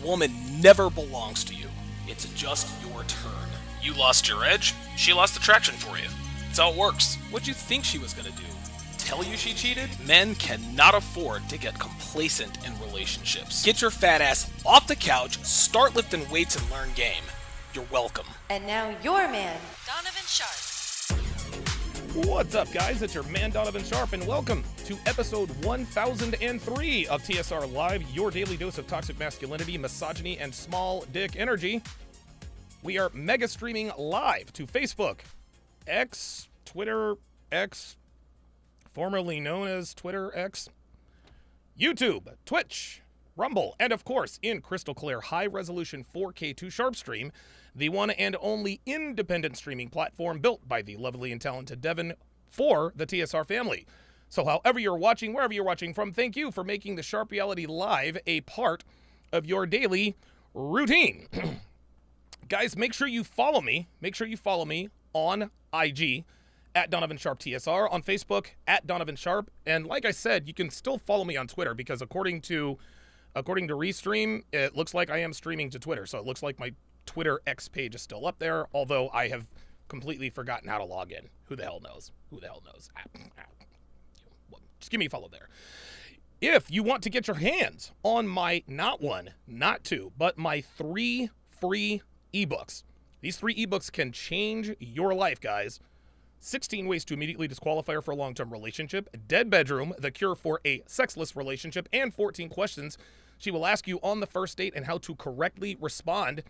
woman never belongs to you. It's just your turn. You lost your edge, she lost attraction for you. That's how it works. What'd you think she was gonna do? Tell you she cheated? Men cannot afford to get complacent in relationships. Get your fat ass off the couch, start lifting weights, and learn game. You're welcome. And now your man, Donovan Sharpe. What's up, guys? It's your man, Donovan Sharpe, and welcome to episode 1003 of TSR Live, your daily dose of toxic masculinity, misogyny, and small dick energy. We are mega streaming live to Facebook, X, Twitter, X, formerly known as Twitter X, YouTube, Twitch, Rumble, and of course, in crystal clear high-resolution 4K2 Sharp Stream, the one and only independent streaming platform built by the lovely and talented Devin for the TSR family. So however you're watching, wherever you're watching from, thank you for making the Sharp Reality Live a part of your daily routine. Guys, make sure you follow me. Make sure you follow me on IG at Donovan Sharpe TSR, on Facebook at Donovan Sharpe, and like I said, you can still follow me on Twitter because according to Restream, it looks like I am streaming to Twitter. So it looks like my Twitter X page is still up there, although I have completely forgotten how to log in. Who the hell knows? Who the hell knows? Just give me a follow there. If you want to get your hands on my not one, not two, but my 3 free ebooks. These 3 ebooks can change your life, guys. 16 ways to immediately disqualify her for a long-term relationship, Dead Bedroom, the cure for a sexless relationship, and 14 questions she will ask you on the first date and how to correctly respond.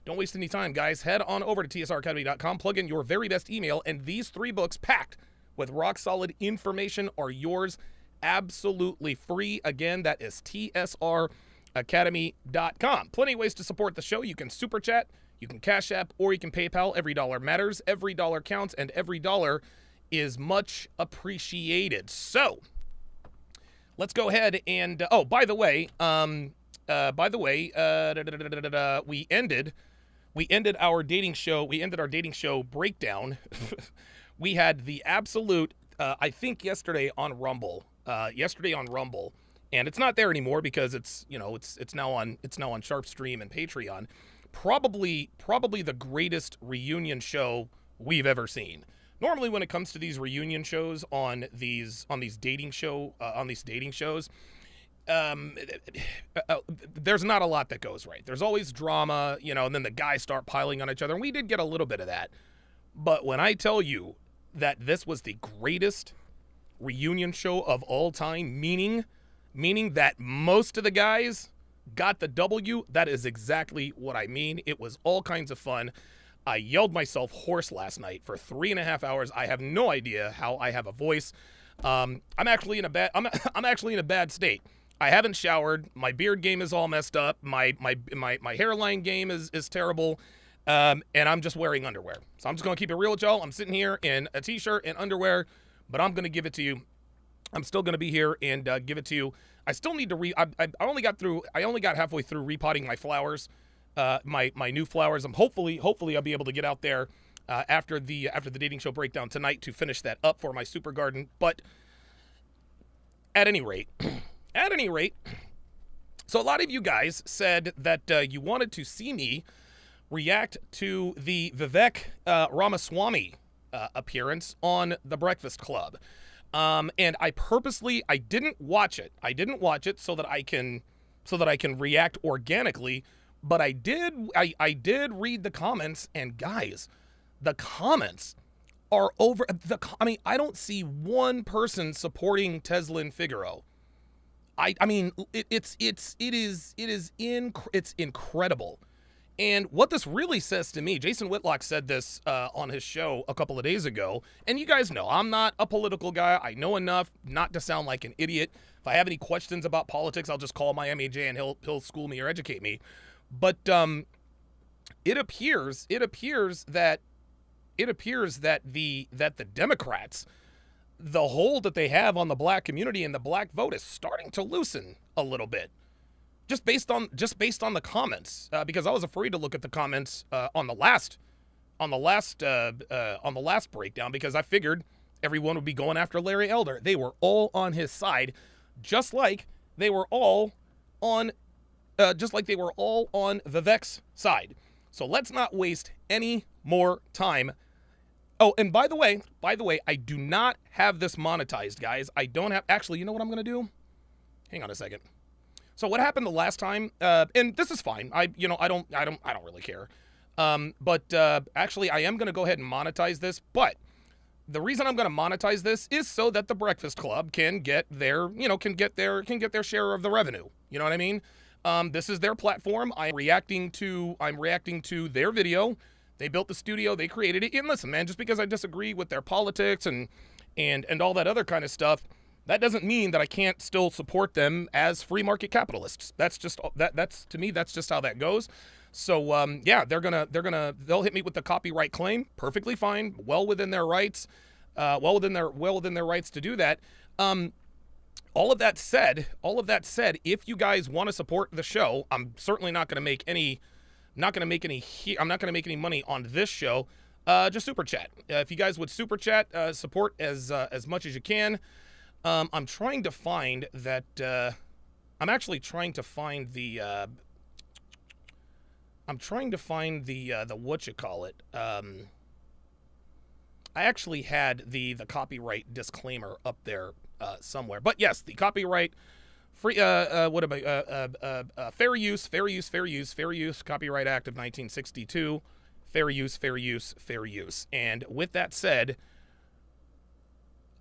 Don't waste any time, guys. Head on over to tsracademy.com, plug in your very best email, and these 3 books packed with rock-solid information are yours absolutely free. Again, that is tsracademy.com. Plenty of ways to support the show. You can super chat, you can Cash App, or you can PayPal. Every dollar matters, every dollar counts, and every dollar is much appreciated. So, let's go ahead and, by the way, we ended our dating show breakdown. We had the absolute, I think yesterday on Rumble, and it's not there anymore because it's now on Sharp Stream and Patreon. Probably the greatest reunion show we've ever seen. Normally, when it comes to these reunion shows on these dating shows, there's not a lot that goes right. There's always drama, and then the guys start piling on each other. And we did get a little bit of that. But when I tell you that this was the greatest reunion show of all time, meaning that most of the guys got the W, that is exactly what I mean. It was all kinds of fun. I yelled myself hoarse last night for 3.5 hours. I have no idea how I have a voice. I'm actually in a bad state. I haven't showered. My beard game is all messed up. My hairline game is terrible. And I'm just wearing underwear. So I'm just going to keep it real with y'all. I'm sitting here in a t-shirt and underwear, but I'm going to give it to you. I'm still going to be here and give it to you. I still need to I only got halfway through repotting my flowers, my new flowers. Hopefully I'll be able to get out there after the dating show breakdown tonight to finish that up for my super garden. But at any rate, so a lot of you guys said that you wanted to see me react to the Vivek Ramaswamy appearance on The Breakfast Club. And I didn't watch it. I didn't watch it so that I can react organically, but I did read the comments, and guys, the comments are over I don't see one person supporting Tezlin Figaro. It's incredible. And what this really says to me, Jason Whitlock said this on his show a couple of days ago, and you guys know I'm not a political guy. I know enough not to sound like an idiot. If I have any questions about politics, I'll just call Miami J and he'll school me or educate me. But it appears that the Democrats, the hold that they have on the black community and the black vote is starting to loosen a little bit. Just based on the comments, because I was afraid to look at the comments on the last breakdown, because I figured everyone would be going after Larry Elder. They were all on his side, just like they were all on they were all on Vivek's side. So let's not waste any more time. Oh, and by the way, I do not have this monetized, guys. I don't have. Actually, you know what I'm gonna do? Hang on a second. So what happened the last time? And this is fine. I don't really care. But actually, I am gonna go ahead and monetize this. But the reason I'm gonna monetize this is so that the Breakfast Club can get their share of the revenue. You know what I mean? This is their platform. I'm reacting to their video. They built the studio, they created it. And listen, man, just because I disagree with their politics and all that other kind of stuff, that doesn't mean that I can't still support them as free market capitalists. That's just that's to me, that's just how that goes. So yeah, they'll hit me with the copyright claim, perfectly fine, well within their rights, well within their rights to do that. All of that said, if you guys want to support the show, I'm certainly not going to make any money on this show. Just super chat. If you guys would super chat, support as much as you can. I'm trying to find that. I'm actually trying to find the. The whatchamacallit. I actually had the copyright disclaimer up there somewhere. But yes, the copyright. Free, fair use, Copyright Act of 1962, fair use. And with that said,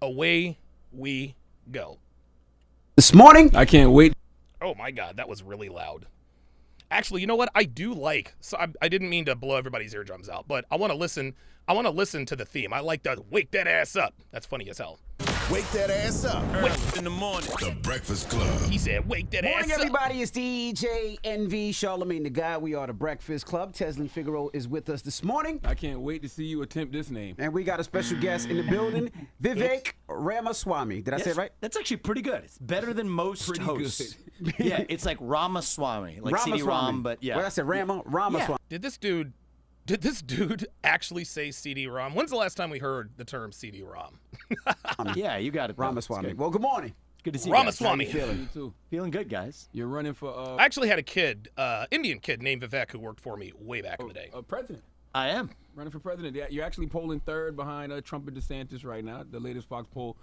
away we go. This morning, I can't wait. Oh my God, that was really loud. Actually, you know what? I do like. So I didn't mean to blow everybody's eardrums out, but I want to listen. I want to listen to the theme. I like the "Wake that ass up." That's funny as hell. Wake that ass up. Wake in the morning. The Breakfast Club. He said, "Wake that ass morning, up." everybody. It's DJ NV, Charlemagne the Guy. We are the Breakfast Club. Tezlin Figaro is with us this morning. I can't wait to see you attempt this name. And we got a special guest in the building, Vivek Ramaswamy. Did I say it right? That's actually pretty good. It's better than most Pretty hosts. good. Yeah, it's like Ramaswamy, like Ramaswamy. CD-ROM, but yeah. What I said, Ramaswamy. Did this dude actually say CD-ROM? When's the last time we heard the term CD-ROM? Yeah, you got it. bro. Ramaswamy. Well, good morning. It's good to see you guys. Ramaswamy. How you feeling? You too. Feeling good, guys. You're running for I actually had a kid, Indian kid named Vivek, who worked for me way back in the day. president. I am. Running for president. Yeah, you're actually polling third behind Trump and DeSantis right now. The latest Fox poll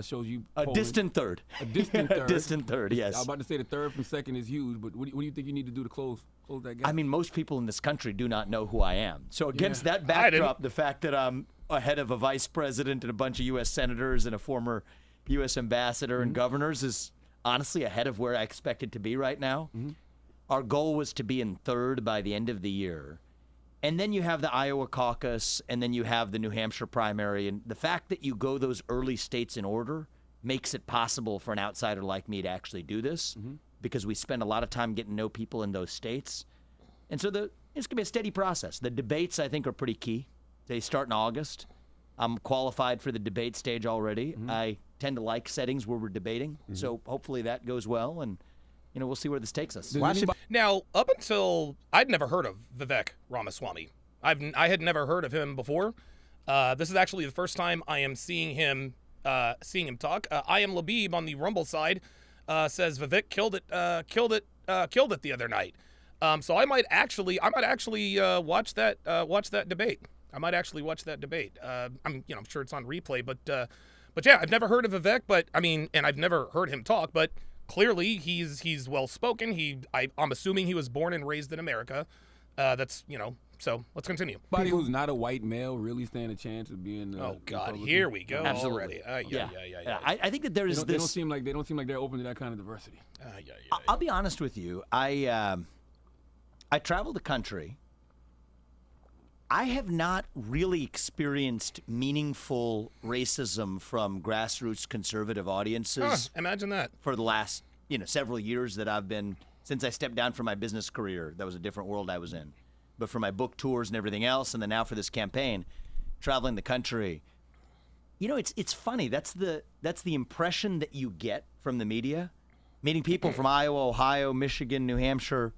shows you A polling. distant third. A distant third. A distant third, yes. I was about to say the third from second is huge, but what do you think you need to do to close that gap? I mean, most people in this country do not know who I am. So against that I didn't. backdrop, the fact that I'm ahead of a vice president and a bunch of U.S. senators and a former U.S. ambassador and governors is honestly ahead of where I expected to be right now. Our goal was to be in third by the end of the year. And then you have the Iowa caucus, and then you have the New Hampshire primary. And the fact that you go those early states in order makes it possible for an outsider like me to actually do this because we spend a lot of time getting to know people in those states. And so it's going to be a steady process. The debates, I think, are pretty key. They start in August. I'm qualified for the debate stage already. I tend to like settings where we're debating. So hopefully that goes well, and we'll see where this takes us. Now, up until I'd never heard of Vivek Ramaswamy. I had never heard of him before. This is actually the first time I am seeing him talk. I am Labib on the Rumble side. Says Vivek killed it the other night. So I might actually watch that debate. I might actually watch that debate. I'm sure it's on replay, but yeah, I've never heard of Vivek, but I mean, and I've never heard him talk, but clearly he's well spoken. I'm assuming he was born and raised in America. So let's continue. Anybody who's not a white male really stand a chance of being. Oh God, Republican? here we go Absolutely. already. Yeah. I think that there's They this. don't seem like they're open to that kind of diversity. I'll be honest with you. I travel the country. I have not really experienced meaningful racism from grassroots conservative audiences Imagine that. for the last several years that I've been since I stepped down from my business career. That was a different world I was in. But for my book tours and everything else, and then now for this campaign, traveling the country, it's funny. That's the impression that you get from the media, meeting people from Iowa, Ohio, Michigan, New Hampshire.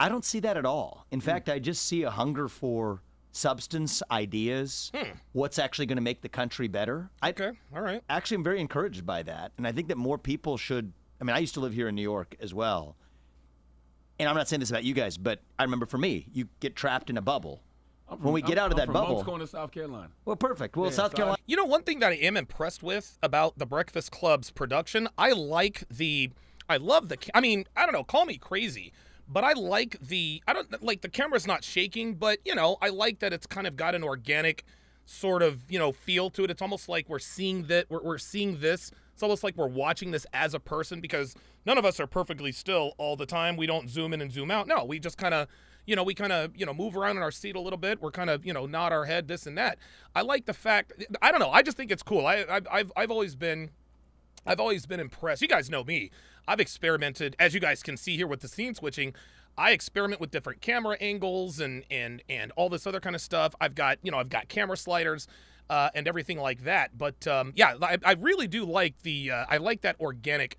I don't see that at all. In fact, I just see a hunger for substance, ideas, what's actually going to make the country better. Okay, all right. Actually, I'm very encouraged by that, and I think that more people should. I mean, I used to live here in New York as well. and I'm not saying this about you guys, but I remember for me, you get trapped in a bubble. When we get out of that I'm bubble. from Moncks Corner, South Carolina. Well, perfect. Well, Yeah, South so Carolina. You know, one thing that I am impressed with about the Breakfast Club's production, I love the, I don't know, call me crazy, but I like the camera's not shaking, but, you know, I like that it's kind of got an organic sort of, you know, feel to it. It's almost like we're seeing we're seeing this. It's almost like we're watching this as a person, because none of us are perfectly still all the time. We don't zoom in and zoom out. No, we just kind of, move around in our seat a little bit. We're kind of, nod our head, this and that. I like the fact, I don't know, I just think it's cool. I've always been impressed. You guys know me. I've experimented, as you guys can see here with the scene switching. I experiment with different camera angles and all this other kind of stuff. I've got camera sliders and everything like that. But I really do like I like that organic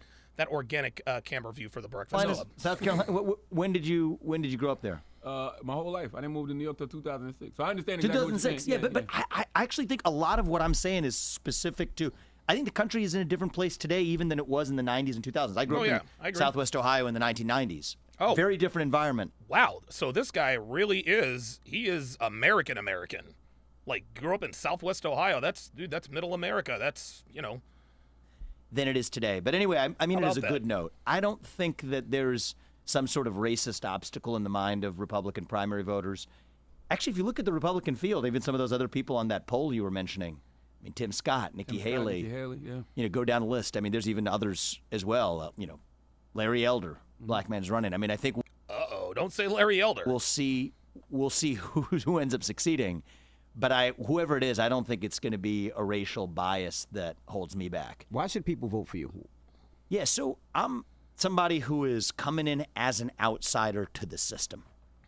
camera view for the Breakfast Club. South Carolina. When did you grow up there? My whole life. I didn't move to New York till 2006. So I understand exactly 2006. what you're saying. But I actually think a lot of what I'm saying is specific to. I think the country is in a different place today even than it was in the 90s and 2000s. I grew up in Southwest Ohio in the 1990s. Oh. Very different environment. Wow. So this guy really is American. Like, grew up in Southwest Ohio. That's middle America. That's, Than it is today. But anyway, I mean it How as a about good that? note. I don't think that there's some sort of racist obstacle in the mind of Republican primary voters. Actually, if you look at the Republican field, even some of those other people on that poll you were mentioning, I mean, Tim Scott, Nikki Haley, yeah. go down the list. I mean, there's even others as well. Larry Elder, black man's running. I mean, I think Uh-oh, don't say Larry Elder. we'll see who ends up succeeding. But whoever it is, I don't think it's going to be a racial bias that holds me back. Why should people vote for you? Yeah, so I'm somebody who is coming in as an outsider to the system.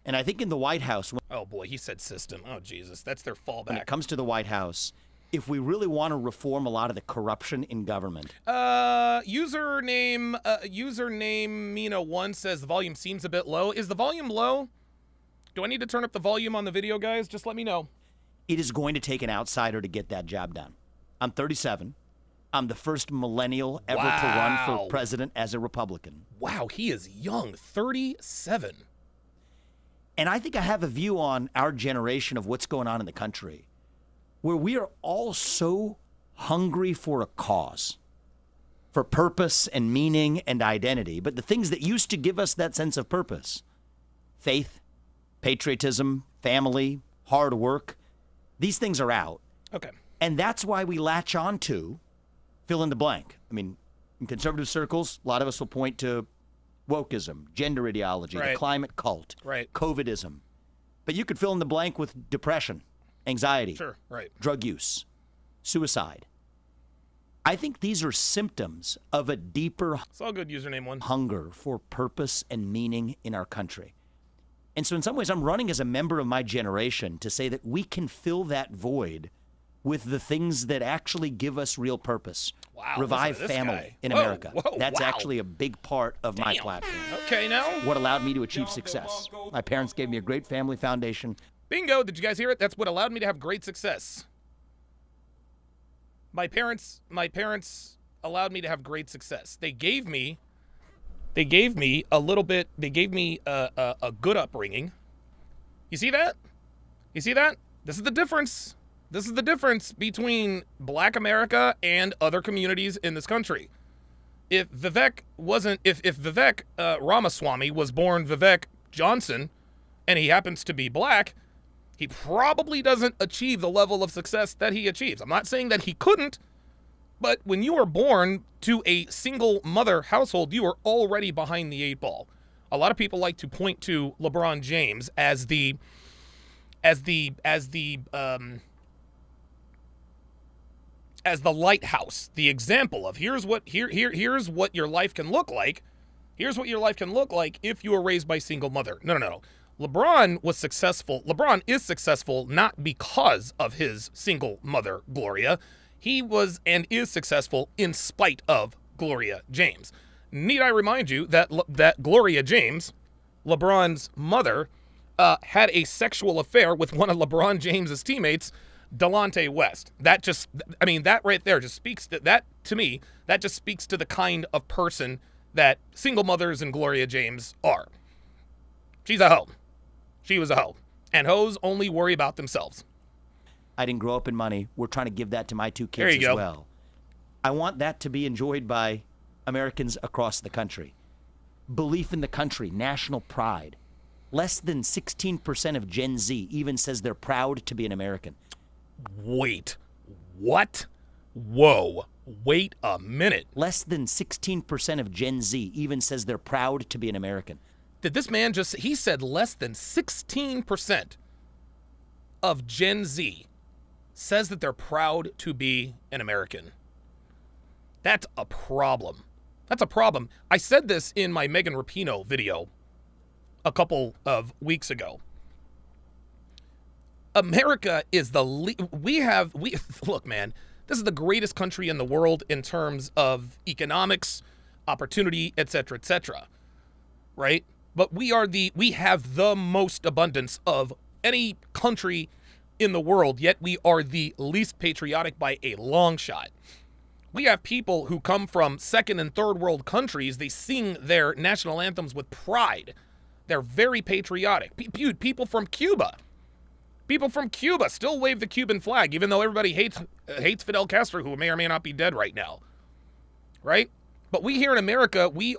And I think in the White House, Oh, boy, he said system. Oh, Jesus, that's their when fallback. it comes to the White House, if we really want to reform a lot of the corruption in government, Username Mina1 says the volume seems a bit low. Is the volume low? Do I need to turn up the volume on the video, guys? Just let me know. it is going to take an outsider to get that job done. I'm 37. I'm the first millennial ever to run Wow. for president as a Republican. Wow, he is young, 37. And I think I have a view on our generation of what's going on in the country, where we are all so hungry for a cause, for purpose and meaning and identity. But the things that used to give us that sense of purpose, faith, patriotism, family, hard work, these things are out. Okay. And that's why we latch on to fill in the blank. I mean, in conservative circles, a lot of us will point to wokeism, gender ideology, Right. the climate cult, Right. COVIDism. But you could fill in the blank with depression, anxiety, Sure, right. drug use, suicide. I think these are symptoms of a deeper It's all good, username one. hunger for purpose and meaning in our country. And so in some ways, I'm running as a member of my generation to say that we can fill that void with the things that actually give us real purpose. Wow, Revive listen to this family guy. in Whoa, America. whoa, That's wow. actually a big part of my Damn. platform. Okay, now. What allowed me to achieve success. My parents gave me a great family foundation. Bingo, did you guys hear it? That's what allowed me to have great success. My parents allowed me to have great success. They gave me a little bit, they gave me a good upbringing. You see that? You see that? This is the difference. This is the difference between Black America and other communities in this country. If Vivek Ramaswamy was born Vivek Johnson, and he happens to be black, he probably doesn't achieve the level of success that he achieves. I'm not saying that he couldn't, but when you are born to a single mother household, you are already behind the eight ball. A lot of people like to point to LeBron James as the lighthouse, the example of here's what your life can look like. Here's what your life can look like if you were raised by a single mother. No. LeBron was successful. LeBron is successful not because of his single mother, Gloria. He was and is successful in spite of Gloria James. Need I remind you that Gloria James, LeBron's mother, had a sexual affair with one of LeBron James's teammates, Delonte West. That right there just speaks to that. To me, that just speaks to the kind of person that single mothers and Gloria James are. She's a hoe. She was a hoe. And hoes only worry about themselves. I didn't grow up in money. We're trying to give that to my two There kids you as go. well. I want that to be enjoyed by Americans across the country. Belief in the country, national pride. Less than 16% of Gen Z even says they're proud to be an American. Wait. What? Whoa. Wait a minute. Less than 16% of Gen Z even says they're proud to be an American. Did this man just, he said less than 16% of Gen Z says that they're proud to be an American. That's a problem. That's a problem. I said this in my Megan Rapinoe video a couple of weeks ago. America is the look, man, this is the greatest country in the world in terms of economics, opportunity, etc., etc. Right? But we have the most abundance of any country in the world, yet we are the least patriotic by a long shot. We have people who come from second and third world countries. They sing their national anthems with pride. They're very patriotic. People from Cuba. People from Cuba still wave the Cuban flag, even though everybody hates Fidel Castro, who may or may not be dead right now. Right? But we here in America, we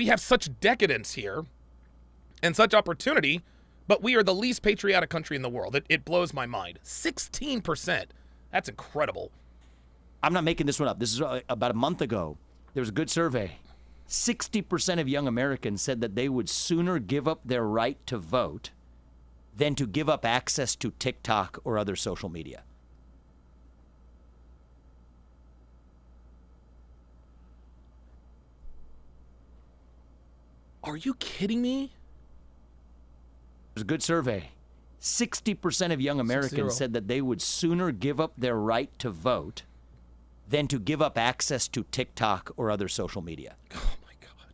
have such decadence here and such opportunity, but we are the least patriotic country in the world. It blows my mind. 16%. That's incredible. I'm not making this one up. This is about a month ago. There was a good survey. 60% of young Americans said that they would sooner give up their right to vote than to give up access to TikTok or other social media. Are you kidding me? There's a good survey. 60% of young Americans said that they would sooner give up their right to vote than to give up access to TikTok or other social media. Oh my God.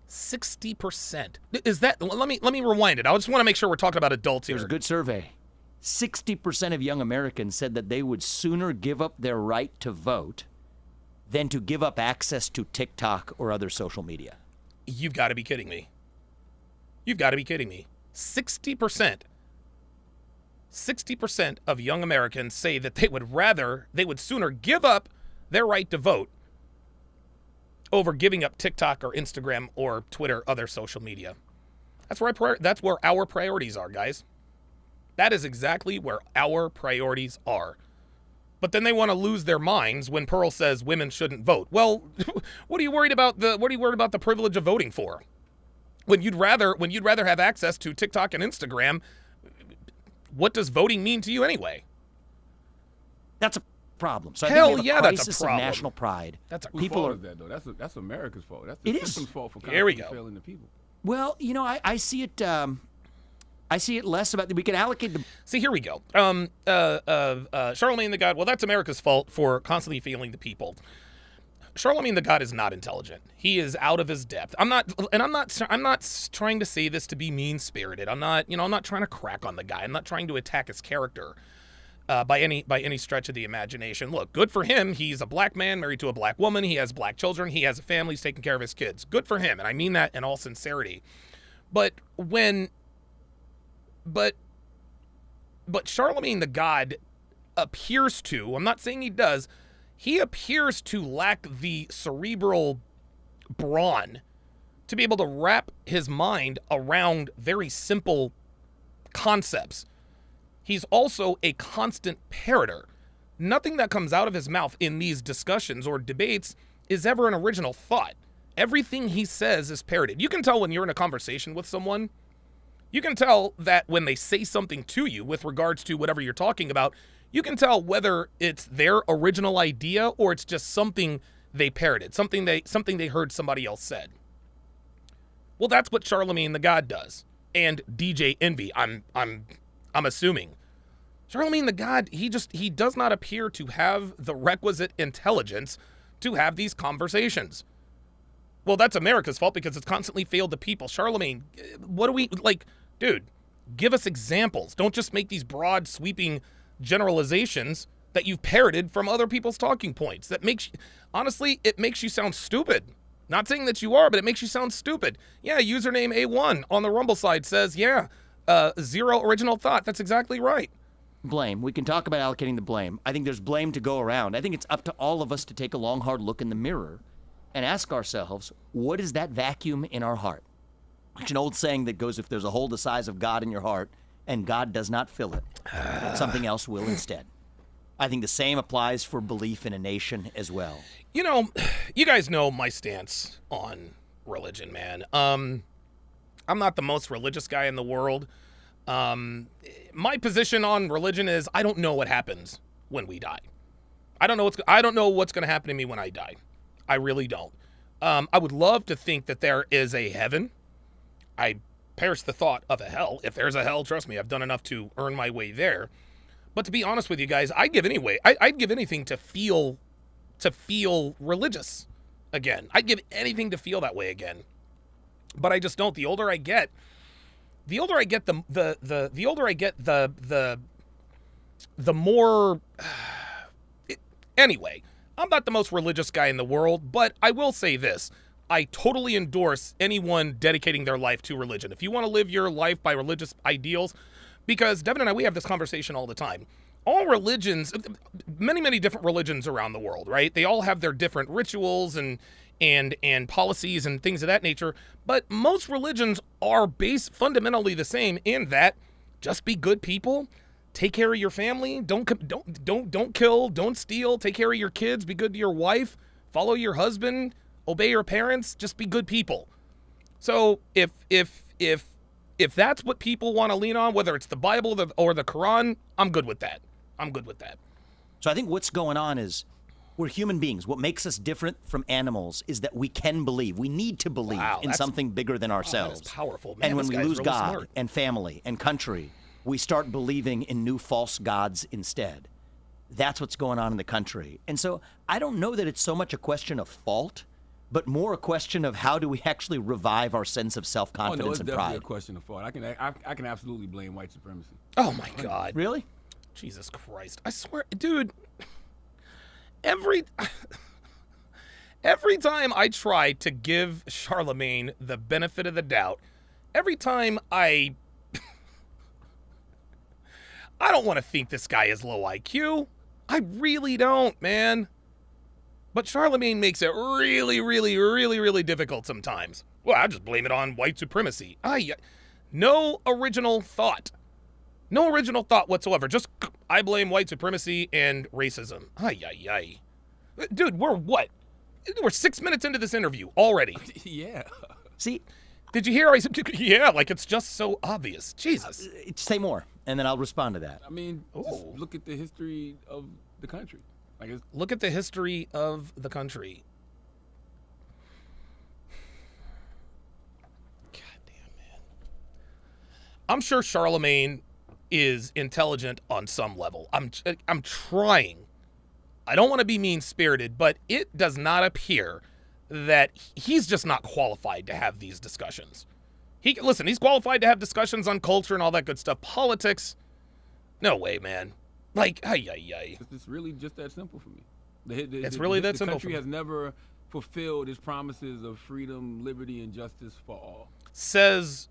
60%. Is that, let me rewind it. I just want to make sure we're talking about adults here. There's a good survey. 60% of young Americans said that they would sooner give up their right to vote than to give up access to TikTok or other social media. You've got to be kidding me. You've got to be kidding me. 60% of young Americans say that they would sooner give up their right to vote over giving up TikTok or Instagram or Twitter, other social media. That's where our priorities are, guys. That is exactly where our priorities are. But then they want to lose their minds when Pearl says women shouldn't vote. Well, what are you worried about the privilege of voting for? When you'd rather have access to TikTok and Instagram, what does voting mean to you anyway? That's a problem. So Hell I think we have a yeah, that's a crisis problem. of national pride. That's a Whose People fault are- is that, though? That's America's fault. That's the It is. system's fault for Here we constantly go. failing the people. Well, you know, I see it. I see it less about. We could allocate the. See, here we go. Charlemagne the God. Well, that's America's fault for constantly failing the people. Charlemagne the God is not intelligent. He is out of his depth. I'm not trying to say this to be mean-spirited. I'm not trying to crack on the guy. I'm not trying to attack his character by any stretch of the imagination. Look, good for him. He's a black man married to a black woman. He has black children. He has a family. He's taking care of his kids. Good for him, and I mean that in all sincerity. But Charlemagne the God appears to, I'm not saying he does, he appears to lack the cerebral brawn to be able to wrap his mind around very simple concepts. He's also a constant parroter. Nothing that comes out of his mouth in these discussions or debates is ever an original thought. Everything he says is parroted. You can tell when you're in a conversation with someone. You can tell that when they say something to you with regards to whatever you're talking about, you can tell whether it's their original idea or it's just something they parroted, something they heard somebody else said. Well, that's what Charlemagne the God does, and DJ Envy. I'm assuming Charlemagne the God. He does not appear to have the requisite intelligence to have these conversations. Well, that's America's fault because it's constantly failed the people. Charlemagne, what do we like, dude? Give us examples. Don't just make these broad, sweeping generalizations that you've parroted from other people's talking points. That makes, honestly, it makes you sound stupid. Not saying that you are, but it makes you sound stupid. Yeah, username A1 on the Rumble side says, yeah, zero original thought. That's exactly right. Blame. We can talk about allocating the blame. I think there's blame to go around. I think it's up to all of us to take a long, hard look in the mirror and ask ourselves, what is that vacuum in our heart? It's an old saying that goes, if there's a hole the size of God in your heart and God does not fill it, something else will instead. I think the same applies for belief in a nation as well. You know, you guys know my stance on religion, man. I'm not the most religious guy in the world. My position on religion is I don't know what happens when we die. I don't know what's going to happen to me when I die. I really don't. I would love to think that there is a heaven. I perish the thought of a hell. If there's a hell, trust me, I've done enough to earn my way there. But to be honest with you guys, I'd give anything to feel religious again. I'd give anything to feel that way again. But I just don't. The older I get, the more. Anyway, I'm not the most religious guy in the world, but I will say this. I totally endorse anyone dedicating their life to religion. If you want to live your life by religious ideals, because Devin and I, we have this conversation all the time. All religions, many different religions around the world, right? They all have their different rituals and policies and things of that nature. But most religions are fundamentally the same in that just be good people, take care of your family, don't kill, don't steal, take care of your kids, be good to your wife, follow your husband, obey your parents, just be good people. So if that's what people want to lean on, whether it's the Bible or the Quran, I'm good with that. So I think what's going on is we're human beings. What makes us different from animals is that we can believe. We need to believe in something bigger than ourselves. That's powerful, man. And when we lose really God smart. and family and country, we start believing in new false gods instead. That's what's going on in the country. And so I don't know that it's so much a question of fault, but more a question of how do we actually revive our sense of self-confidence and it's pride. definitely a question of fault. I can absolutely blame white supremacy. Oh my God. Really? Jesus Christ. I swear, dude, every time I try to give Charlemagne the benefit of the doubt, every time I don't want to think this guy is low IQ. I really don't, man. But Charlemagne makes it really difficult sometimes. Well, I just blame it on white supremacy. No original thought. No original thought whatsoever. Just, I blame white supremacy and racism. Dude, we're what? We're 6 minutes into this interview already. Yeah. See, did you hear how I said, yeah, like it's just so obvious. Jesus. say more, and then I'll respond to that. I mean, just look at the history of the country. Look at the history of the country. God damn, man. I'm sure Charlemagne is intelligent on some level. I'm trying. I don't want to be mean-spirited, but it does not appear that he's just not qualified to have these discussions. He's qualified to have discussions on culture and all that good stuff. Politics, no way, man. Like, It's really just that simple for me. It's really that simple. The country has never fulfilled its promises of freedom, liberty, and justice for all. Says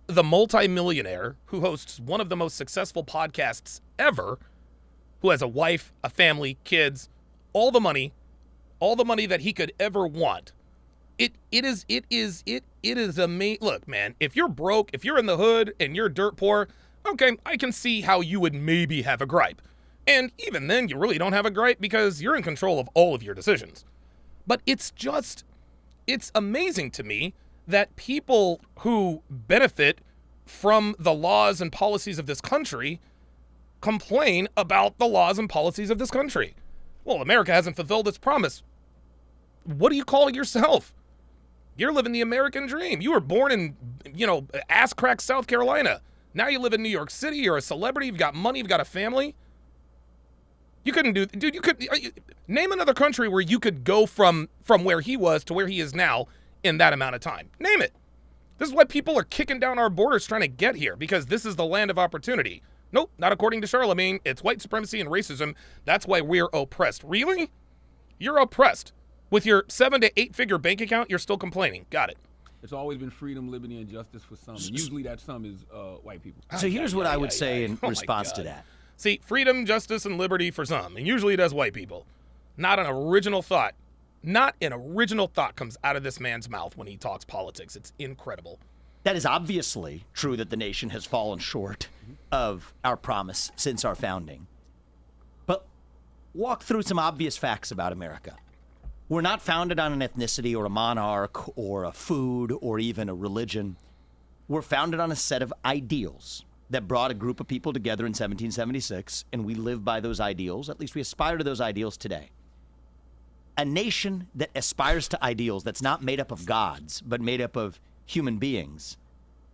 the multimillionaire who hosts one of the most successful podcasts ever, who has a wife, a family, kids, all the money that he could ever want. It is amazing. Look, man, if you're broke, if you're in the hood and you're dirt poor, okay, I can see how you would maybe have a gripe. And even then, you really don't have a gripe because you're in control of all of your decisions. But it's amazing to me that people who benefit from the laws and policies of this country complain about the laws and policies of this country. Well, America hasn't fulfilled its promise. What do you call yourself? You're living the American dream. You were born in, ass crack, South Carolina. Now you live in New York City. You're a celebrity. You've got money. You've got a family. You couldn't do, dude. You could name another country where you could go from where he was to where he is now in that amount of time. Name it. This is why people are kicking down our borders trying to get here, because this is the land of opportunity. Nope, not according to Charlemagne. It's white supremacy and racism. That's why we're oppressed. Really? You're oppressed. With your 7 to 8 figure bank account, you're still complaining. Got it. It's always been freedom, liberty, and justice for some. And usually that some is white people. So here's what I would say in Oh my response to God. that. See, freedom, justice, and liberty for some, and usually it does white people. Not an original thought. Not an original thought comes out of this man's mouth when he talks politics. It's incredible. That is obviously true that the nation has fallen short of our promise since our founding. But walk through some obvious facts about America. We're not founded on an ethnicity or a monarch or a food or even a religion. We're founded on a set of ideals that brought a group of people together in 1776, and we live by those ideals. At least we aspire to those ideals today. A nation that aspires to ideals that's not made up of gods, but made up of human beings,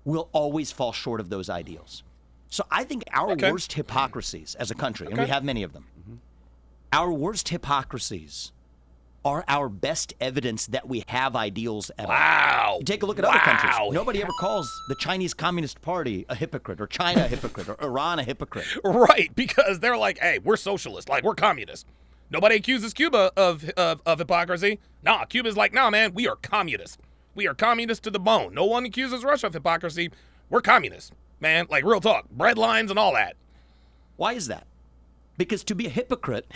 will always fall short of those ideals. So I think our worst hypocrisies as a country, and we have many of them, our worst hypocrisies are our best evidence that we have ideals at all. Wow. You take a look at other countries. Nobody ever calls the Chinese Communist Party a hypocrite, or China a hypocrite, or Iran a hypocrite. Right, because they're like, hey, we're socialist, like we're communist. Nobody accuses Cuba of hypocrisy. Nah, Cuba's like, nah, man, we are communist. We are communist to the bone. No one accuses Russia of hypocrisy. We're communists, man. Like, real talk. Bread lines and all that. Why is that? Because to be a hypocrite,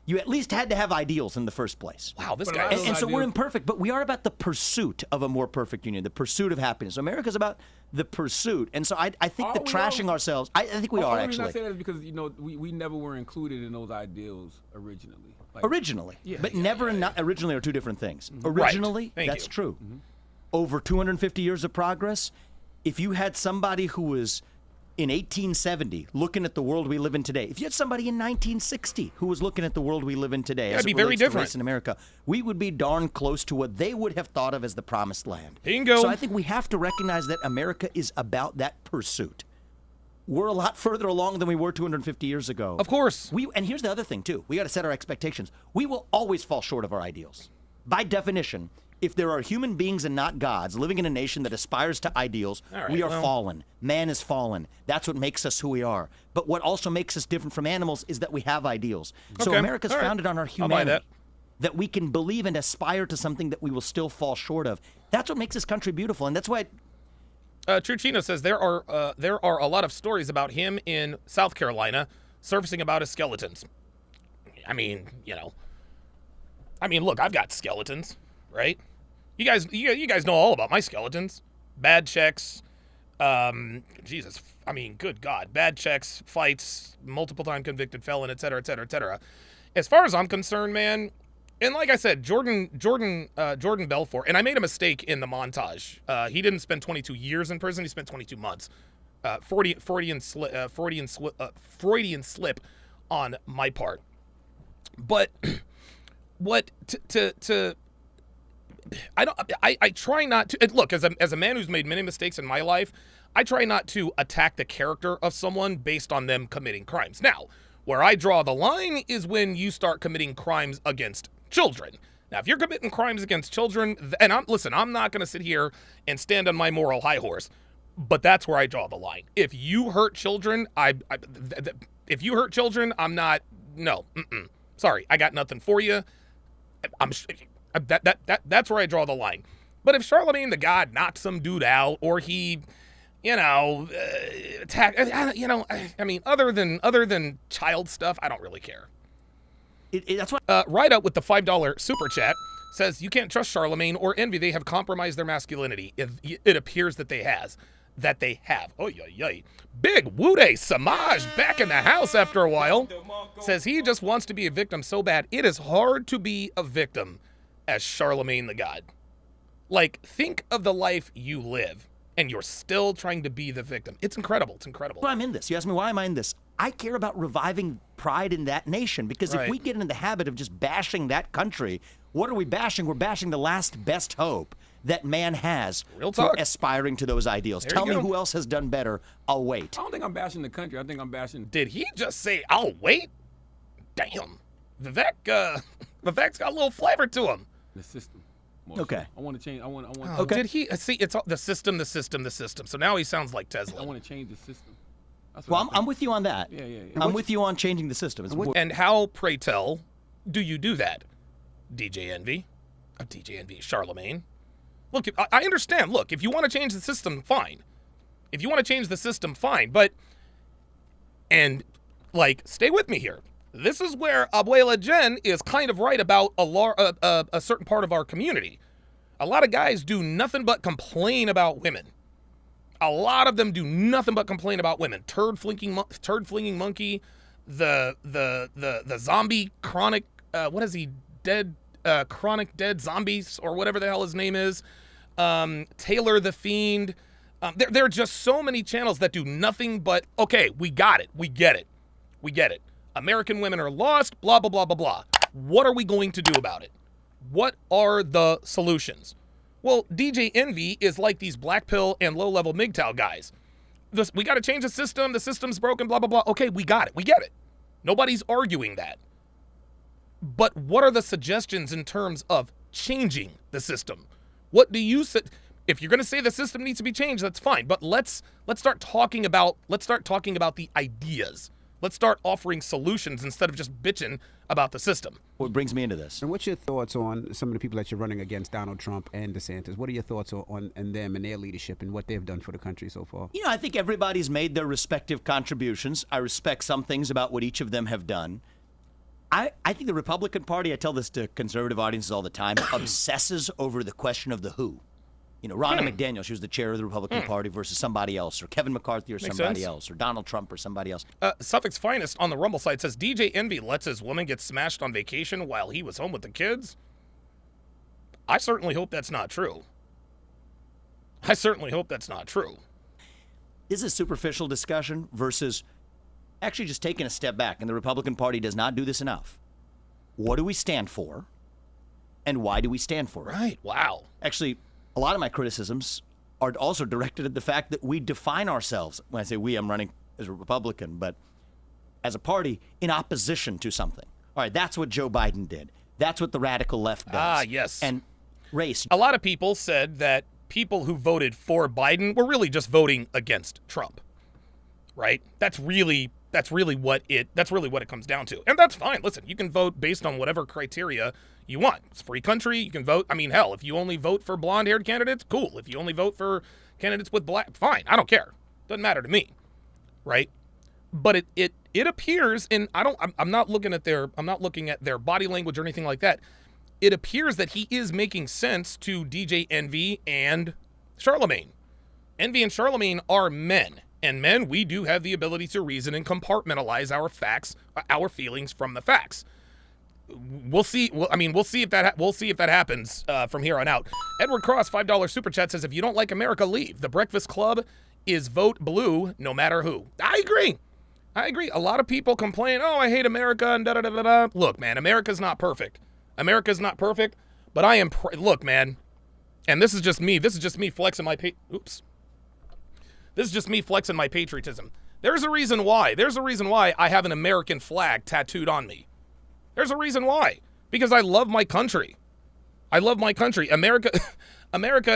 you at least had to have ideals in the first place. Wow, this But guy I is... don't- And so we're ideals- imperfect, but we are about the pursuit of a more perfect union, the pursuit of happiness. America's about the pursuit. And so I think Are that we, trashing though? ourselves, I think we The are only reason I actually. say that is because, we never were included in those ideals originally. Like, Originally, but never and not originally are two different things. Originally, Thank that's you. true. Over 250 years of progress, if you had somebody who was in 1870 looking at the world we live in today, if you had somebody in 1960 who was looking at the world we live in today, as it'd it be very relates to different. race in America, we would be darn close to what they would have thought of as the promised land. Bingo. So I think we have to recognize that America is about that pursuit. We're a lot further along than we were 250 years ago. Of course. And here's the other thing, too. We got to set our expectations. We will always fall short of our ideals. By definition, if there are human beings and not gods living in a nation that aspires to ideals, All right, we are well- fallen. Man is fallen. That's what makes us who we are. But what also makes us different from animals is that we have ideals. So Okay, America's all right. founded on our I'll buy humanity. that. We can believe and aspire to something that we will still fall short of. That's what makes this country beautiful. And that's why True Chino says there are a lot of stories about him in South Carolina surfacing about his skeletons. I mean, look, I've got skeletons, right? You guys know all about my skeletons. Bad checks, Jesus, I mean, good God, bad checks, fights, multiple time convicted felon, et cetera, et cetera, et cetera. As far as I'm concerned, man, and like I said, Jordan Belfort, and I made a mistake in the montage. He didn't spend 22 years in prison. He spent 22 months. Freudian slip on my part. But I try not to look as a man who's made many mistakes in my life. I try not to attack the character of someone based on them committing crimes. Now, where I draw the line is when you start committing crimes against children. Now, if you're committing crimes against children, and I'm not going to sit here and stand on my moral high horse, but that's where I draw the line. If you hurt children, if you hurt children, I'm not. No, sorry, I got nothing for you. That's where I draw the line. But if Charlemagne the God knocked some dude out, or he, attack, I mean, other than child stuff, I don't really care. that's what Right Up with the $5 super chat says, you can't trust Charlemagne or Envy. They have compromised their masculinity. It appears that they have. Oh, yeah. Big Wude Samaj back in the house after a while. Says he just wants to be a victim so bad. It is hard to be a victim as Charlemagne the God. Like, think of the life you live, and you're still trying to be the victim. It's incredible. It's incredible. why I'm in this. You ask me why am I in this? I care about reviving pride in that nation, because if Right. we get into the habit of just bashing that country, what are we bashing? We're bashing the last best hope that man has Real for talk. aspiring to those ideals. There Tell you me go. who else has done better. I'll wait. I don't think I'm bashing the country. I think I'm bashing. Did he just say, I'll wait? Damn. Vivek's got a little flavor to him. The system. Okay. I want to change. I want. Oh, Okay. Did he? See, it's all, the system. So now he sounds like I Tezlin. want to change the system. That's Well, what I'm with you on that. Yeah. I'm with you on changing the system. It's And how, pray tell, do you do that, DJ Envy? DJNV, Charlemagne. Look, I understand. Look, if you want to change the system, fine. If you want to change the system, fine. But, and, like, stay with me here. This is where Abuela Jen is kind of right about a certain part of our community. A lot of guys do nothing but complain about women. A lot of them do nothing but complain about women. Turd flinging monkey, the zombie chronic, what is he, dead, chronic dead zombies, or whatever the hell his name is. Taylor the Fiend. There are just so many channels that do nothing but, okay, we got it. We get it. American women are lost, blah, blah, blah, blah, blah. What are we going to do about it? What are the solutions? Well, DJ Envy is like these black pill and low-level MGTOW guys. We got to change the system. The system's broken, blah, blah, blah. Okay, we got it. We get it. Nobody's arguing that. But what are the suggestions in terms of changing the system? What do you say? If you're going to say the system needs to be changed, that's fine. But let's start talking about the ideas. Let's start offering solutions instead of just bitching about the system. What brings me into this? And what's your thoughts on some of the people that you're running against, Donald Trump and DeSantis? What are your thoughts on them and their leadership and what they've done for the country so far? You know, I think everybody's made their respective contributions. I respect some things about what each of them have done. I think the Republican Party, I tell this to conservative audiences all the time, obsesses over the question of the who. You know, Ronna McDaniel, she was the chair of the Republican Party versus somebody else, or Kevin McCarthy or somebody else, or Donald Trump or somebody else. Suffolk's Finest on the Rumble site says, DJ Envy lets his woman get smashed on vacation while he was home with the kids. I certainly hope that's not true. This is a superficial discussion versus actually just taking a step back, and the Republican Party does not do this enough. What do we stand for, and why do we stand for it? Right, wow. Actually, a lot of my criticisms are also directed at the fact that we define ourselves, when I say we, I'm running as a Republican, but as a party in opposition to something. All right, that's what Joe Biden did. That's what the radical left does. Ah, yes. And race. A lot of people said that people who voted for Biden were really just voting against Trump, right? That's really what it comes down to. And that's fine. Listen, you can vote based on whatever criteria you want. It's a free country. You can vote. I mean, hell, if you only vote for blonde-haired candidates, cool. If you only vote for candidates with black, fine. I don't care. Doesn't matter to me, right? But it appears, and I'm not looking at their body language or anything like that. It appears that he is making sense to DJ Envy and Charlemagne. Envy and Charlemagne are men. And men, we do have the ability to reason and compartmentalize our facts, our feelings from the facts. We'll see. We'll see if that happens from here on out. Edward Cross, $5 super chat says, "If you don't like America, leave. The Breakfast Club is vote blue, no matter who." I agree. A lot of people complain, "Oh, I hate America," and da da da da da. Look, man, America's not perfect. But I am. Look, man, and this is just me. This is just me flexing my This is just me flexing my patriotism. There's a reason why. I have an American flag tattooed on me. There's a reason why. Because I love my country. America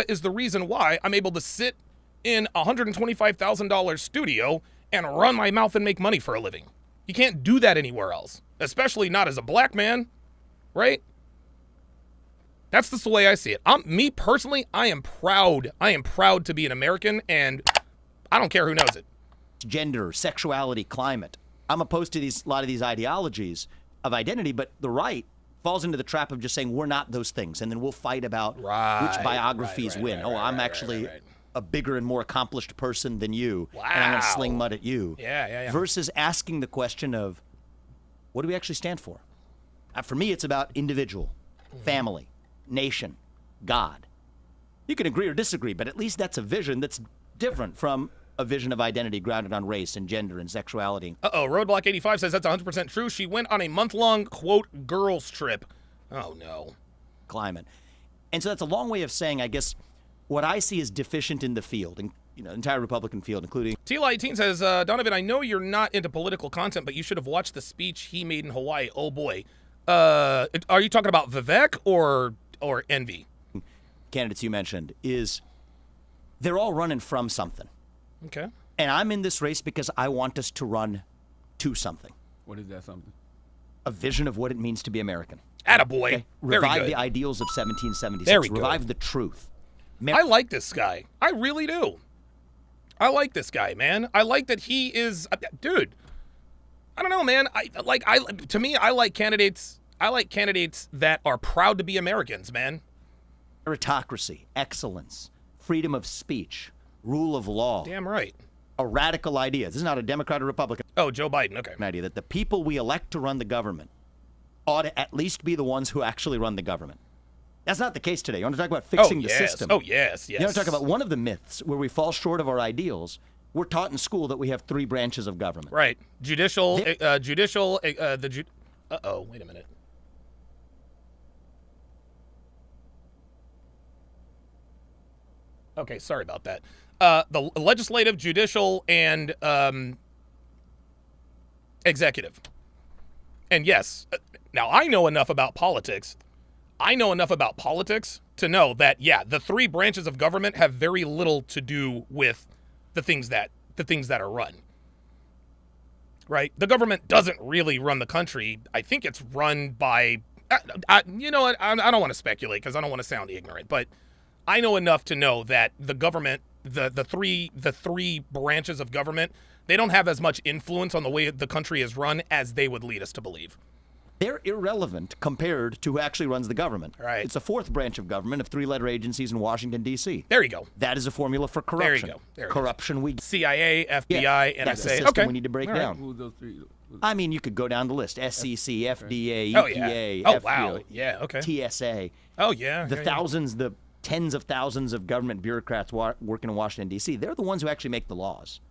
is the reason why I'm able to sit in a $125,000 studio and run my mouth and make money for a living. You can't do that anywhere else, especially not as a black man, right? That's just the way I see it. Me personally, I am proud. I am proud to be an American, and I don't care who knows it. Gender, sexuality, climate. I'm opposed to a lot of these ideologies of identity, but the right falls into the trap of just saying we're not those things, and then we'll fight about which biographies win. I'm actually a bigger and more accomplished person than you, and I'm going to sling mud at you. Yeah. Versus asking the question of, what do we actually stand for? For me, it's about individual, family, nation, God. You can agree or disagree, but at least that's a vision that's different from a vision of identity grounded on race and gender and sexuality. Roadblock 85 says that's 100% true. She went on a month-long, quote, girls trip. Oh, no. Climate. And so that's a long way of saying, I guess, what I see is deficient in the field, and entire Republican field, including... T-Light18 says, Donovan, I know you're not into political content, but you should have watched the speech he made in Hawaii. Oh, boy. Are you talking about Vivek or Envy? Candidates you mentioned they're all running from something. Okay. And I'm in this race because I want us to run to something. What is that something? a vision of what it means to be American. Attaboy. Okay? Very Revive good. the ideals of 1776. There we go. Revive the truth. I like this guy. I really do. I like this guy, man. I like that he is, dude. I don't know, man. To me, I like candidates. I like candidates that are proud to be Americans, man. Meritocracy, excellence, freedom of speech, rule of law. Damn right. A radical idea. This is not a Democrat or Republican Oh, Joe Biden. Okay. idea that the people we elect to run the government ought to at least be the ones who actually run the government. That's not the case today. You want to talk about fixing the system? Oh, yes, yes. You want to talk about one of the myths where we fall short of our ideals? We're taught in school that we have 3 branches of government. Right. Judicial, wait a minute. Okay, sorry about that. The legislative, judicial, and executive. And yes, now I know enough about politics. To know that, yeah, the 3 branches of government have very little to do with the things that are run. Right? The government doesn't really run the country. I think it's run by, you know what? I don't want to speculate because I don't want to sound ignorant, but I know enough to know that the government, the three branches of government, they don't have as much influence on the way the country is run as they would lead us to believe. They're irrelevant compared to who actually runs the government. Right. It's a 4th branch of government of 3-letter agencies in Washington, D.C. There you go. That is a formula for corruption. There you go. There it Corruption we CIA, FBI, yeah, that's NSA. the system Okay. we need to break All right. down. Who those 3? I mean, you could go down the list. SEC, FDA, Oh, EPA, yeah. Oh, wow. Yeah, okay. TSA. Oh, yeah. The yeah, thousands, the tens of thousands of government bureaucrats working in Washington, D.C., they're the ones who actually make the laws.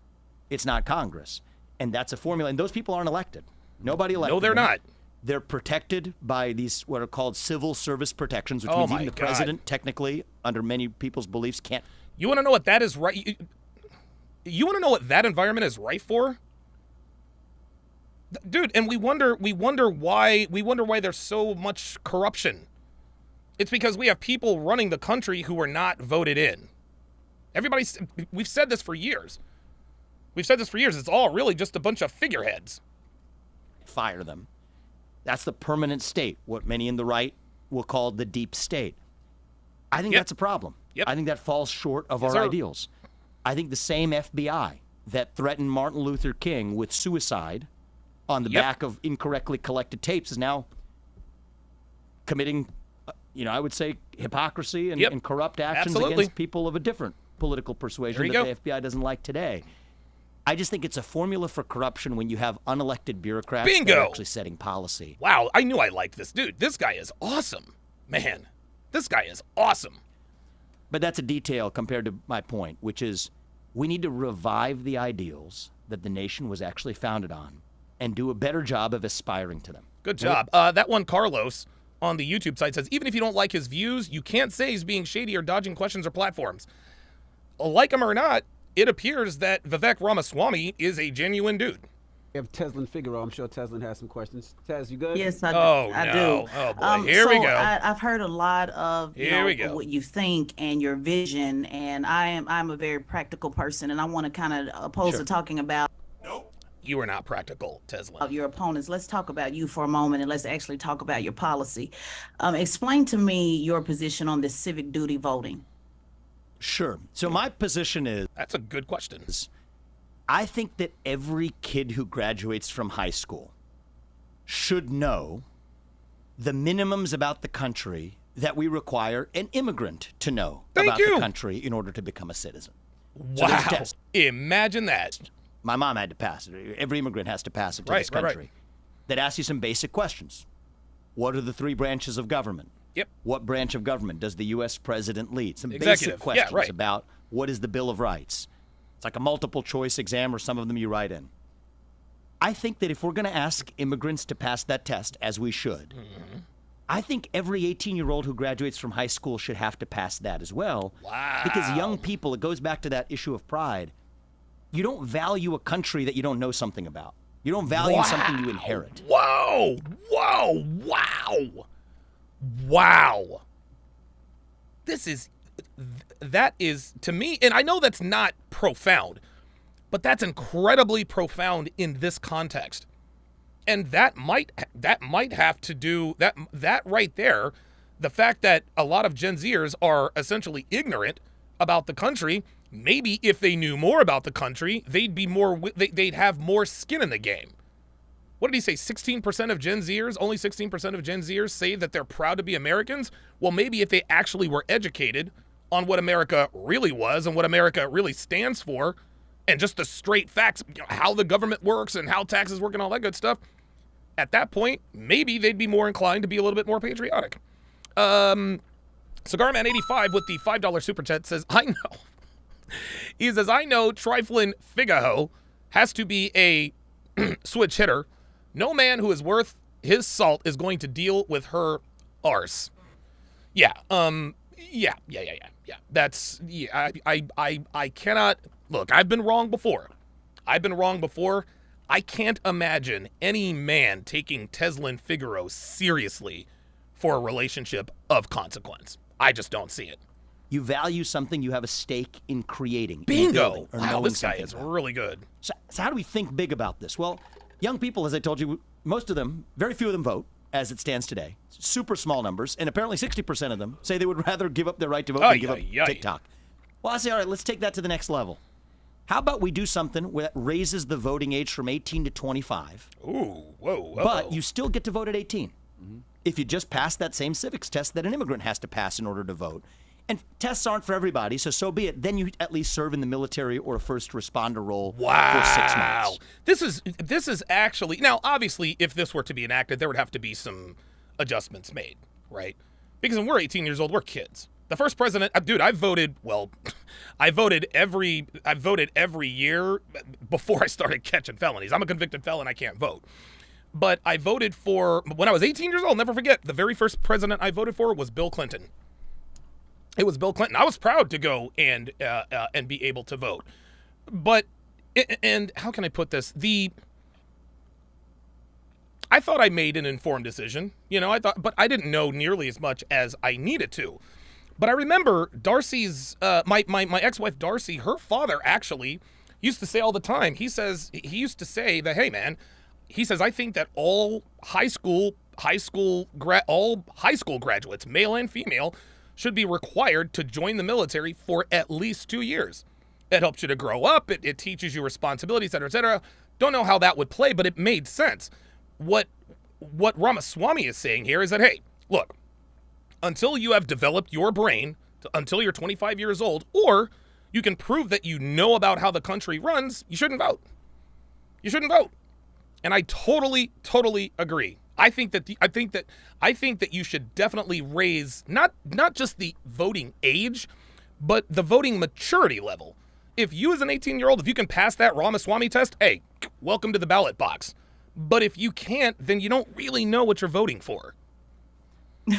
It's not Congress. And that's a formula. And those people aren't elected. Nobody elected No, they're them. not. They're protected by these what are called civil service protections, which Oh, means my even the God. president, technically, under many people's beliefs, can't. You want to know what that is right? You want to know what that environment is right for? Dude, and we wonder why there's so much corruption. It's because we have people running the country who are not voted in. We've said this for years. It's all really just a bunch of figureheads. Fire them. That's the permanent state, what many in the right will call the deep state. I think Yep. that's a problem. Yep. I think that falls short of Yes, our sir. ideals. I think the same FBI that threatened Martin Luther King with suicide on the Yep. back of incorrectly collected tapes is now committing, I would say, hypocrisy and, Yep. and corrupt actions Absolutely. against people of a different political There persuasion you that go. the FBI doesn't like today. I just think it's a formula for corruption when you have unelected bureaucrats that Bingo. are actually setting policy. Wow, I knew I liked this dude. This guy is awesome. Man, this guy is awesome. But that's a detail compared to my point, which is we need to revive the ideals that the nation was actually founded on and do a better job of aspiring to them. Good job. That one, Carlos, on the YouTube site says, even if you don't like his views, you can't say he's being shady or dodging questions or platforms. Like him or not, it appears that Vivek Ramaswamy is a genuine dude. We have Tezlin Figaro. I'm sure Tezlin has some questions. Tez, you good? Yes, I do. Oh, I no. do. Oh, boy. Here we so go. I've heard a lot of Here we go. what you think and your vision, and I'm a very practical person, and I want to kind of oppose to talking about You are not practical, Tezlin. your opponents. Let's talk about you for a moment, and let's actually talk about your policy. Explain to me your position on this civic duty voting. Sure. So my position is That's a good question. I think that every kid who graduates from high school should know the minimums about the country that we require an immigrant to know Thank about you. the country in order to become a citizen. So there's a Wow. test. Imagine that. My mom had to pass it. Every immigrant has to pass it to Right, this right, right. country. That asks you some basic questions. What are the 3 branches of government? Yep. What branch of government does the U.S. president lead? Some Executive. basic questions Yeah, right. about what is the Bill of Rights. It's like a multiple choice exam, or some of them you write in. I think that if we're going to ask immigrants to pass that test, as we should, I think every 18-year-old who graduates from high school should have to pass that as well. Wow. Because young people, it goes back to that issue of pride. You don't value a country that you don't know something about. You don't value something you inherit. Whoa! Whoa! Wow! Wow! That is, to me, and I know that's not profound, but that's incredibly profound in this context. And that might have to do that right there. The fact that a lot of Gen Zers are essentially ignorant about the country. Maybe if they knew more about the country, they'd have more skin in the game. What did he say? 16% of Gen Zers, only 16% of Gen Zers say that they're proud to be Americans. Well, maybe if they actually were educated on what America really was and what America really stands for, and just the straight facts, how the government works and how taxes work and all that good stuff, at that point, maybe they'd be more inclined to be a little bit more patriotic. Cigarman85 with the $5 super chat says, I know. He says, I know trifling Figaro has to be a switch hitter. No man who is worth his salt is going to deal with her arse. Yeah. That's, I cannot, look, I've been wrong before. I can't imagine any man taking Tezlin Figaro seriously for a relationship of consequence. I just don't see it. You value something you have a stake in creating. Bingo! In Wow, this guy is really good. So how do we think big about this? Well, young people, as I told you, most of them, very few of them vote as it stands today. Super small numbers. And apparently 60% of them say they would rather give up their right to vote than give up TikTok. Well, I say, all right, let's take that to the next level. How about we do something that raises the voting age from 18 to 25? Ooh, whoa. But you still get to vote at 18. Mm-hmm. If you just pass that same civics test that an immigrant has to pass in order to vote. And tests aren't for everybody, so be it. Then you at least serve in the military or a first responder role for 6 months. This is actually, now obviously if this were to be enacted, there would have to be some adjustments made, right? Because when we're 18 years old, we're kids. The first president, dude, I voted every year before I started catching felonies. I'm a convicted felon, I can't vote. But I voted for, when I was 18 years old, never forget, the very first president I voted for was Bill Clinton. It was Bill Clinton. I was proud to go and be able to vote. But, and how can I put this? I thought I made an informed decision. But I didn't know nearly as much as I needed to. But I remember Darcy's, my ex-wife Darcy, her father actually used to say all the time, he used to say that, hey man, he says, I think that all high school graduates, male and female, should be required to join the military for at least 2 years. It helps you to grow up. It teaches you responsibility, et cetera, et cetera. Don't know how that would play, but it made sense. What Ramaswamy is saying here is that, hey, look, until you have developed your brain, until you're 25 years old, or you can prove that you know about how the country runs, you shouldn't vote. You shouldn't vote. And I totally agree. I think that you should definitely raise not just the voting age, but the voting maturity level. If you as an 18-year-old, if you can pass that Ramaswamy test, hey, welcome to the ballot box. But if you can't, then you don't really know what you're voting for.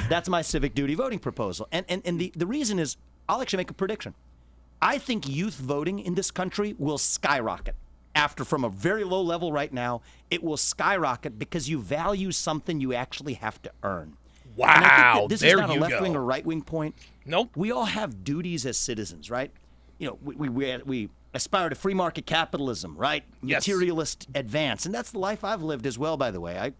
That's my civic duty voting proposal. And the reason is, I'll actually make a prediction. I think youth voting in this country will skyrocket. From a very low level right now, it will skyrocket because you value something you actually have to earn. Wow, and I think that this there is not you a left-wing go. or right-wing point. Nope. We all have duties as citizens, right? We aspire to free market capitalism, right? Yes. Materialist advance. And that's the life I've lived as well, by the way.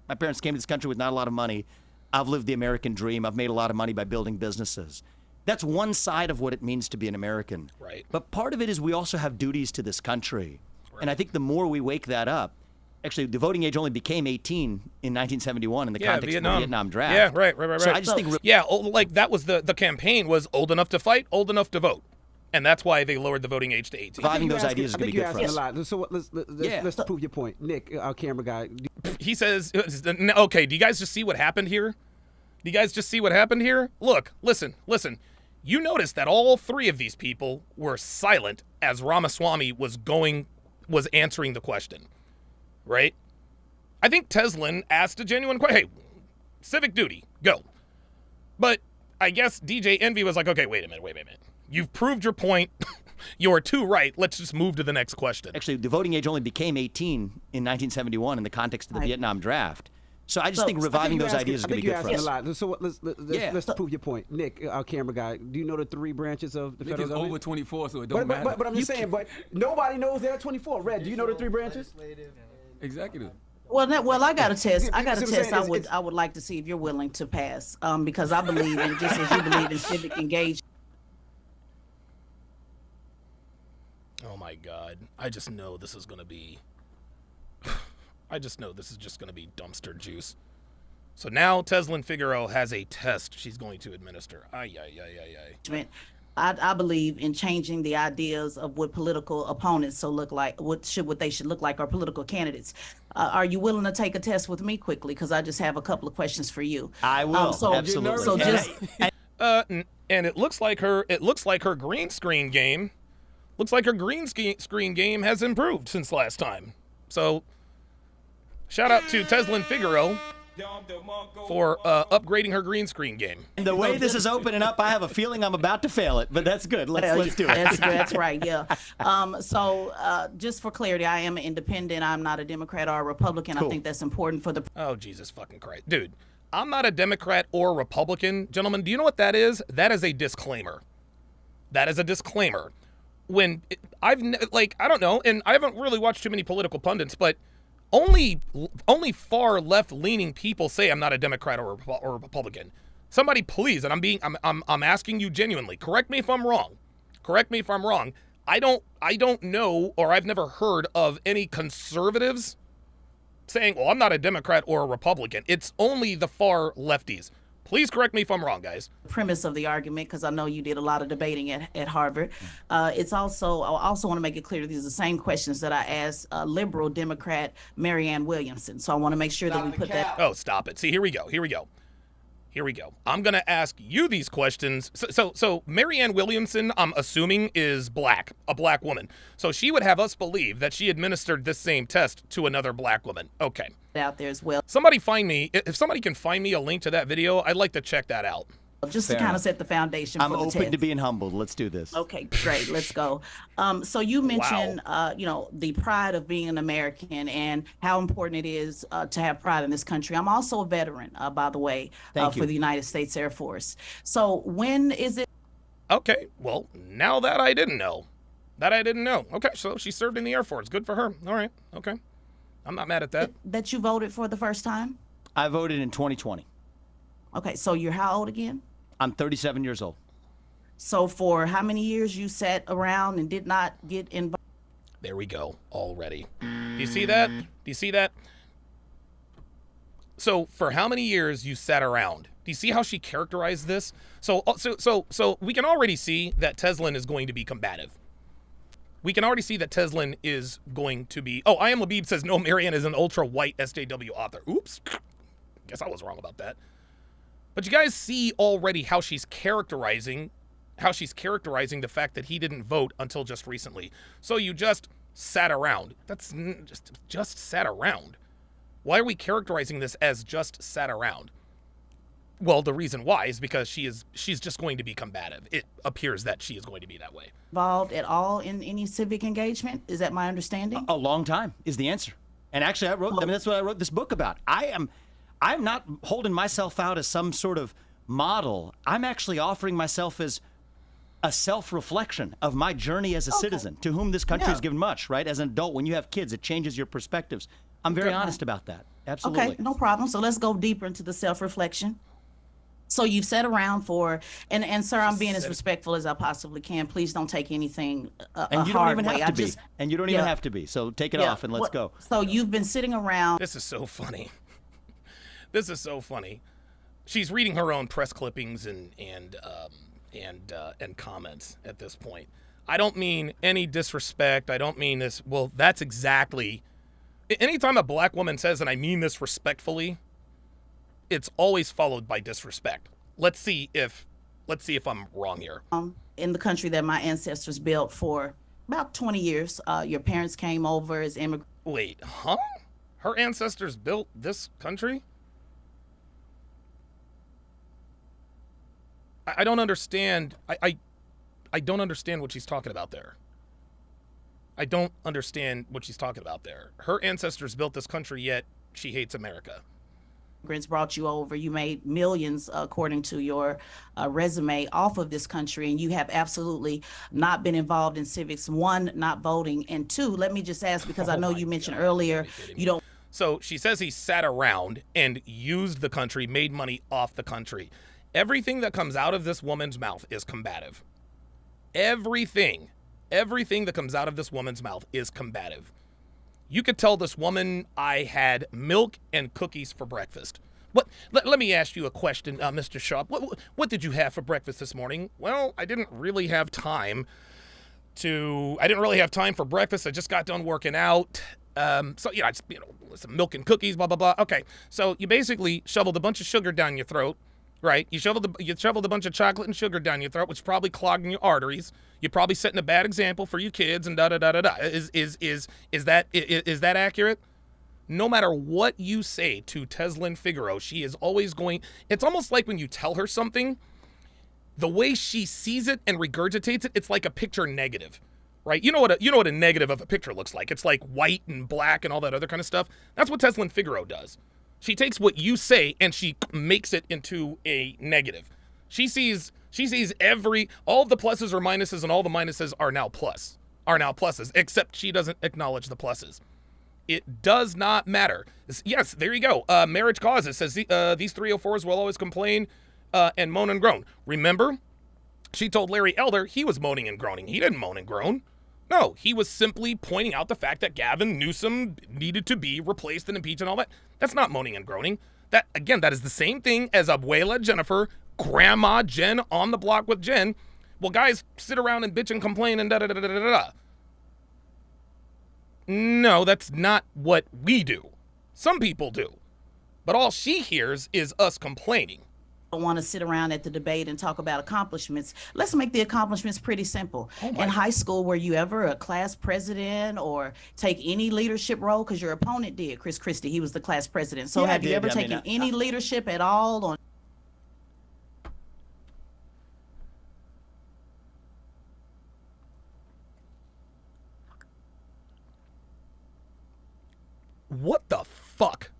My parents came to this country with not a lot of money. I've lived the American dream. I've made a lot of money by building businesses. That's one side of what it means to be an American. Right. But part of it is we also have duties to this country. Right. And I think the more we wake that up, actually, the voting age only became 18 in 1971 in the context of the Vietnam draft. Yeah, right. So I just think... that was the campaign was old enough to fight, old enough to vote. And that's why they lowered the voting age to 18. Reviving those ideas is going to be good for us. A lot. So let's prove your point. Nick, our camera guy. He says, okay, do you guys just see what happened here? Look, listen. You notice that all three of these people were silent as Ramaswamy was answering the question, right? I think Tezlin asked a genuine question. Hey, civic duty, go. But I guess DJ Envy was like, okay, wait a minute. You've proved your point. You're too right. Let's just move to the next question. Actually, the voting age only became 18 in 1971 in the context of the Vietnam draft. So I just think reviving those ideas is going to be good for us. A lot. So let's prove your point. Nick, our camera guy, do you know the three branches of the federal government? Over 24, so it don't matter. But I'm just saying, but nobody knows there are 24. Red, do you know the three branches? Executive. Well, I got a test. I got a See what I'm test. saying? I would like to see if you're willing to pass, because I believe in, just as you believe in civic engagement. Oh my God! I just know this is gonna be. I just know this is just gonna be dumpster juice. So now Tezlin Figaro has a test she's going to administer. Ay, ay, ay, ay, ay. I believe in changing the ideas of what political opponents look like, what they should look like, or political candidates. Are you willing to take a test with me quickly? Because I just have a couple of questions for you. I will. Absolutely. So just And it looks like her green screen game. Looks like her green screen game has improved since last time. So, shout out to Tezlin Figaro for upgrading her green screen game. The way this is opening up, I have a feeling I'm about to fail it, but that's good. Let's do it. That's right. Yeah. Just for clarity, I am an independent. I'm not a Democrat or a Republican. Cool. I think that's important for the. Oh, Jesus fucking Christ. Dude, I'm not a Democrat or Republican. Gentlemen, do you know what that is? That is a disclaimer. That is a disclaimer. I don't know, and I haven't really watched too many political pundits, but only far left-leaning people say I'm not a Democrat or a Republican. Somebody please, and I'm asking you genuinely, correct me if I'm wrong. Correct me if I'm wrong. I don't know, or I've never heard of any conservatives saying, well, I'm not a Democrat or a Republican. It's only the far lefties. Please correct me if I'm wrong, guys. Premise of the argument, because I know you did a lot of debating at Harvard. I also want to make it clear that these are the same questions that I asked liberal Democrat Marianne Williamson. So I want to make sure that we put that. Oh, stop it. See, here we go. I'm going to ask you these questions. So Marianne Williamson, I'm assuming, is a black woman. So she would have us believe that she administered this same test to another black woman. Okay. Out there as well. If somebody can find me a link to that video, I'd like to check that out. Just to kind of set the foundation for the test. I'm open to being humbled. Let's do this. Okay, great. Let's go. So you mentioned, the pride of being an American and how important it is to have pride in this country. I'm also a veteran, by the way, for the United States Air Force. So when is it? Okay, well, now that I didn't know. Okay, so she served in the Air Force. Good for her. All right, okay. I'm not mad at that. That you voted for the first time? I voted in 2020. Okay, so you're how old again? I'm 37 years old. So for how many years you sat around and did not get involved? There we go, already. Do you see that? So for how many years you sat around? Do you see how she characterized this? So we can already see that Tezlin is going to be combative. We can already see that Tezlin is going to be... Oh, I Am Labib says, no, Marianne is an ultra-white SJW author. Oops. Guess I was wrong about that. But you guys see already how she's characterizing the fact that he didn't vote until just recently. So you just sat around. That's just sat around. Why are we characterizing this as just sat around? Well, the reason why is because she's just going to be combative. It appears that she is going to be that way. Involved at all in any civic engagement? Is that my understanding? A long time is the answer. And actually, that's what I wrote this book about. I'm not holding myself out as some sort of model. I'm actually offering myself as a self-reflection of my journey as a citizen to whom this country has given much, right? As an adult, when you have kids, it changes your perspectives. I'm very honest about that. Absolutely. Okay, no problem. So let's go deeper into the self-reflection. So you've sat around for, and sir, I'm being as respectful as I possibly can. Please don't take anything and you don't even have to be. And you don't even have to be. So take it off and let's go. So you've been sitting around. This is so funny. This is so funny. She's reading her own press clippings and comments at this point. I don't mean any disrespect. I don't mean this. Well, that's exactly. Anytime a black woman says, and I mean this respectfully, it's always followed by disrespect. Let's see if I'm wrong here. In the country that my ancestors built for about 20 years, your parents came over as immigrants. Wait, huh? Her ancestors built this country? I don't understand. I don't understand what she's talking about there. I don't understand what she's talking about there. Her ancestors built this country, yet she hates America. Immigrants brought you over. You made millions, according to your resume, off of this country, and you have absolutely not been involved in civics. One, not voting, and two, let me just ask, because I know you mentioned earlier you don't. So she says he sat around and used the country, made money off the country. Everything that comes out of this woman's mouth is combative. Everything that comes out of this woman's mouth is combative. You could tell this woman, I had milk and cookies for breakfast. Let me ask you a question, Mr. Sharpe. What did you have for breakfast this morning? Well, I didn't really have time for breakfast. I just got done working out. So, I just, some milk and cookies, blah, blah, blah. Okay, so you basically shoveled a bunch of sugar down your throat, right? You shoveled a bunch of chocolate and sugar down your throat, which is probably clogging your arteries. You're probably setting a bad example for your kids and da-da-da-da-da. Is that accurate? No matter what you say to Tezlin Figaro, she is always going, it's almost like when you tell her something, the way she sees it and regurgitates it, it's like a picture negative, right? You know what a negative of a picture looks like. It's like white and black and all that other kind of stuff. That's what Tezlin Figaro does. She takes what you say and she makes it into a negative. She sees all of the pluses or minuses, and all the minuses are now pluses, except she doesn't acknowledge the pluses. It does not matter. Yes, there you go. Marriage causes says these 304s will always complain and moan and groan. Remember, she told Larry Elder he was moaning and groaning. He didn't moan and groan. No, he was simply pointing out the fact that Gavin Newsom needed to be replaced and impeached and all that. That's not moaning and groaning. That is the same thing as Abuela Jennifer, Grandma Jen on the block with Jen. Well, guys sit around and bitch and complain and da-da-da-da-da-da. No, that's not what we do. Some people do. But all she hears is us complaining. I want to sit around at the debate and talk about accomplishments. Let's make the accomplishments pretty simple. In high school, were you ever a class president or take any leadership role? Because your opponent did, Chris Christie. He was the class president. So have you ever taken any leadership at all on? What the fuck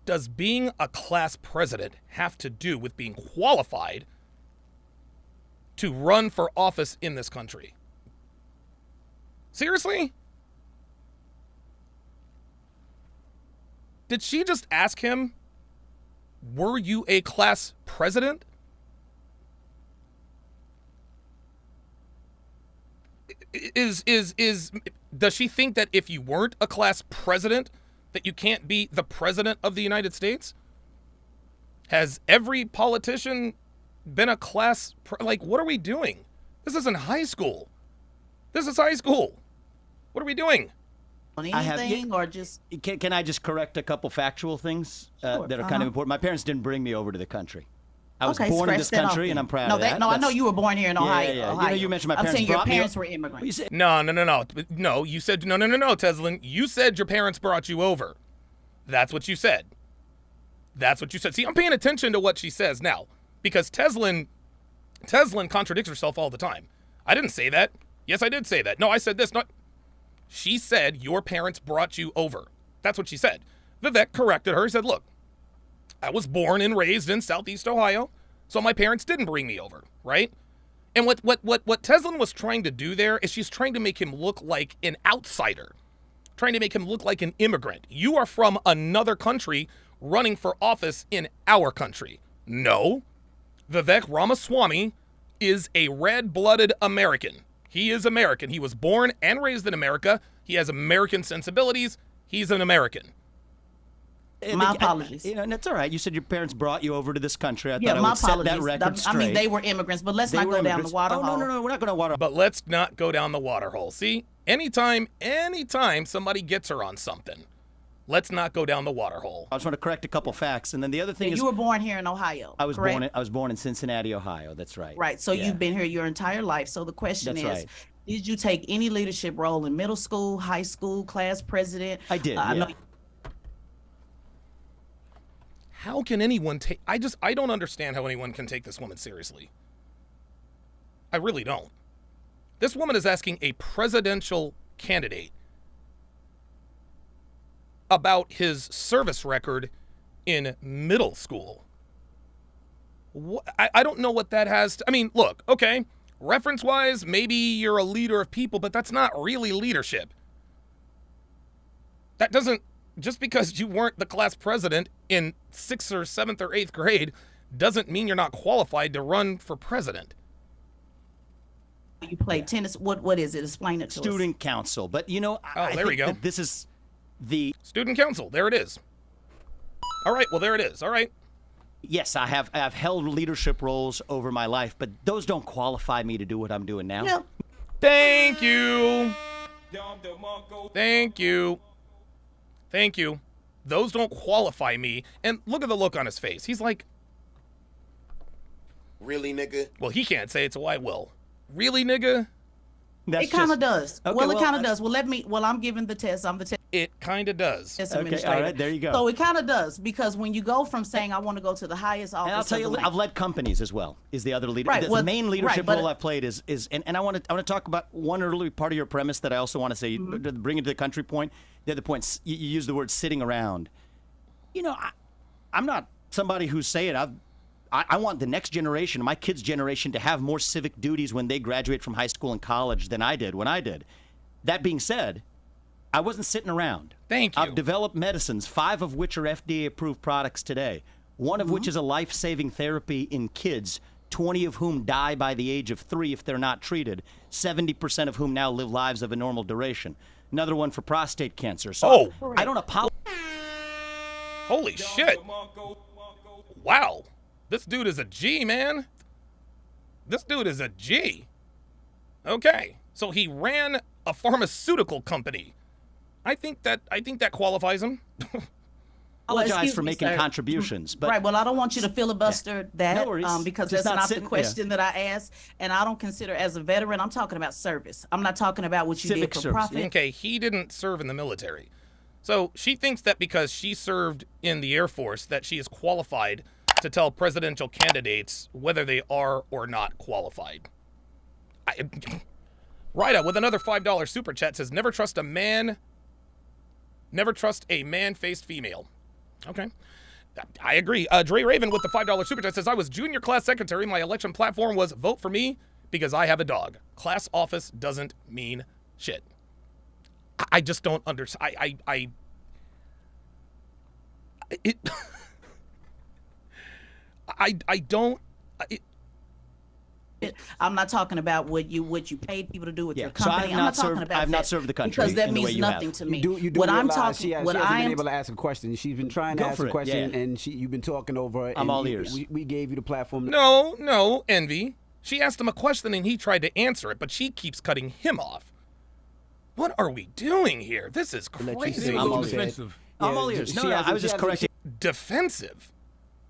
does being a class president have to do with being qualified to run for office in this country? Seriously? Did she just ask him, were you a class president? Does she think that if you weren't a class president, that you can't be the president of the United States? Has every politician been a class? What are we doing? This isn't high school. This is high school. What are we doing? On anything or just? Can I just correct a couple factual things Sure, that are kind of important? My parents didn't bring me over to the country. I was born in this country, and I'm proud of that. No, I know you were born here in Ohio. Yeah. Ohio. You mentioned my parents. I'm saying your parents were immigrants. No. No, you said no, Tezlin. You said your parents brought you over. That's what you said. See, I'm paying attention to what she says now because Tezlin contradicts herself all the time. I didn't say that. Yes, I did say that. No, I said this. No, she said your parents brought you over. That's what she said. Vivek corrected her. He said, look, I was born and raised in Southeast Ohio, so my parents didn't bring me over, right? And what Tezlin was trying to do there is she's trying to make him look like an outsider, trying to make him look like an immigrant. You are from another country running for office in our country. No, Vivek Ramaswamy is a red-blooded American. He is American. He was born and raised in America. He has American sensibilities. He's an American. My apologies. And that's all right. You said your parents brought you over to this country. I thought I my would set that apologies. record straight. I mean, they were immigrants, but let's not go down the water hole. No, we're not going to water. But let's not go down the water hole. See, anytime somebody gets her on something, let's not go down the water hole. I just want to correct a couple facts, and then the other thing is you were born here in Ohio. I was born in Cincinnati, Ohio. That's right. Right. So you've been here your entire life. So the question is, did you take any leadership role in middle school, high school, class president? I did. How can anyone take... I don't understand how anyone can take this woman seriously. I really don't. This woman is asking a presidential candidate about his service record in middle school. I don't know what that has to... I mean, look, okay, reference-wise, maybe you're a leader of people, but that's not really leadership. That doesn't just because you weren't the class president in 6th or 7th or 8th grade doesn't mean you're not qualified to run for president. You play tennis. What is it? Explain it to us. Student council. But, you know, Oh, there we go. that this is the... Student council. There it is. All right. Well, there it is. All right. Yes, I have held leadership roles over my life, but those don't qualify me to do what I'm doing now. Yeah. Thank you. Thank you. Thank you. Those don't qualify me. And look at the look on his face. He's like, Really, nigga? well, he can't say it, so I will. Really, nigga? That's It kind of just- does. Okay, Well, it well, kind of does. Well, I'm giving the test. I'm the test It kind of does. Okay, administrator. all right, there you go. So it kind of does, because when you go from saying I want to go to the highest office, And I'll tell of you, the land- I've led companies as well. Is the other leader? Right, The well, main leadership right, but- role I played is and I want to talk about one early part of your premise that I also want to say, to bring it to the country point. The other point, you use the word sitting around. You know, I'm not somebody who's saying I want the next generation, my kids' generation, to have more civic duties when they graduate from high school and college than I did when I did. That being said, I wasn't sitting around. Thank you. I've developed medicines, 5 of which are FDA-approved products today, one of which is a life-saving therapy in kids, 20 of whom die by the age of 3 if they're not treated, 70% of whom now live lives of a normal duration. Another one for prostate cancer. So I don't apologize. Holy shit. Wow. This dude is a G, man. This dude is a G. Okay. So he ran a pharmaceutical company. I think that qualifies him. Apologize excuse for me, making sir. contributions, but right. Well, I don't want you to filibuster that No worries. because Just that's not not sitting- the question that I asked, and I don't consider as a veteran. I'm talking about service. I'm not talking about what you Civic did for service, profit. Okay, he didn't serve in the military. So she thinks that because she served in the Air Force that she is qualified to tell presidential candidates whether they are or not qualified. Rida with another $5 super chat says, never trust a man-faced female. Okay. I agree. Dre Raven with the $5 super chat says, I was junior class secretary. My election platform was vote for me because I have a dog. Class office doesn't mean shit. I just don't understand. I don't. I'm not talking about what you paid people to do with Yeah, your so company. I've I'm not not talking served- about I've that not served the country because that in the way means you have. nothing to me. You do what I'm realize talking, she what hasn't I been am able to ask a question. She's been trying to Go ask for a it, question, yeah. and you've been talking over her. I'm and all ears. We gave you the platform. No, Envy. She asked him a question and he tried to answer it, but she keeps cutting him off. What are we doing here? This is let you crazy. say A what little you said. defensive. I'm all ears. she No, hasn't- I was she just hasn't- correcting. Defensive.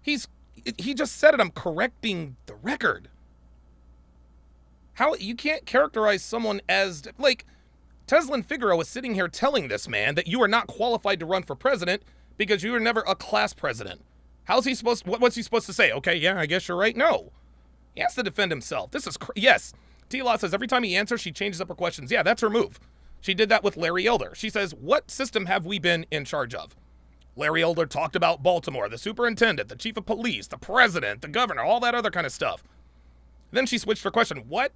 He just said it. I'm correcting the record. How you can't characterize someone as like Tezlin Figaro is sitting here telling this man that you are not qualified to run for president because you were never a class president. How's he supposed? What's he supposed to say? Okay, yeah, I guess you're right. No, he has to defend himself. This is yes. T-Law says every time he answers, she changes up her questions. Yeah, that's her move. She did that with Larry Elder. She says, "What system have we been in charge of?" Larry Elder talked about Baltimore, the superintendent, the chief of police, the president, the governor, all that other kind of stuff. Then she switched her question. What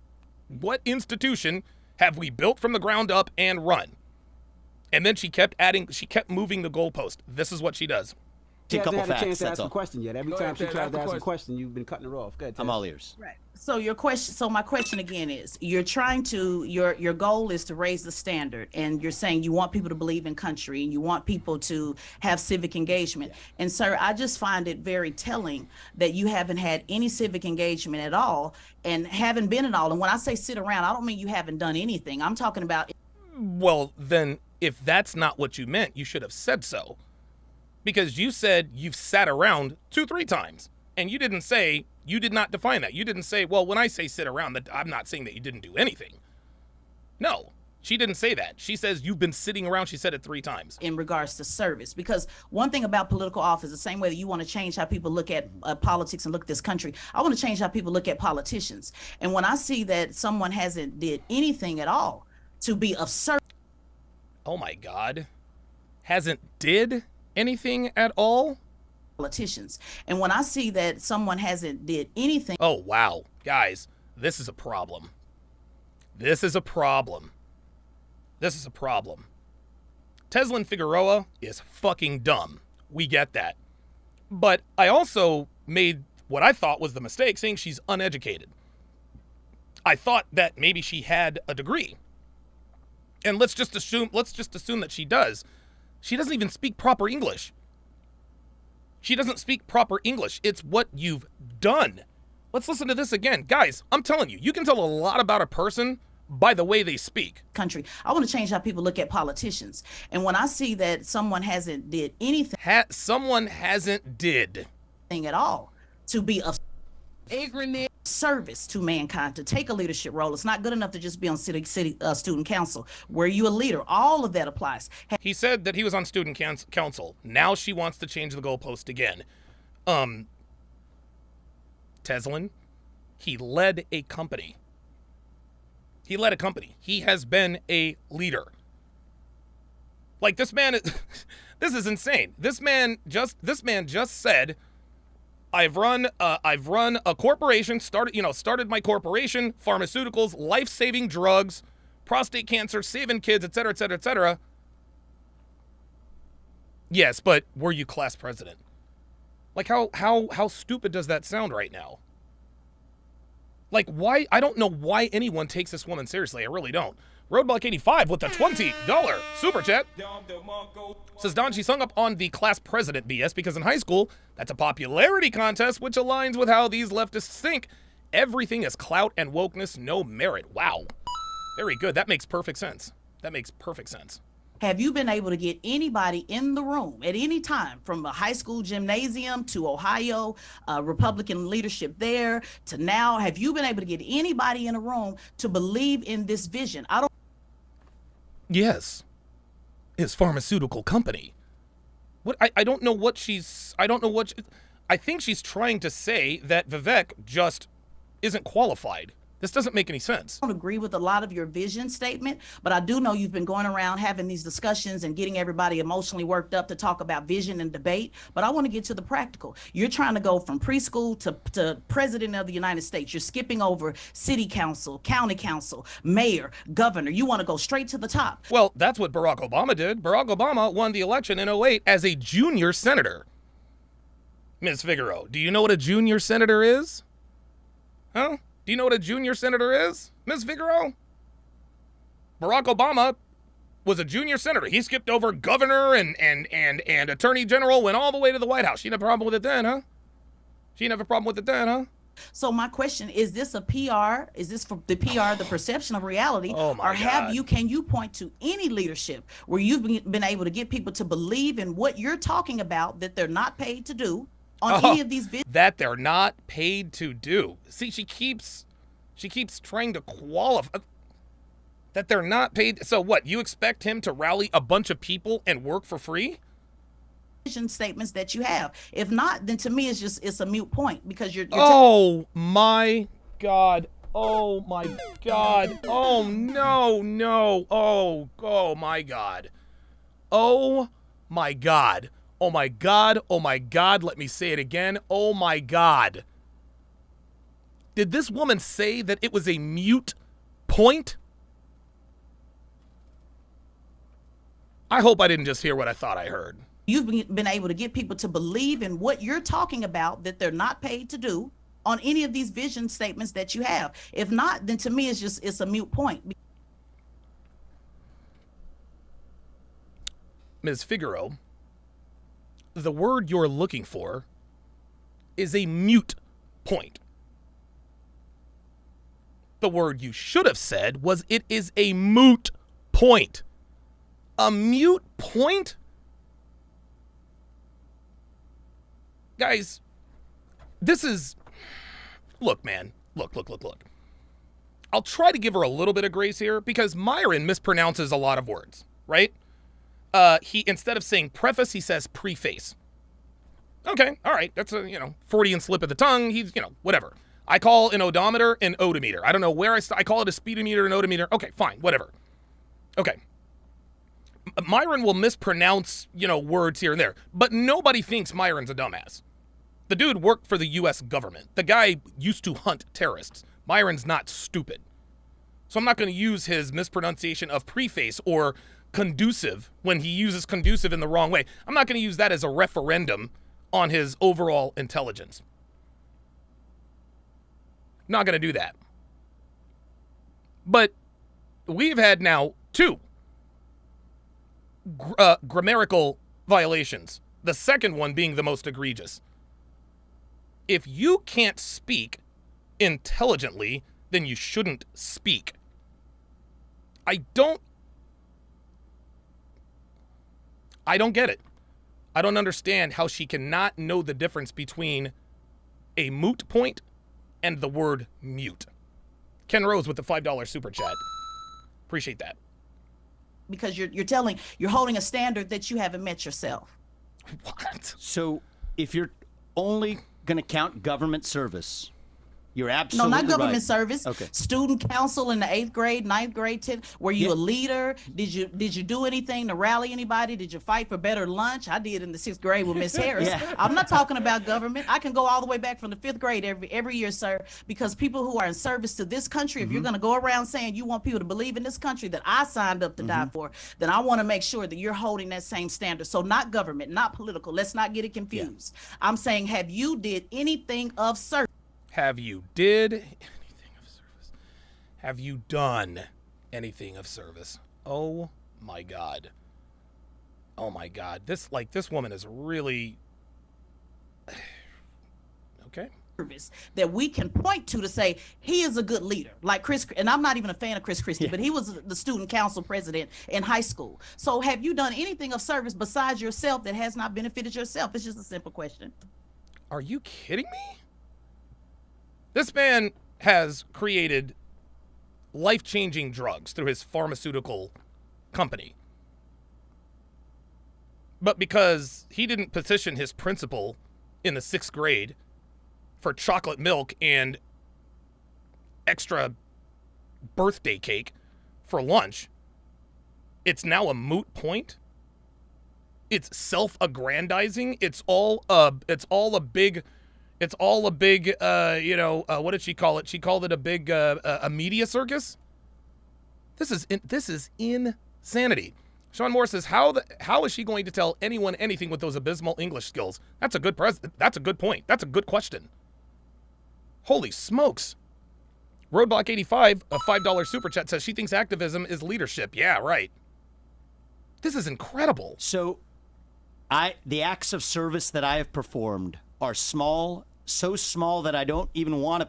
institution have we built from the ground up and run? And then she kept moving the goalpost. This is what she does. She A hasn't couple had a chance facts. to That's ask a all. question yet. Every Go time ahead, she Ted, tries ask to the ask a question. question, you've been cutting her off. Go ahead, I'm Ted. all ears. Right. So your question. So my question again is: you're trying to your goal is to raise the standard, and you're saying you want people to believe in country, and you want people to have civic engagement. And sir, I just find it very telling that you haven't had any civic engagement at all, and haven't been at all. And when I say sit around, I don't mean you haven't done anything. I'm talking about Well, then, if that's not what you meant, you should have said so. Because you said you've sat around 2-3 times. And you did not define that. You didn't say, well, when I say sit around, that I'm not saying that you didn't do anything. No, she didn't say that. She says you've been sitting around. She said it 3 times. in regards to service, because one thing about political office, the same way that you want to change how people look at politics and look at this country, I want to change how people look at politicians. And when I see that someone hasn't did anything at all to be of service, Oh, my God. Hasn't did anything at all? politicians, and when I see that someone hasn't did anything Oh, wow. Guys, this is a problem. This is a problem. This is a problem. Tezlin Figueroa is fucking dumb. We get that. But I also made what I thought was the mistake, saying she's uneducated. I thought that maybe she had a degree. And let's just assume that she does. She doesn't even speak proper English. She doesn't speak proper English. It's what you've done. Let's listen to this again. Guys, I'm telling you, you can tell a lot about a person by the way they speak. Country. I want to change how people look at politicians. And when I see that someone hasn't did anything Someone hasn't did at all to be a service to mankind, to take a leadership role. It's not good enough to just be on city student council. Were you a leader? All of that applies. He said that he was on student council. Now she wants to change the goalpost again. Tezlin, he led a company. He led a company. He has been a leader. Like, this man is this is insane. This man just said, I've run a corporation, started my corporation, pharmaceuticals, life-saving drugs, prostate cancer, saving kids, et cetera, et cetera, et cetera. Yes, but were you class president? Like, how stupid does that sound right now? Like, why? I don't know why anyone takes this woman seriously. I really don't. Roadblock 85 with a $20 super chat says, Don, she's hung up on the class president BS because in high school, that's a popularity contest, which aligns with how these leftists think. Everything is clout and wokeness, no merit. Wow. Very good. That makes perfect sense. That makes perfect sense. Have you been able to get anybody in the room at any time, from a high school gymnasium to Ohio, Republican leadership there to now? Have you been able to get anybody in a room to believe in this vision? Yes. His pharmaceutical company. What? I don't know what she's... I think she's trying to say that Vivek just isn't qualified. This doesn't make any sense. I don't agree with a lot of your vision statement, but I do know you've been going around having these discussions and getting everybody emotionally worked up to talk about vision and debate. But I want to get to the practical. You're trying to go from preschool to president of the United States. You're skipping over city council, county council, mayor, governor. You want to go straight to the top. Well, that's what Barack Obama did. Barack Obama won the election in 2008 as a junior senator. Ms. Figaro, do you know what a junior senator is? Huh? Do you know what a junior senator is, Ms. Figaro? Barack Obama was a junior senator. He skipped over governor and attorney general, went all the way to the White House. She didn't have a problem with it then, huh? She didn't have a problem with it then, huh? So my question, is this a PR? Is this for the PR, the perception of reality? Oh my God. Can you point to any leadership where you've been able to get people to believe in what you're talking about that they're not paid to do? On any of these that they're not paid to do. See, she keeps trying to qualify that they're not paid. So what? You expect him to rally a bunch of people and work for free? Vision statements that you have. If not, then to me it's a moot point because you're oh my God. Oh my God. Oh no. Oh my God. Oh my God. Oh my God, oh my God, let me say it again. Oh my God. Did this woman say that it was a mute point? I hope I didn't just hear what I thought I heard. You've been able to get people to believe in what you're talking about that they're not paid to do on any of these vision statements that you have. If not, then to me it's a moot point. Ms. Figaro, the word you're looking for is a mute point. The word you should have said was it is a moot point. A mute point? Guys, this is... Look, man. Look. I'll try to give her a little bit of grace here because Myron mispronounces a lot of words, right? He, instead of saying preface, he says preface. Okay, all right, that's a, Freudian slip of the tongue. He's, whatever. I call an odometer an odometer. I don't know where I call it a speedometer, an odometer. Okay, fine, whatever. Okay. Myron will mispronounce, words here and there, but nobody thinks Myron's a dumbass. The dude worked for the U.S. government. The guy used to hunt terrorists. Myron's not stupid. So I'm not going to use his mispronunciation of preface or conducive when he uses conducive in the wrong way. I'm not going to use that as a referendum on his overall intelligence. Not going to do that. But we've had now 2 grammatical violations, the second one being the most egregious. If you can't speak intelligently, then you shouldn't speak. I don't get it. I don't understand how she cannot know the difference between a moot point and the word mute. Ken Rose with the $5 super chat. Appreciate that. Because you're holding a standard that you haven't met yourself. What? So if you're only going to count government service, you're absolutely No, not government right. service. Okay. Student council in the 8th grade, 9th grade, 10th. Were you a leader? Did you do anything to rally anybody? Did you fight for better lunch? I did in the 6th grade with Miss Harris. Yeah. I'm not talking about government. I can go all the way back from the 5th grade every year, sir, because people who are in service to this country, if you're going to go around saying you want people to believe in this country that I signed up to die for, then I want to make sure that you're holding that same standard. So not government, not political. Let's not get it confused. Yeah. I'm saying, have you did anything of service? Have you did anything of service? Have you done anything of service? Oh my God. Oh my God. This woman is really okay. That we can point to say he is a good leader, like Chris. And I'm not even a fan of Chris Christie, but he was the student council president in high school. So have you done anything of service besides yourself that has not benefited yourself? It's just a simple question. Are you kidding me? This man has created life-changing drugs through his pharmaceutical company. But because he didn't petition his principal in the 6th grade for chocolate milk and extra birthday cake for lunch, it's now a moot point. It's self-aggrandizing. It's all a big, what did she call it? She called it a big, a media circus. This is insanity. Sean Moore says, how is she going to tell anyone anything with those abysmal English skills? That's a good That's a good point. That's a good question. Holy smokes. Roadblock 85, a $5 super chat, says she thinks activism is leadership. Yeah, right. This is incredible. So, the acts of service that I have performed are small, so small that I don't even want to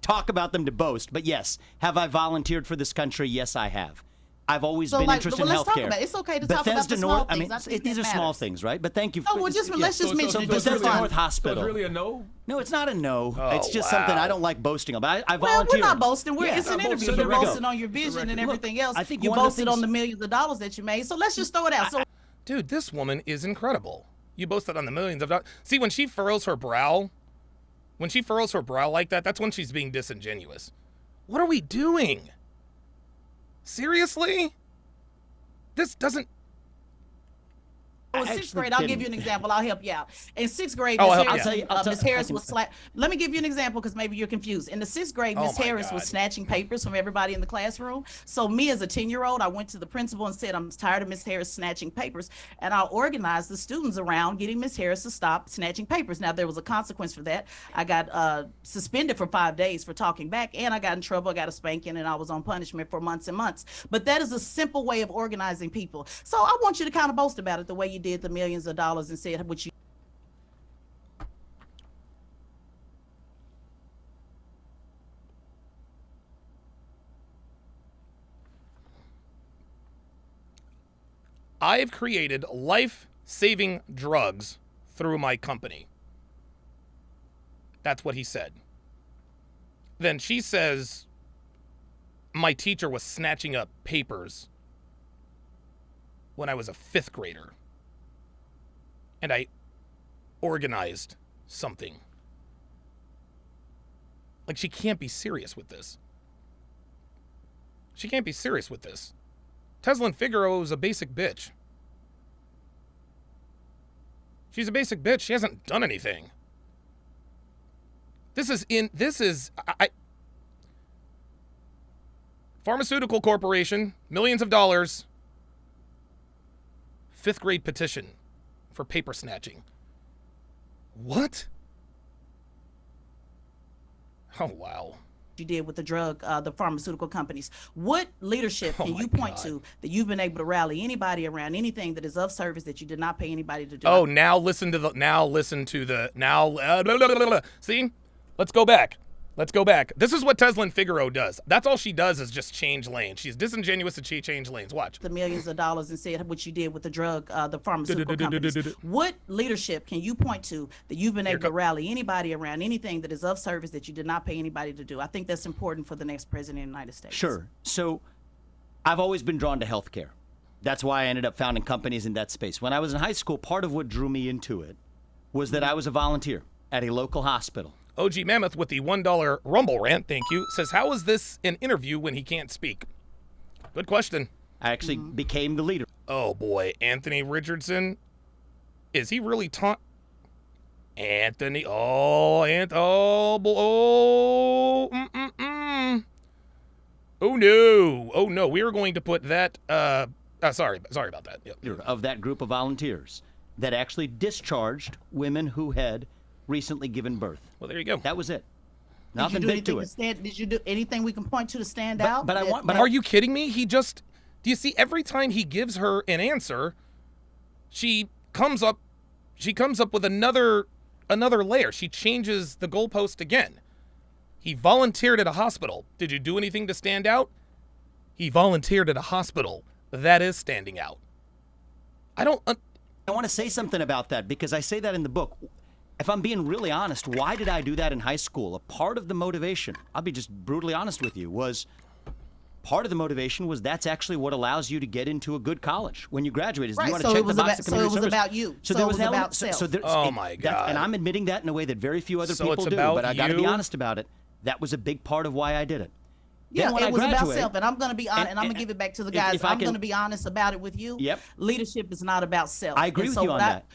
talk about them to boast. But yes, have I volunteered for this country? Yes, I have. I've always been interested in healthcare. It's okay to talk about the small things. I mean, these are small things, right? But thank you. Let's just mention Bethesda North Hospital. So it's really a no? No, it's not a no. Oh, it's just something I don't like boasting about. I Well, volunteered. we're not boasting. It's an so interview. there You're we go. boasting on your vision and everything else. I think you one of the boasted things- on the millions of dollars that you made. So let's just throw it out. So Dude, this woman is incredible. You boasted on the millions of dollars. See, when she furrows her brow like that, that's when she's being disingenuous. What are we doing? Seriously? This doesn't... in 6th grade, I'll give you an example. I'll help you out. In 6th grade, Oh, Miss Harris was Let me give you an example because maybe you're confused. In the 6th grade, Miss Harris was snatching papers from everybody in the classroom. So me as a 10-year-old, I went to the principal and said, I'm tired of Miss Harris snatching papers. And I organized the students around getting Miss Harris to stop snatching papers. Now, there was a consequence for that. I got suspended for 5 days for talking back, and I got in trouble. I got a spanking, and I was on punishment for months and months. But that is a simple way of organizing people. So I want you to kind of boast about it the way you did the millions of dollars and said what you. I've created life-saving drugs through my company. That's what he said. Then she says, my teacher was snatching up papers when I was a 5th grader. And I organized something. Like, she can't be serious with this. She can't be serious with this. Tezlin Figaro is a basic bitch. She's a basic bitch. She hasn't done anything. Pharmaceutical corporation, millions of dollars, fifth grade petition for paper snatching. What? Oh, wow. You did with the pharmaceutical companies. What leadership can you point to that you've been able to rally anybody around anything that is of service that you did not pay anybody to do? Oh, now listen to the, see? Let's go back. This is what Tezlin Figaro does. That's all she does is just change lanes. She's disingenuous and she changed lanes. Watch. The millions of dollars and said what you did with the pharmaceutical companies. What leadership can you point to that you've been able to rally anybody around anything that is of service that you did not pay anybody to do? I think that's important for the next president of the United States. Sure. So I've always been drawn to healthcare. That's why I ended up founding companies in that space. When I was in high school, part of what drew me into it was that I was a volunteer at a local hospital. OG Mammoth with the $1 Rumble rant, thank you, says, how is this an interview when he can't speak? Good question. I actually became the leader. Oh, boy. Anthony Richardson. Is he really Anthony. Oh, Oh, no. We are going to put that. Sorry about that. Yep. Of that group of volunteers that actually discharged women who had recently given birth. Well, there you go. That was it. Did Nothing big to it. Did you do anything we can point to stand out? But are you kidding me? Do you see every time he gives her an answer, she comes up with another layer. She changes the goalpost again. He volunteered at a hospital. Did you do anything to stand out? He volunteered at a hospital. That is standing out. I want to say something about that because I say that in the book. If I'm being really honest, why did I do that in high school? A part of the motivation, I'll be just brutally honest with you, was that's actually what allows you to get into a good college when you graduate. Right. You want to check the box of community so it was service. about you. So there was an element. Oh my God. And I'm admitting that in a way that very few other people do. But I got to be honest about it. That was a big part of why I did it. Yeah, it was about self, and I'm going to be honest, and I'm going to give it back to the guys. I'm going to be honest about it with you. Yep. Leadership is not about self. I agree with you on that.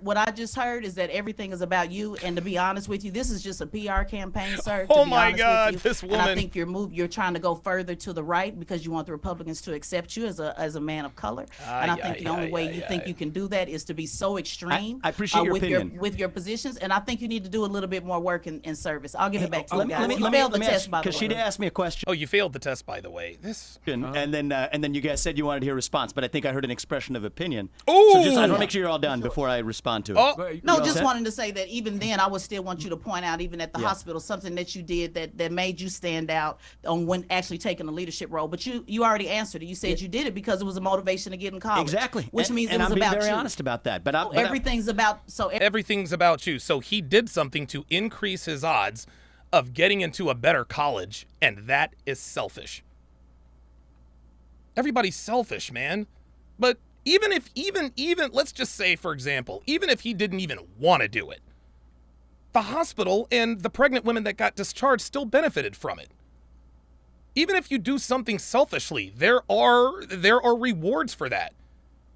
What I just heard is that everything is about you. And to be honest with you, this is just a PR campaign, sir. Oh my God, this woman! And I think you're trying to go further to the right because you want the Republicans to accept you as a man of color. And I think the only way you think you can do that is to be so extreme. I appreciate your opinion with your positions, and I think you need to do a little bit more work in service. I'll give it back to you guys. Let me ask, because she did ask me a question. Oh, you failed the test, by the way. And then you guys said you wanted to hear a response, but I think I heard an expression of opinion. Ooh. So I want to make sure you're all done before I respond to it. No, just wanting to say that even then, I would still want you to point out, even at the hospital, something that you did that made you stand out on when actually taking a leadership role. But you already answered it. You said you did it because it was a motivation to get in college. Exactly. Which means it was I'm about being very you. honest about that. But everything's about everything's about you. So he did something to increase his odds of getting into a better college, and that is selfish. Everybody's selfish, man. But even let's just say, for example, even if he didn't even want to do it, the hospital and the pregnant women that got discharged still benefited from it. Even if you do something selfishly, there are rewards for that.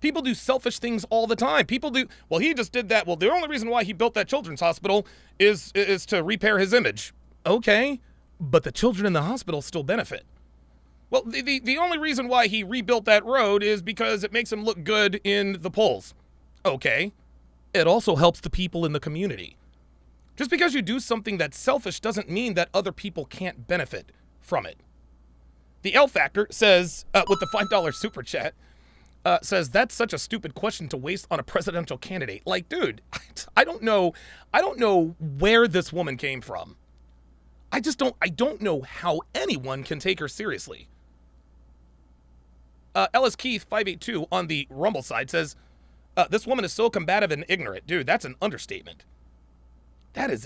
People do selfish things all the time. People do, well, he just did that. Well, the only reason why he built that children's hospital is to repair his image. Okay, but the children in the hospital still benefit. Well, the only reason why he rebuilt that road is because it makes him look good in the polls. Okay. It also helps the people in the community. Just because you do something that's selfish doesn't mean that other people can't benefit from it. The L Factor says, with the $5 super chat, says that's such a stupid question to waste on a presidential candidate. Like, dude, I don't know where this woman came from. I don't know how anyone can take her seriously. Ellis Keith 582 on the Rumble side says, this woman is so combative and ignorant. Dude, that's an understatement. That is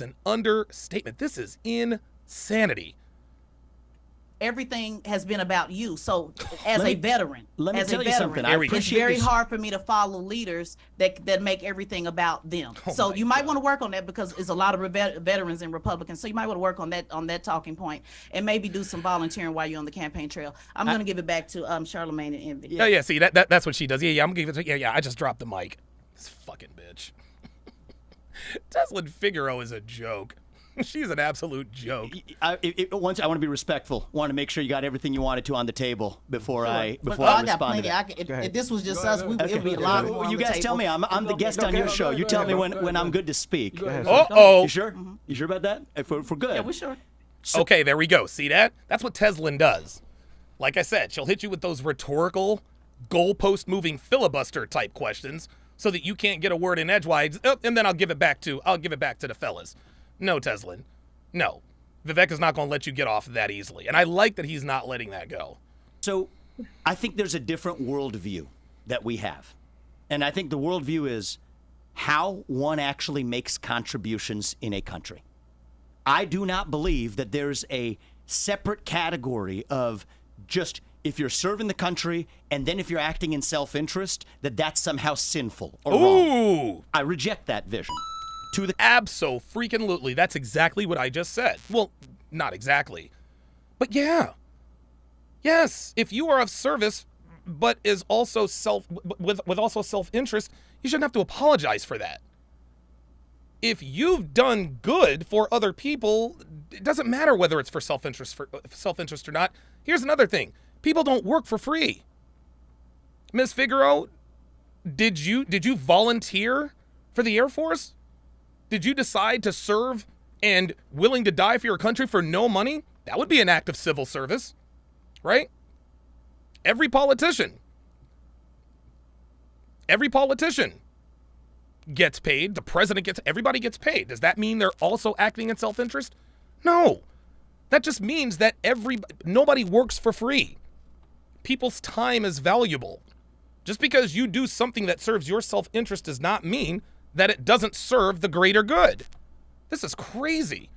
an understatement. This is insanity. Everything has been about you. So as a veteran, let me tell you something. It's very hard for me to follow leaders that make everything about them. So you might want to work on that because it's a lot of veterans and Republicans. So you might want to work on that talking point and maybe do some volunteering while you're on the campaign trail. I'm going to give it back to Charlemagne and Envy. Yeah. See, that's what she does. Yeah. I'm gonna give it to, yeah. I just dropped the mic. This fucking bitch. Tezlin Figaro is a joke. She's an absolute joke. Once I want to be respectful. Want to make sure you got everything you wanted to on the table before I I respond got to plenty. that. If this was just us, it would be a lot more on You the guys table. tell me. I'm the guest on your show. You tell me when I'm good to speak. Uh-oh. You sure? You sure about that? If we're good. Yeah, we're sure. Okay, there we go. See that? That's what Tezlin does. Like I said, she'll hit you with those rhetorical, goalpost-moving filibuster type questions so that you can't get a word in edgewise, and then I'll give it back to the fellas. No, Tezlin. No. Vivek is not going to let you get off that easily. And I like that he's not letting that go. So I think there's a different worldview that we have. And I think the worldview is how one actually makes contributions in a country. I do not believe that there's a separate category of just if you're serving the country and then if you're acting in self-interest, that's somehow sinful or wrong. I reject that vision. Abso-freaking-lutely. That's exactly what I just said. Well, not exactly. But yeah. Yes, if you are of service but is also with also self-interest, you shouldn't have to apologize for that. If you've done good for other people, it doesn't matter whether it's for self-interest or not. Here's another thing. People don't work for free. Ms. Figaro, did you volunteer for the Air Force? Did you decide to serve and willing to die for your country for no money? That would be an act of civil service, right? Every politician gets paid. The president everybody gets paid. Does that mean they're also acting in self-interest? No. That just means that nobody works for free. People's time is valuable. Just because you do something that serves your self-interest does not mean that it doesn't serve the greater good. This is crazy.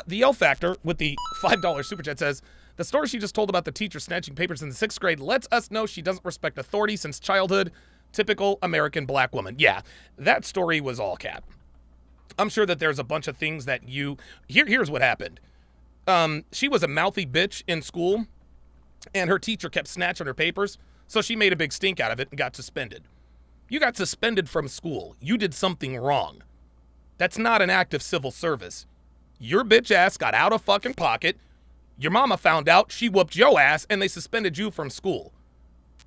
The L Factor with the $5 super chat says, the story she just told about the teacher snatching papers in the 6th grade lets us know she doesn't respect authority since childhood. Typical American black woman. Yeah, that story was all cap. I'm sure that there's a bunch of things that here's what happened. She was a mouthy bitch in school, and her teacher kept snatching her papers, so she made a big stink out of it and got suspended. You got suspended from school. You did something wrong. That's not an act of civil service. Your bitch ass got out of fucking pocket. Your mama found out, she whooped your ass, and they suspended you from school.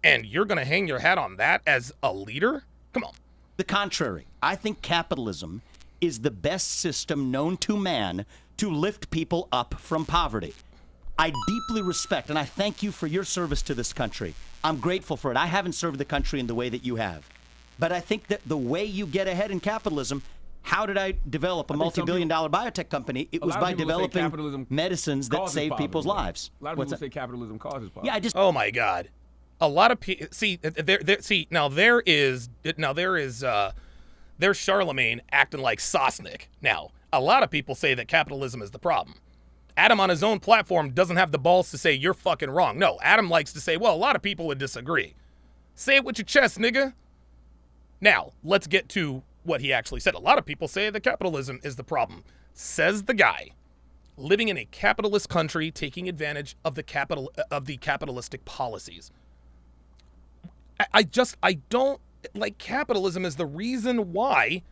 And you're going to hang your hat on that as a leader? Come on. The contrary. I think capitalism is the best system known to man to lift people up from poverty. I deeply respect and I thank you for your service to this country. I'm grateful for it. I haven't served the country in the way that you have. But I think that the way you get ahead in capitalism, how did I develop a multi-billion-dollar biotech company? It was by developing medicines that save people's lives. A lot of people say capitalism causes poverty. Yeah, Oh my God. A lot of people there's Charlemagne acting like Sosnick. Now, a lot of people say that capitalism is the problem. Adam on his own platform doesn't have the balls to say you're fucking wrong. No, Adam likes to say, well, a lot of people would disagree. Say it with your chest, nigga. Now, let's get to what he actually said. A lot of people say that capitalism is the problem. Says the guy living in a capitalist country taking advantage of the capitalistic policies. I don't like capitalism is the reason why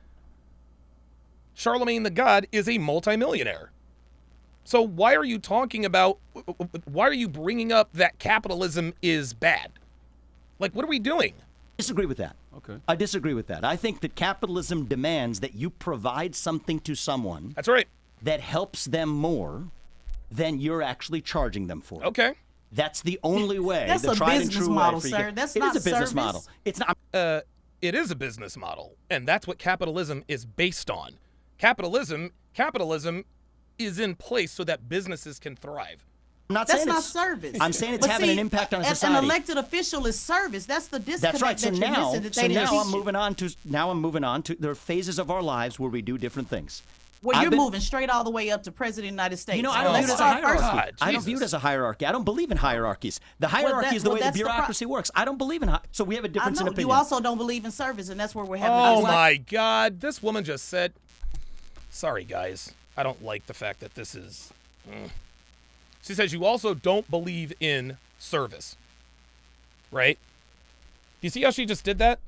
Charlemagne the God is a multimillionaire. So why are you bringing up that capitalism is bad? Like, what are we doing? Disagree with that. Okay. I disagree with that. I think that capitalism demands that you provide something to someone. That's right. That helps them more than you're actually charging them for. Okay. That's the only way. That's the a tried business and true model, way sir. That's it not is a business service. model. It's not. It is a business model, and that's what capitalism is based on. Capitalism is in place so that businesses can thrive. I'm not That's saying not it's service. I'm saying it's But having see, an impact on An society. elected official is service. That's the disconnect That's right. So that you're now, missing that they didn't I'm teach you. moving on to there are phases of our lives where we do different things. Well, you're moving straight all the way up to President of the United States. You know, I So don't let's view it as a start first. hierarchy. I don't view it as a hierarchy. I don't believe in hierarchies. The hierarchy is the way the that's the bureaucracy works. I don't believe in so we have a I difference in know opinion. you also don't believe in service, and that's where we're having Oh this my God, this woman just said, sorry guys, I don't like the fact that this is, She says you also don't believe in service, right? Do you see how she just did that?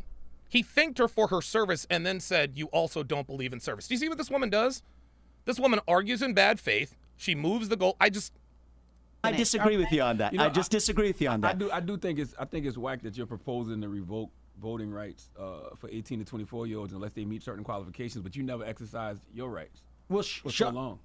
He thanked her for her service and then said, you also don't believe in service. Do you see what this woman does? This woman argues in bad faith. She moves the goal. I disagree with you on that. I just disagree with you on that. I think it's whack that you're proposing to revoke voting rights for 18 to 24-year-olds unless they meet certain qualifications, but you never exercise your rights. Well, for so long.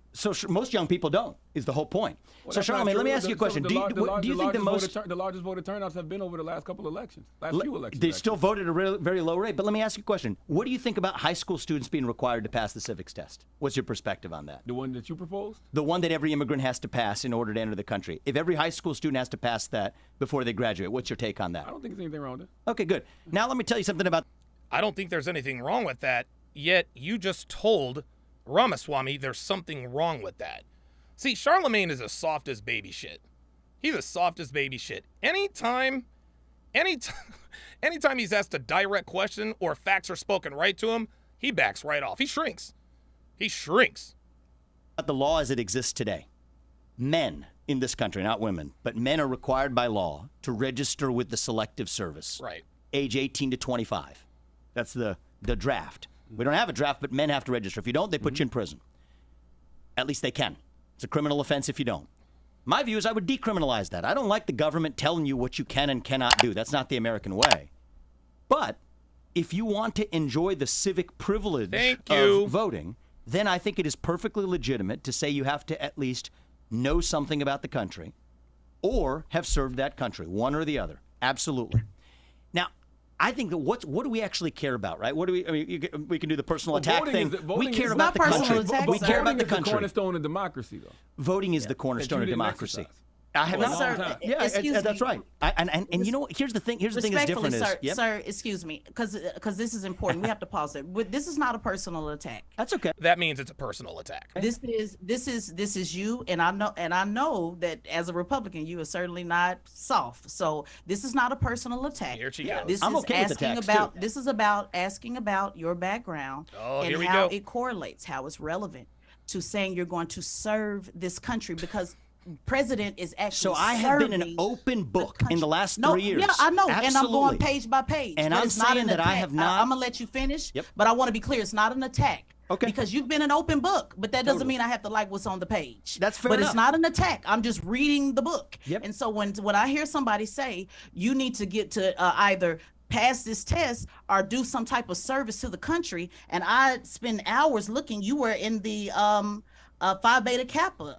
Most young people don't, is the whole point. Well, so, Charlamagne, let me ask you a question. Do you think the largest voter turnouts have been over the last couple elections, few elections? They still voted at a very low rate. But let me ask you a question. What do you think about high school students being required to pass the civics test? What's your perspective on that? The one that you proposed? The one that every immigrant has to pass in order to enter the country. If every high school student has to pass that before they graduate, what's your take on that? I don't think there's anything wrong with it. Okay, good. Now let me tell you something about... I don't think there's anything wrong with that, yet you just told Ramaswamy there's something wrong with that. See, Charlamagne is as soft as baby shit. He's as soft as baby shit. Anytime he's asked a direct question or facts are spoken right to him, he backs right off. He shrinks. The law as it exists today. Men in this country, not women, but men are required by law to register with the Selective Service. Right. Age 18 to 25. That's the draft. We don't have a draft, but men have to register. If you don't, they put you in prison. At least they can. It's a criminal offense if you don't. My view is I would decriminalize that. I don't like the government telling you what you can and cannot do. That's not the American way. But if you want to enjoy the civic privilege of voting, then I think it is perfectly legitimate to say you have to at least know something about the country or have served that country, one or the other. Absolutely. Now, I think that what do we actually care about, right? We can do the personal attack thing. We care about the country. We care about the country. Voting is the cornerstone of democracy, though. Voting is the cornerstone of democracy. I have not. Sir, yeah, that's right. And you know what? Here's the thing. Here's the thing that's different. Sir, excuse me, because this is important. We have to pause it. This is not a personal attack. That's okay. That means it's a personal attack. This is you, and I know that as a Republican, you are certainly not soft. So this is not a personal attack. Here she goes. I'm okay with attacks too. This is about asking about your background and how it correlates, how it's relevant to saying you're going to serve this country because. President is actually. So I have been an open book in the last 3 years. Yeah, I know, Absolutely. and I'm going page by page. And I'm saying that I have not. I'm gonna let you finish. Yep. But I want to be clear: it's not an attack. Okay. Because you've been an open book, but that doesn't mean I have to like what's on the page. That's fair But enough. it's not an attack. I'm just reading the book. Yep. And so when I hear somebody say you need to get to either pass this test or do some type of service to the country, and I spend hours looking. You were in the Phi Beta Kappa.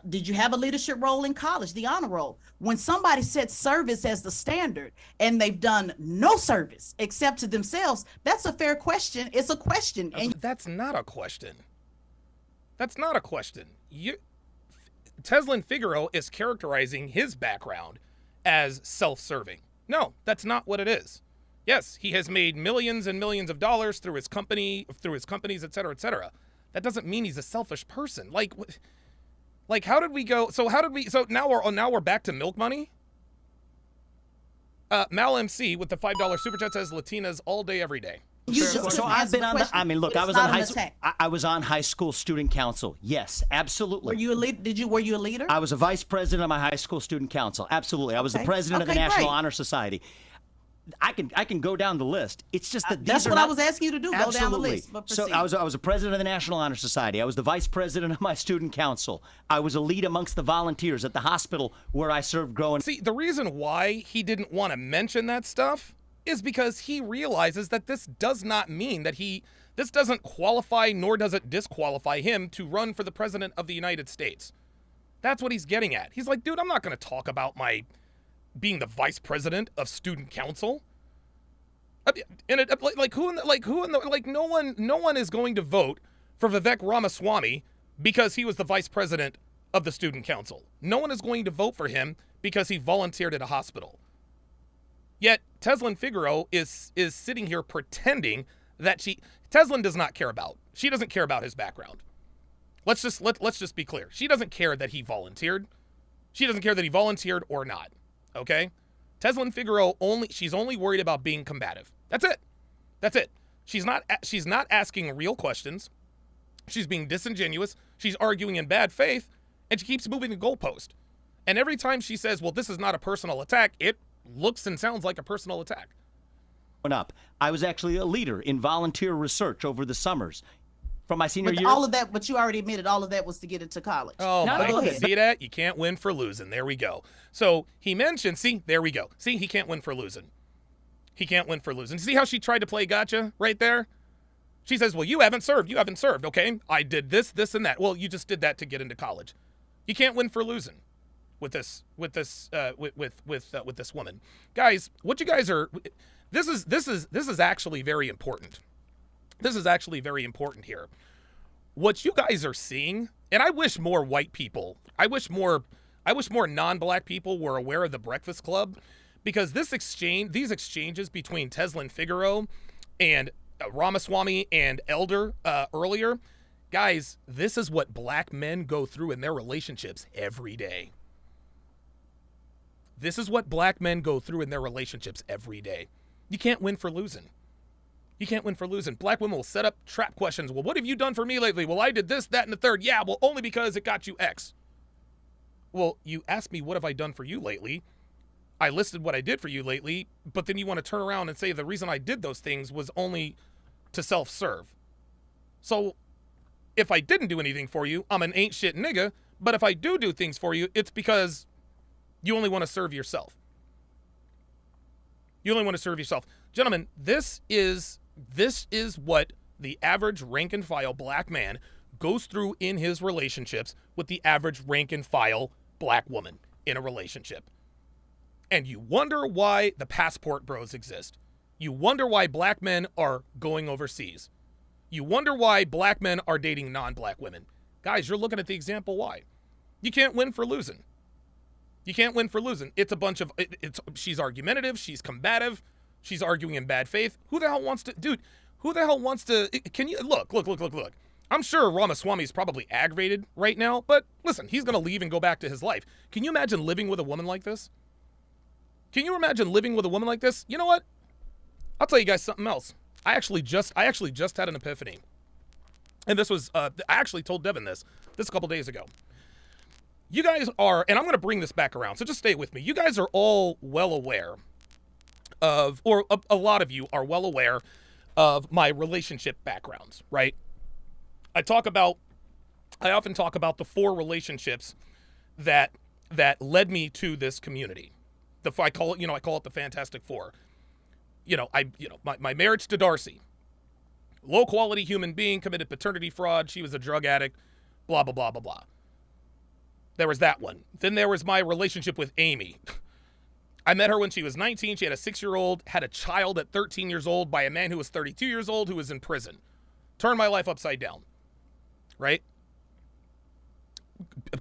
Did you have a leadership role in college, the honor roll? When somebody sets service as the standard and they've done no service except to themselves, that's a fair question. It's a question. And that's not a question. That's not a question. Tezlin Figaro is characterizing his background as self-serving. No, that's not what it is. Yes, he has made millions and millions of dollars through his companies, et cetera, et cetera. That doesn't mean he's a selfish person. Like, how did we go? So now we're back to milk money. Mal MC with the $5 super chat says Latinas all day, every day. So I've been on. I was on high school student council. Yes, absolutely. Were you a leader? Were you a leader? I was a vice president of my high school student council. Absolutely. I was the president of the National Honor Society. I can go down the list. It's just that that's what I was asking you to do. Go down the list. But so I was a president of the National Honor Society. I was the vice president of my student council. I was a lead amongst the volunteers at the hospital where I served growing. See, the reason why he didn't want to mention that stuff is because he realizes that this does not mean that this doesn't qualify nor does it disqualify him to run for the president of the United States. That's what he's getting at. He's like, dude, I'm not going to talk about my being the vice president of student council. And no one is going to vote for Vivek Ramaswamy because he was the vice president of the student council. No one is going to vote for him because he volunteered at a hospital. Yet Tezlin Figaro is sitting here pretending that Tezlin does not care about. She doesn't care about his background. Let's just be clear. She doesn't care that he volunteered. She doesn't care that he volunteered or not. Okay? Tezlin Figaro she's only worried about being combative. That's it. She's not asking real questions. She's being disingenuous. She's arguing in bad faith, and she keeps moving the goalpost. And every time she says, well, this is not a personal attack, it looks and sounds like a personal attack. I was actually a leader in volunteer research over the summers. from my senior But year. all of that, but you already admitted all of that was to get into college. Oh, No, my go God. ahead. See that? You can't win for losing. There we go. So he mentioned, see, there we go. See, he can't win for losing. He can't win for losing. See how she tried to play gotcha right there? She says, well, you haven't served. You haven't served, okay? I did this, this, and that. Well, you just did that to get into college. You can't win for losing with this woman. Guys, what you guys are, this is actually very important. This is actually very important here. What you guys are seeing, and I wish more white people, I wish more non-black people were aware of the Breakfast Club, because these exchanges between Tezlin Figaro and Ramaswamy and Elder earlier, guys, this is what black men go through in their relationships every day. This is what black men go through in their relationships every day. You can't win for losing. You can't win for losing. Black women will set up trap questions. Well, what have you done for me lately? Well, I did this, that, and the third. Yeah, well, only because it got you X. Well, you asked me, what have I done for you lately? I listed what I did for you lately, but then you want to turn around and say the reason I did those things was only to self-serve. So if I didn't do anything for you, I'm an ain't shit nigga, but if I do things for you, it's because you only want to serve yourself. You only want to serve yourself. Gentlemen, this is what the average rank and file black man goes through in his relationships with the average rank and file black woman in a relationship. And you wonder why the passport bros exist. You wonder why black men are going overseas. You wonder why black men are dating non-black women. Guys, you're looking at the example why. You can't win for losing. You can't win for losing. It's a bunch of, she's argumentative, she's combative, she's arguing in bad faith. Who the hell wants to, dude, who the hell wants to, can you, look. I'm sure Ramaswamy's probably aggravated right now, but listen, he's going to leave and go back to his life. Can you imagine living with a woman like this? Can you imagine living with a woman like this? You know what? I'll tell you guys something else. I actually just had an epiphany. And this was, I actually told Devin this a couple days ago. You guys are, and I'm going to bring this back around, so just stay with me. You guys are all well aware of, or a lot of you are well aware of my relationship backgrounds, right? I often talk about the 4 relationships that led me to this community. I call it the Fantastic Four. My marriage to Darcy, low quality human being, committed paternity fraud. She was a drug addict, blah, blah, blah, blah, blah. There was that one. Then there was my relationship with Amy. I met her when she was 19. She had a 6-year-old, had a child at 13 years old by a man who was 32 years old who was in prison. Turned my life upside down, right?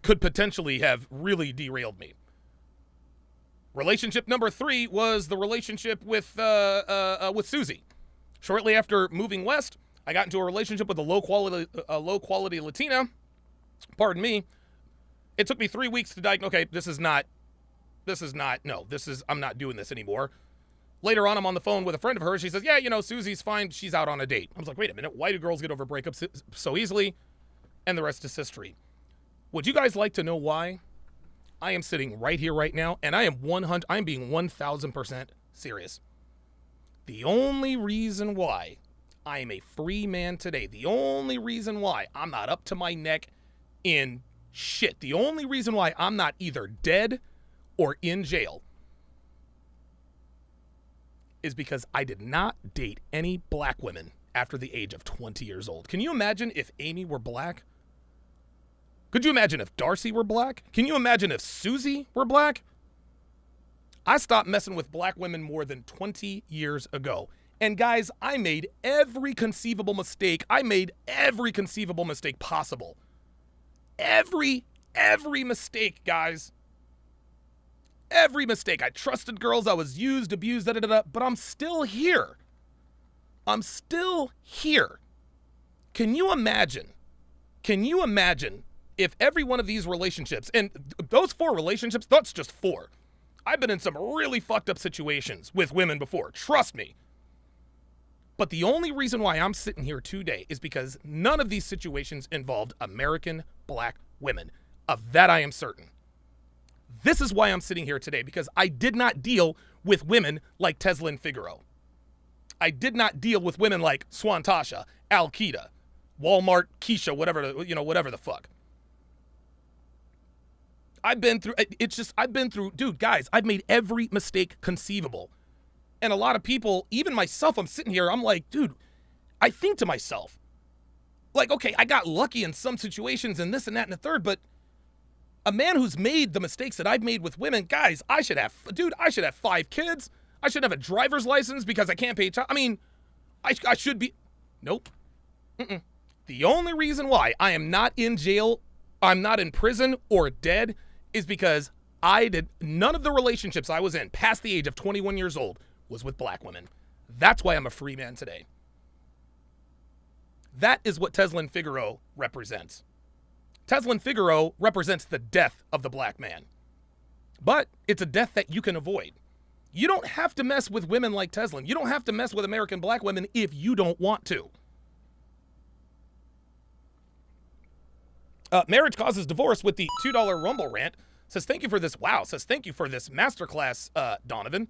Could potentially have really derailed me. Relationship number 3 was the relationship with Susie. Shortly after moving west, I got into a relationship with a low quality Latina. Pardon me. It took me 3 weeks to diagnose. Okay, I'm not doing this anymore. Later on, I'm on the phone with a friend of hers. She says, yeah, Susie's fine. She's out on a date. I was like, wait a minute. Why do girls get over breakups so easily? And the rest is history. Would you guys like to know why? I am sitting right here, right now, and I'm being 1,000% serious. The only reason why I am a free man today, the only reason why I'm not up to my neck in shit, the only reason why I'm not either dead or in jail is because I did not date any black women after the age of 20 years old. Can you imagine if Amy were black? Could you imagine if Darcy were black? Can you imagine if Susie were black? I stopped messing with black women more than 20 years ago. And guys, I made every conceivable mistake. I made every conceivable mistake possible. Every mistake, guys. Every mistake. I trusted girls. I was used, abused, but I'm still here. I'm still here. Can you imagine if every one of these relationships, and those 4 relationships, that's just 4. I've been in some really fucked up situations with women before, trust me. But the only reason why I'm sitting here today is because none of these situations involved American black women. Of that I am certain. This is why I'm sitting here today, because I did not deal with women like Tezlin Figaro. I did not deal with women like Swantasha, Al-Qaeda. Walmart, Keisha, whatever the fuck. I've been through, dude, guys, I've made every mistake conceivable. And a lot of people, even myself, I'm sitting here, I'm like, dude, I think to myself, like, okay, I got lucky in some situations and this and that and the third, but a man who's made the mistakes that I've made with women, guys, I should have 5 kids. I should have a driver's license because I can't pay child. I mean, I should be, nope. The only reason why I am not in jail, I'm not in prison or dead is because none of the relationships I was in past the age of 21 years old was with black women. That's why I'm a free man today. That is what Tezlin Figaro represents. Tezlin Figaro represents the death of the black man. But it's a death that you can avoid. You don't have to mess with women like Tezlin. You don't have to mess with American black women if you don't want to. Marriage causes divorce with the $2 Rumble rant. Says, thank you for this. Wow. Says, thank you for this masterclass, Donovan.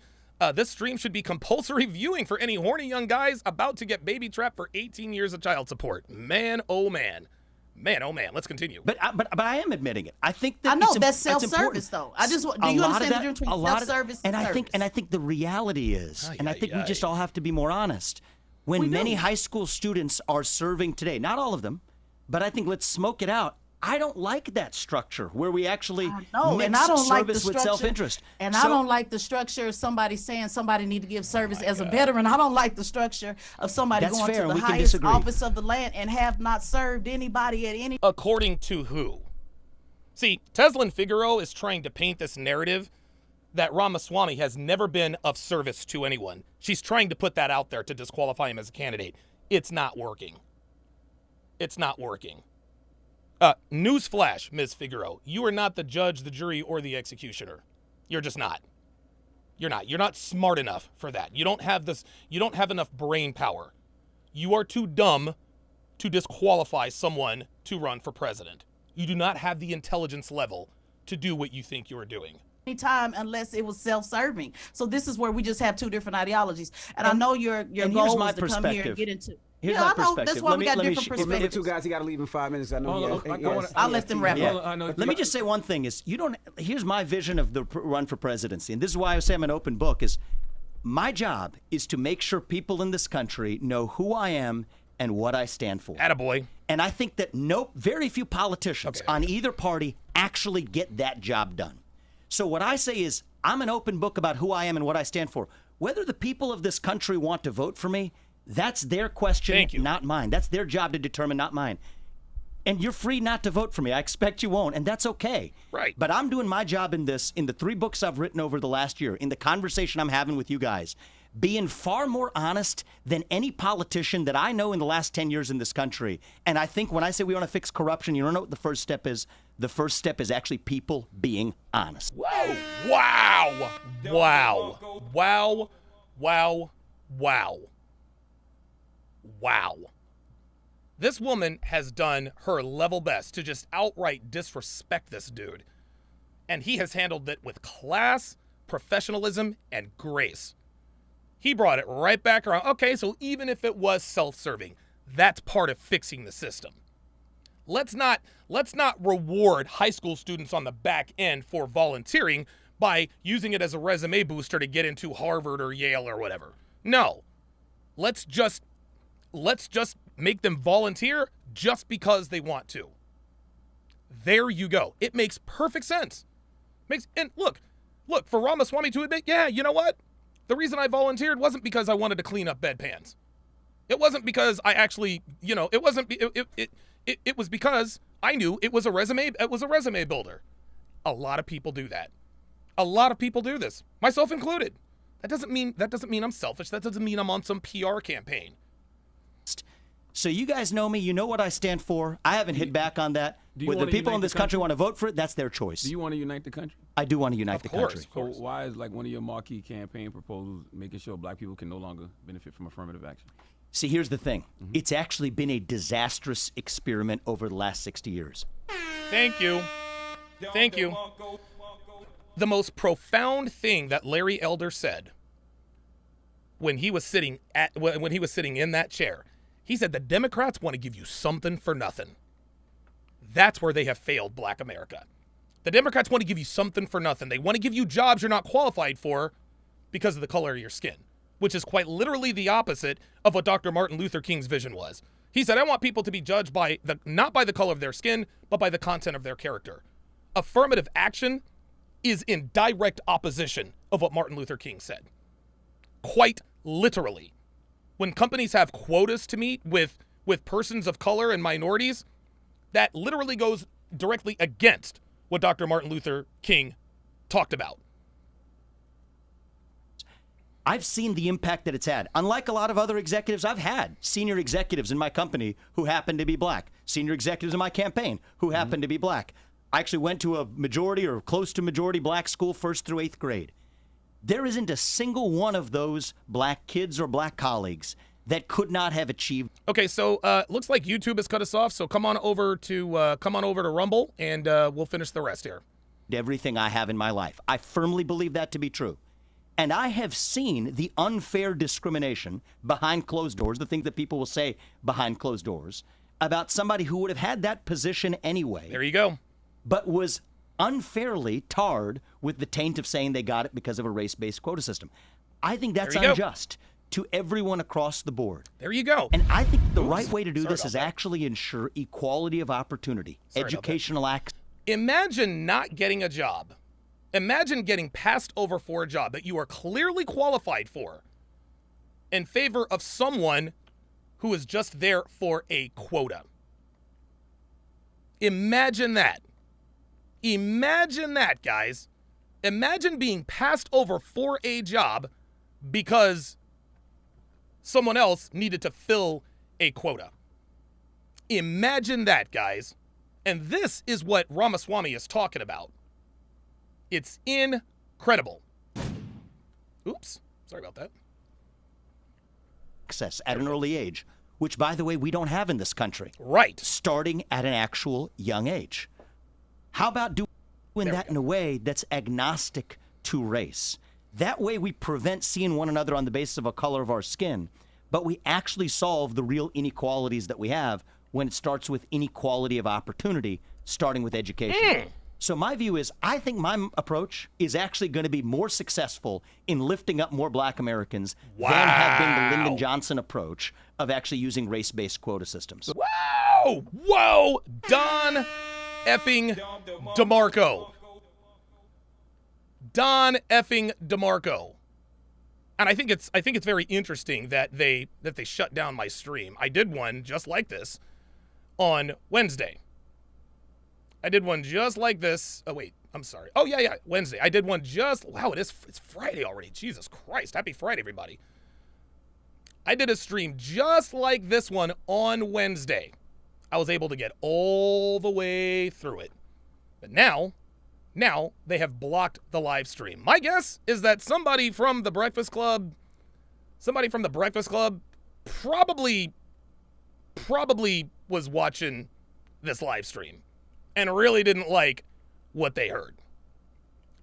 This stream should be compulsory viewing for any horny young guys about to get baby trapped for 18 years of child support. Man, oh man. Man, oh man. Let's continue. But I am admitting it. I think that I know that's self-service though. Do you understand the difference between self-service and service? I think the reality is, I think we just all have to be more honest. When many high school students are serving today, not all of them, but I think let's smoke it out. I don't like that structure where we actually mix service with self-interest. And I don't like the structure of somebody saying somebody need to give service as a veteran. I don't like the structure of somebody going to the highest office of the land and have not served anybody at any. According to who? See, Tezlin Figaro is trying to paint this narrative that Ramaswamy has never been of service to anyone. She's trying to put that out there to disqualify him as a candidate. It's not working. It's not working. Newsflash, Ms. Figaro. You are not the judge, the jury, or the executioner. You're just not. You're not. You're not smart enough for that. You don't have this. You don't have enough brain power. You are too dumb to disqualify someone to run for president. You do not have the intelligence level to do what you think you are doing. Time unless it was self-serving. So this is where we just have two different ideologies. And I know your goal is to come here and get into. Here's my perspective. That's why we got different perspectives. Two guys, you got to leave in 5 minutes. I know. I'll let them wrap up. Let me just say one thing: here's my vision of the run for presidency, and this is why I say I'm an open book. Is my job is to make sure people in this country know who I am and what I stand for. Attaboy. And I think that very few politicians on either party actually get that job done. So what I say is I'm an open book about who I am and what I stand for. Whether the people of this country want to vote for me, that's their question, not mine. That's their job to determine, not mine. And you're free not to vote for me. I expect you won't, and that's okay. Right. But I'm doing my job in the 3 books I've written over the last year, in the conversation I'm having with you guys, being far more honest than any politician that I know in the last 10 years in this country. And I think when I say we want to fix corruption, you don't know what the first step is? The first step is actually people being honest. Whoa. Wow. Wow. Wow. Wow. Wow. Wow. This woman has done her level best to just outright disrespect this dude. And he has handled it with class, professionalism, and grace. He brought it right back around. Okay, so even if it was self-serving, that's part of fixing the system. Let's not reward high school students on the back end for volunteering by using it as a resume booster to get into Harvard or Yale or whatever. No. Let's just make them volunteer just because they want to. There you go. It makes perfect sense. And look, for Ramaswamy to admit, yeah, you know what? The reason I volunteered wasn't because I wanted to clean up bedpans. It wasn't because I actually, it was because I knew it was a resume builder. A lot of people do that. A lot of people do this, myself included. That doesn't mean I'm selfish. That doesn't mean I'm on some PR campaign. So you guys know me. You know what I stand for. I haven't hit back on that. Whether the people in this country want to vote for it, that's their choice. Do you want to unite the country? I do want to unite the country. So why is one of your marquee campaign proposals making sure black people can no longer benefit from affirmative action? See, here's the thing. It's actually been a disastrous experiment over the last 60 years. Thank you. Thank you. The most profound thing that Larry Elder said when he was sitting in that chair He said the Democrats want to give you something for nothing. That's where they have failed Black America. The Democrats want to give you something for nothing. They want to give you jobs you're not qualified for because of the color of your skin, which is quite literally the opposite of what Dr. Martin Luther King's vision was. He said, I want people to be judged by not by the color of their skin, but by the content of their character. Affirmative action is in direct opposition of what Martin Luther King said. Quite literally. When companies have quotas to meet with persons of color and minorities, that literally goes directly against what Dr. Martin Luther King talked about. I've seen the impact that it's had. Unlike a lot of other executives, I've had senior executives in my company who happen to be black, senior executives in my campaign who happen to be black. I actually went to a majority or close to majority black school 1st through 8th grade. There isn't a single one of those black kids or black colleagues that could not have achieved. Okay, so looks like YouTube has cut us off. So come on over to Rumble, and we'll finish the rest here. Everything I have in my life. I firmly believe that to be true. And I have seen the unfair discrimination behind closed doors, the things that people will say behind closed doors, about somebody who would have had that position anyway. There you go. But was unfairly tarred with the taint of saying they got it because of a race-based quota system. I think that's unjust to everyone across the board. There you go. And I think the right way to do this is actually ensure equality of opportunity, educational access. Imagine not getting a job. Imagine getting passed over for a job that you are clearly qualified for in favor of someone who is just there for a quota. Imagine that. Imagine that, guys. Imagine being passed over for a job because someone else needed to fill a quota. Imagine that, guys. And this is what Ramaswamy is talking about. It's incredible. Oops. Sorry about that. Access at an early age, which, by the way, we don't have in this country. Right. Starting at an actual young age. How about doing that in a way that's agnostic to race? That way we prevent seeing one another on the basis of a color of our skin, but we actually solve the real inequalities that we have when it starts with inequality of opportunity, starting with education. So my view is, I think my approach is actually going to be more successful in lifting up more black Americans than have been the Lyndon Johnson approach of actually using race-based quota systems. Wow! Whoa! Don effing DeMarco. Don effing DeMarco. And I think it's very interesting that they shut down my stream. I did one just like this on Wednesday. I did one just like this. Oh, wait. I'm sorry. Oh, yeah. Wednesday. I did one wow, it's Friday already. Jesus Christ. Happy Friday, everybody. I did a stream just like this one on Wednesday. I was able to get all the way through it. But now they have blocked the live stream. My guess is that somebody from the Breakfast Club probably was watching this live stream and really didn't like what they heard.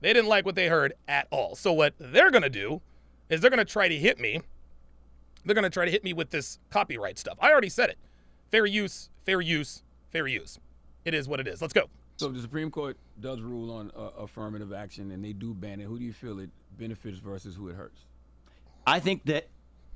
They didn't like what they heard at all. So what they're going to do is they're going to try to hit me. They're going to try to hit me with this copyright stuff. I already said it. Fair use, fair use, fair use. It is what it is. Let's go. So if the Supreme Court does rule on affirmative action and they do ban it, who do you feel it benefits versus who it hurts? I think that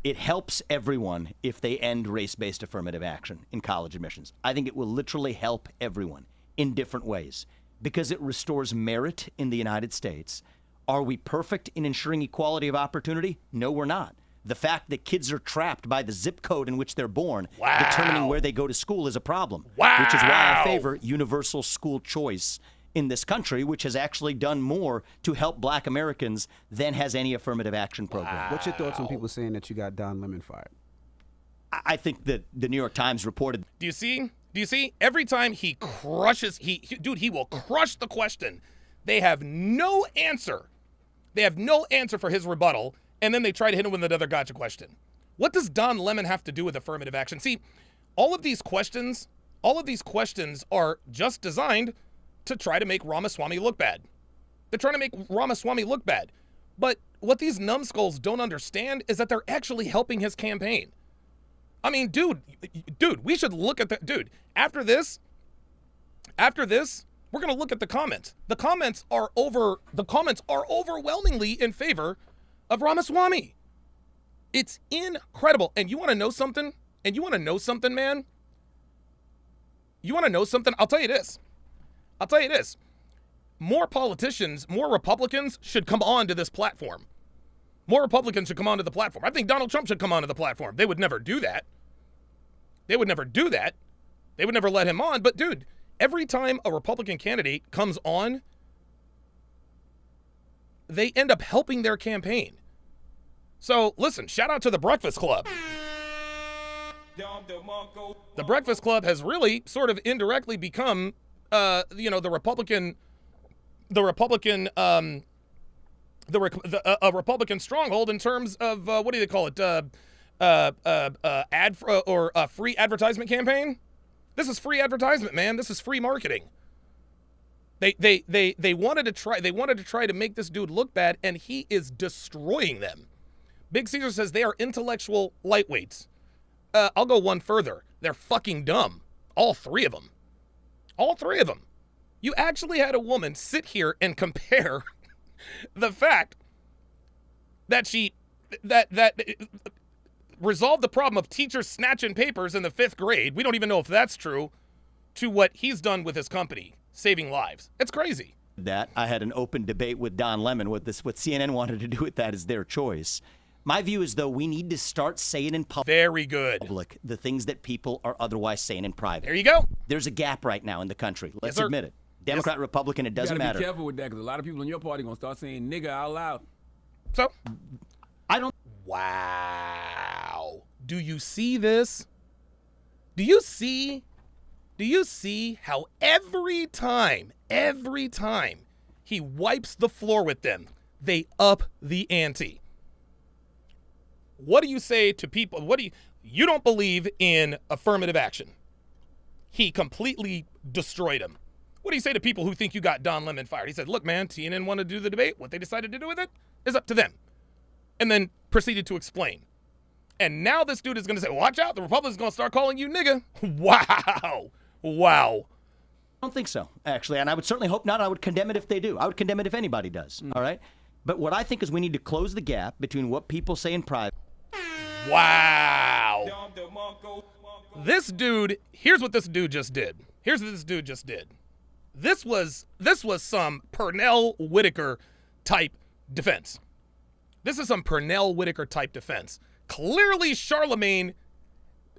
it helps everyone if they end race-based affirmative action in college admissions. I think it will literally help everyone in different ways because it restores merit in the United States. Are we perfect in ensuring equality of opportunity? No, we're not. The fact that kids are trapped by the zip code in which they're born, determining where they go to school, is a problem. Which is why I favor universal school choice in this country, which has actually done more to help black Americans than has any affirmative action program. What's your thoughts on people saying that you got Don Lemon fired? I think that the New York Times reported. Do you see? Every time he crushes, he will crush the question. They have no answer. They have no answer for his rebuttal. And then they try to hit him with another gotcha question. What does Don Lemon have to do with affirmative action? See, all of these questions are just designed to try to make Ramaswamy look bad. They're trying to make Ramaswamy look bad. But what these numbskulls don't understand is that they're actually helping his campaign. I mean, dude, we should look at that. Dude, after this, we're going to look at the comments. The comments are overwhelmingly in favor of Ramaswamy. It's incredible. And you want to know something? Man? You want to know something? I'll tell you this. More politicians, more Republicans should come on to this platform. More Republicans should come onto the platform. I think Donald Trump should come onto the platform. They would never do that. They would never let him on. But dude, every time a Republican candidate comes on, they end up helping their campaign. So listen, shout out to the Breakfast Club. The Breakfast Club has really sort of indirectly become, a Republican stronghold in terms of what do they call it? Free advertisement campaign. This is free advertisement, man. This is free marketing. They wanted to try to make this dude look bad, and he is destroying them. Big Caesar says they are intellectual lightweights. I'll go one further. They're fucking dumb. All three of them. You actually had a woman sit here and compare the fact that that resolved the problem of teachers snatching papers in the 5th grade. We don't even know if that's true, to what he's done with his company, saving lives. It's crazy. That I had an open debate with Don Lemon. What CNN wanted to do with that is their choice. My view is, though, we need to start saying in public. Very good. The things that people are otherwise saying in private. There you go. There's a gap right now in the country. Let's Yes, admit it. Democrat, Republican, it doesn't matter. Be careful with that, because a lot of people in your party going to start saying nigga out loud. So, I don't. Wow. Do you see this? Do you see how every time he wipes the floor with them, they up the ante? What do you say to people? You don't believe in affirmative action. He completely destroyed him. What do you say to people who think you got Don Lemon fired? He said, look, man, CNN wanted to do the debate. What they decided to do with it is up to them. And then proceeded to explain. And now this dude is going to say, watch out, the Republicans going to start calling you nigga. Wow. I don't think so, actually. And I would certainly hope not. I would condemn it if they do. I would condemn it if anybody does. All right? But what I think is we need to close the gap between what people say in private. Wow. This dude, here's what this dude just did. This was some Pernell Whitaker type defense. Clearly Charlemagne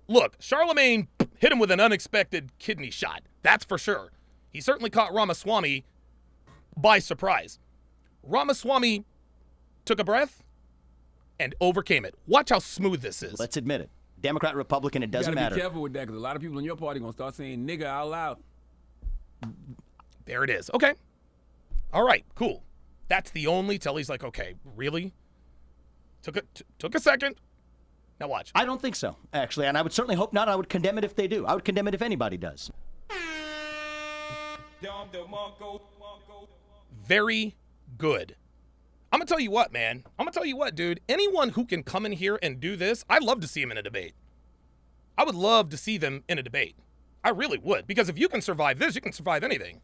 hit him with an unexpected kidney shot. That's for sure. He certainly caught Ramaswamy by surprise. Ramaswamy took a breath and overcame it. Watch how smooth this is. Let's admit it. Democrat, Republican, it doesn't matter. Be careful with that, because a lot of people in your party going to start saying nigga out loud. There it is. Okay. All right, cool. That's the only tell. He's like, okay, really? Took a second. Now watch. I don't think so, actually. And I would certainly hope not. I would condemn it if they do. I would condemn it if anybody does. Very good. I'm going to tell you what, man. Dude. Anyone who can come in here and do this, I'd love to see him in a debate. I would love to see them in a debate. I really would. Because if you can survive this, you can survive anything.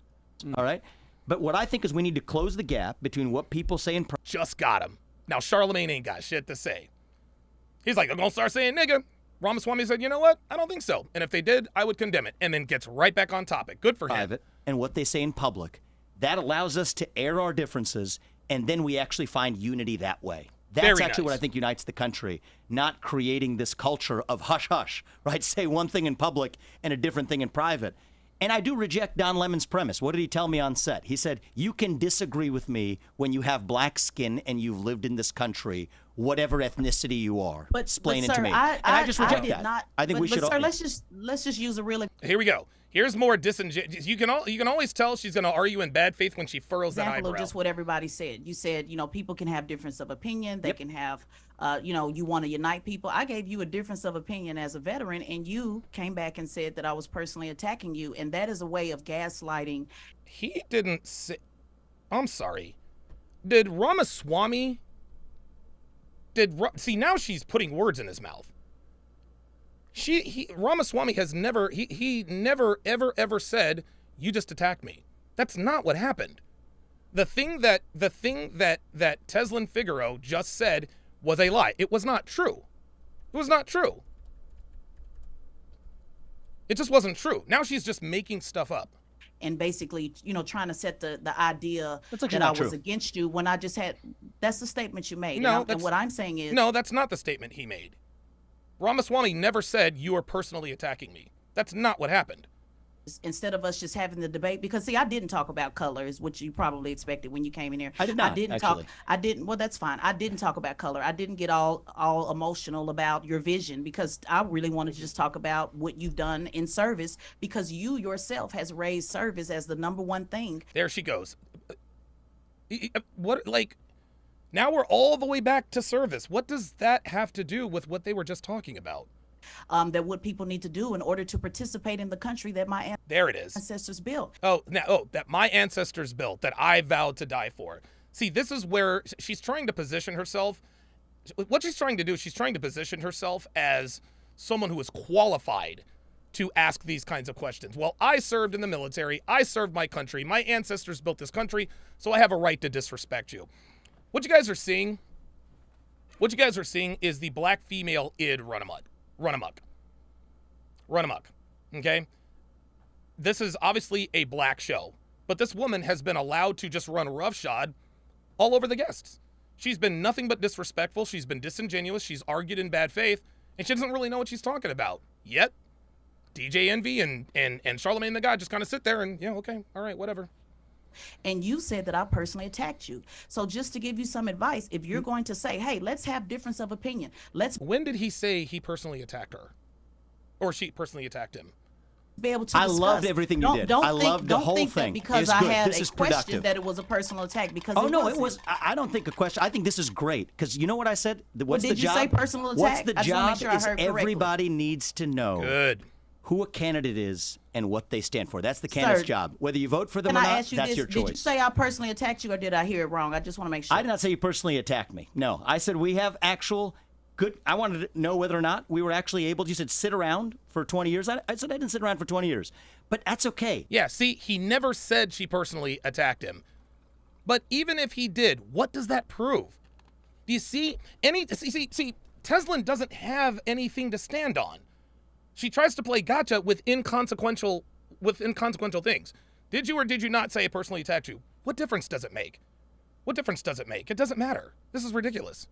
All right. But what I think is we need to close the gap between what people say in private. Just got him. Now, Charlemagne ain't got shit to say. He's like, I'm going to start saying nigga. Ramaswamy said, you know what? I don't think so. And if they did, I would condemn it. And then gets right back on topic. Good for him. Private and what they say in public. That allows us to air our differences, and then we actually find unity that way. That's actually what I think unites the country, not creating this culture of hush-hush, right? Say one thing in public and a different thing in private. And I do reject Don Lemon's premise. What did he tell me on set? He said, you can disagree with me when you have black skin and you've lived in this country, whatever ethnicity you are. But explain it sir, to me. I just reject that. I think we should. But sir, let's just use a really. Here we go. Here's more disingenuous. You can always tell she's going to argue in bad faith when she furrows that eyebrow. Of just what everybody said. You said, people can have difference of opinion. They can have, you want to unite people. I gave you a difference of opinion as a veteran, and you came back and said that I was personally attacking you, and that is a way of gaslighting. He didn't say. I'm sorry. Did Ramaswamy? See, now she's putting words in his mouth. Ramaswamy has never, he never, ever said, you just attacked me. That's not what happened. The thing that Tezlin Figaro just said was a lie. It was not true. It was not true. It just wasn't true. Now she's just making stuff up. And basically, trying to set the idea that I was true. against you when I just had, that's the statement you made. No, and what I'm saying is. No, that's not the statement he made. Ramaswamy never said you are personally attacking me. That's not what happened. Instead of us just having the debate, because see, I didn't talk about colors, which you probably expected when you came in here. I did not. Well, that's fine. I didn't talk about color. I didn't get all emotional about your vision, because I really wanted to just talk about what you've done in service, because you yourself has raised service as the number one thing. There she goes. What, like, now we're all the way back to service. What does that have to do with what they were just talking about? That what people need to do in order to participate in the country that my there it is. ancestors built. That my ancestors built, that I vowed to die for. See, this is where she's trying to position herself. What she's trying to do, she's trying to position herself as someone who is qualified to ask these kinds of questions. Well, I served in the military. I served my country. My ancestors built this country, so I have a right to disrespect you. What you guys are seeing is the black female id run amok. Okay? This is obviously a black show, but this woman has been allowed to just run roughshod all over the guests. She's been nothing but disrespectful. She's been disingenuous. She's argued in bad faith, and she doesn't really know what she's talking about. Yet, DJ Envy and Charlamagne the God just kind of sit there and, okay, all right, whatever. And you said that I personally attacked you. So just to give you some advice, if you're going to say, hey, let's have difference of opinion. When did he say he personally attacked her? Or she personally attacked him? Be able to discuss. I loved everything you did. I loved the whole thing. Because I had a question that it was a personal attack. Because it was. I don't think a question. I think this is great, because you know what I said. What's the job? Did you say personal attack? What's the job? Sure is everybody needs to know who a candidate is and what they stand for. That's the candidate's job. Whether you vote for them or not, that's your choice. Did you say I personally attacked you, or did I hear it wrong? I just want to make sure. I did not say you personally attacked me. No, I said we have actual good. I wanted to know whether or not we were actually able to. You said sit around for 20 years. I said I didn't sit around for 20 years. But that's okay. Yeah, see, he never said she personally attacked him. But even if he did, what does that prove? Do you see see, Tezlin doesn't have anything to stand on. She tries to play gotcha with inconsequential things. Did you or did you not say I personally attacked you? What difference does it make? What difference does it make? It doesn't matter. This is ridiculous.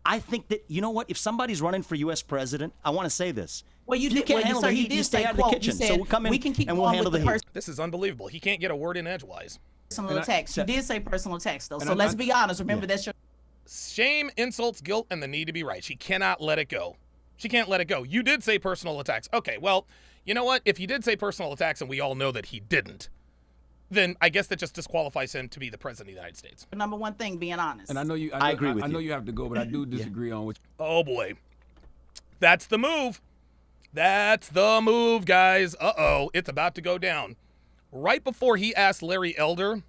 I think that, you know what? If somebody's running for U.S. president, I want to say this. Well, you can't handle the heat. You stay out of the kitchen. So we'll come in and we'll handle the heat. This is unbelievable. He can't get a word in edgewise. Personal attacks. You did say personal attacks, though. So let's be honest. Remember, that's your shame, insults, guilt, and the need to be right. She cannot let it go. She can't let it go. You did say personal attacks. Okay, well, you know what? If you did say personal attacks and we all know that he didn't, then I guess that just disqualifies him to be the president of the United States. Number one thing, being honest. And I agree with you. I know you have to go, but I do disagree on which. Oh, boy. That's the move. That's the move, guys. Uh-oh. It's about to go down. Right before he asked Larry Elder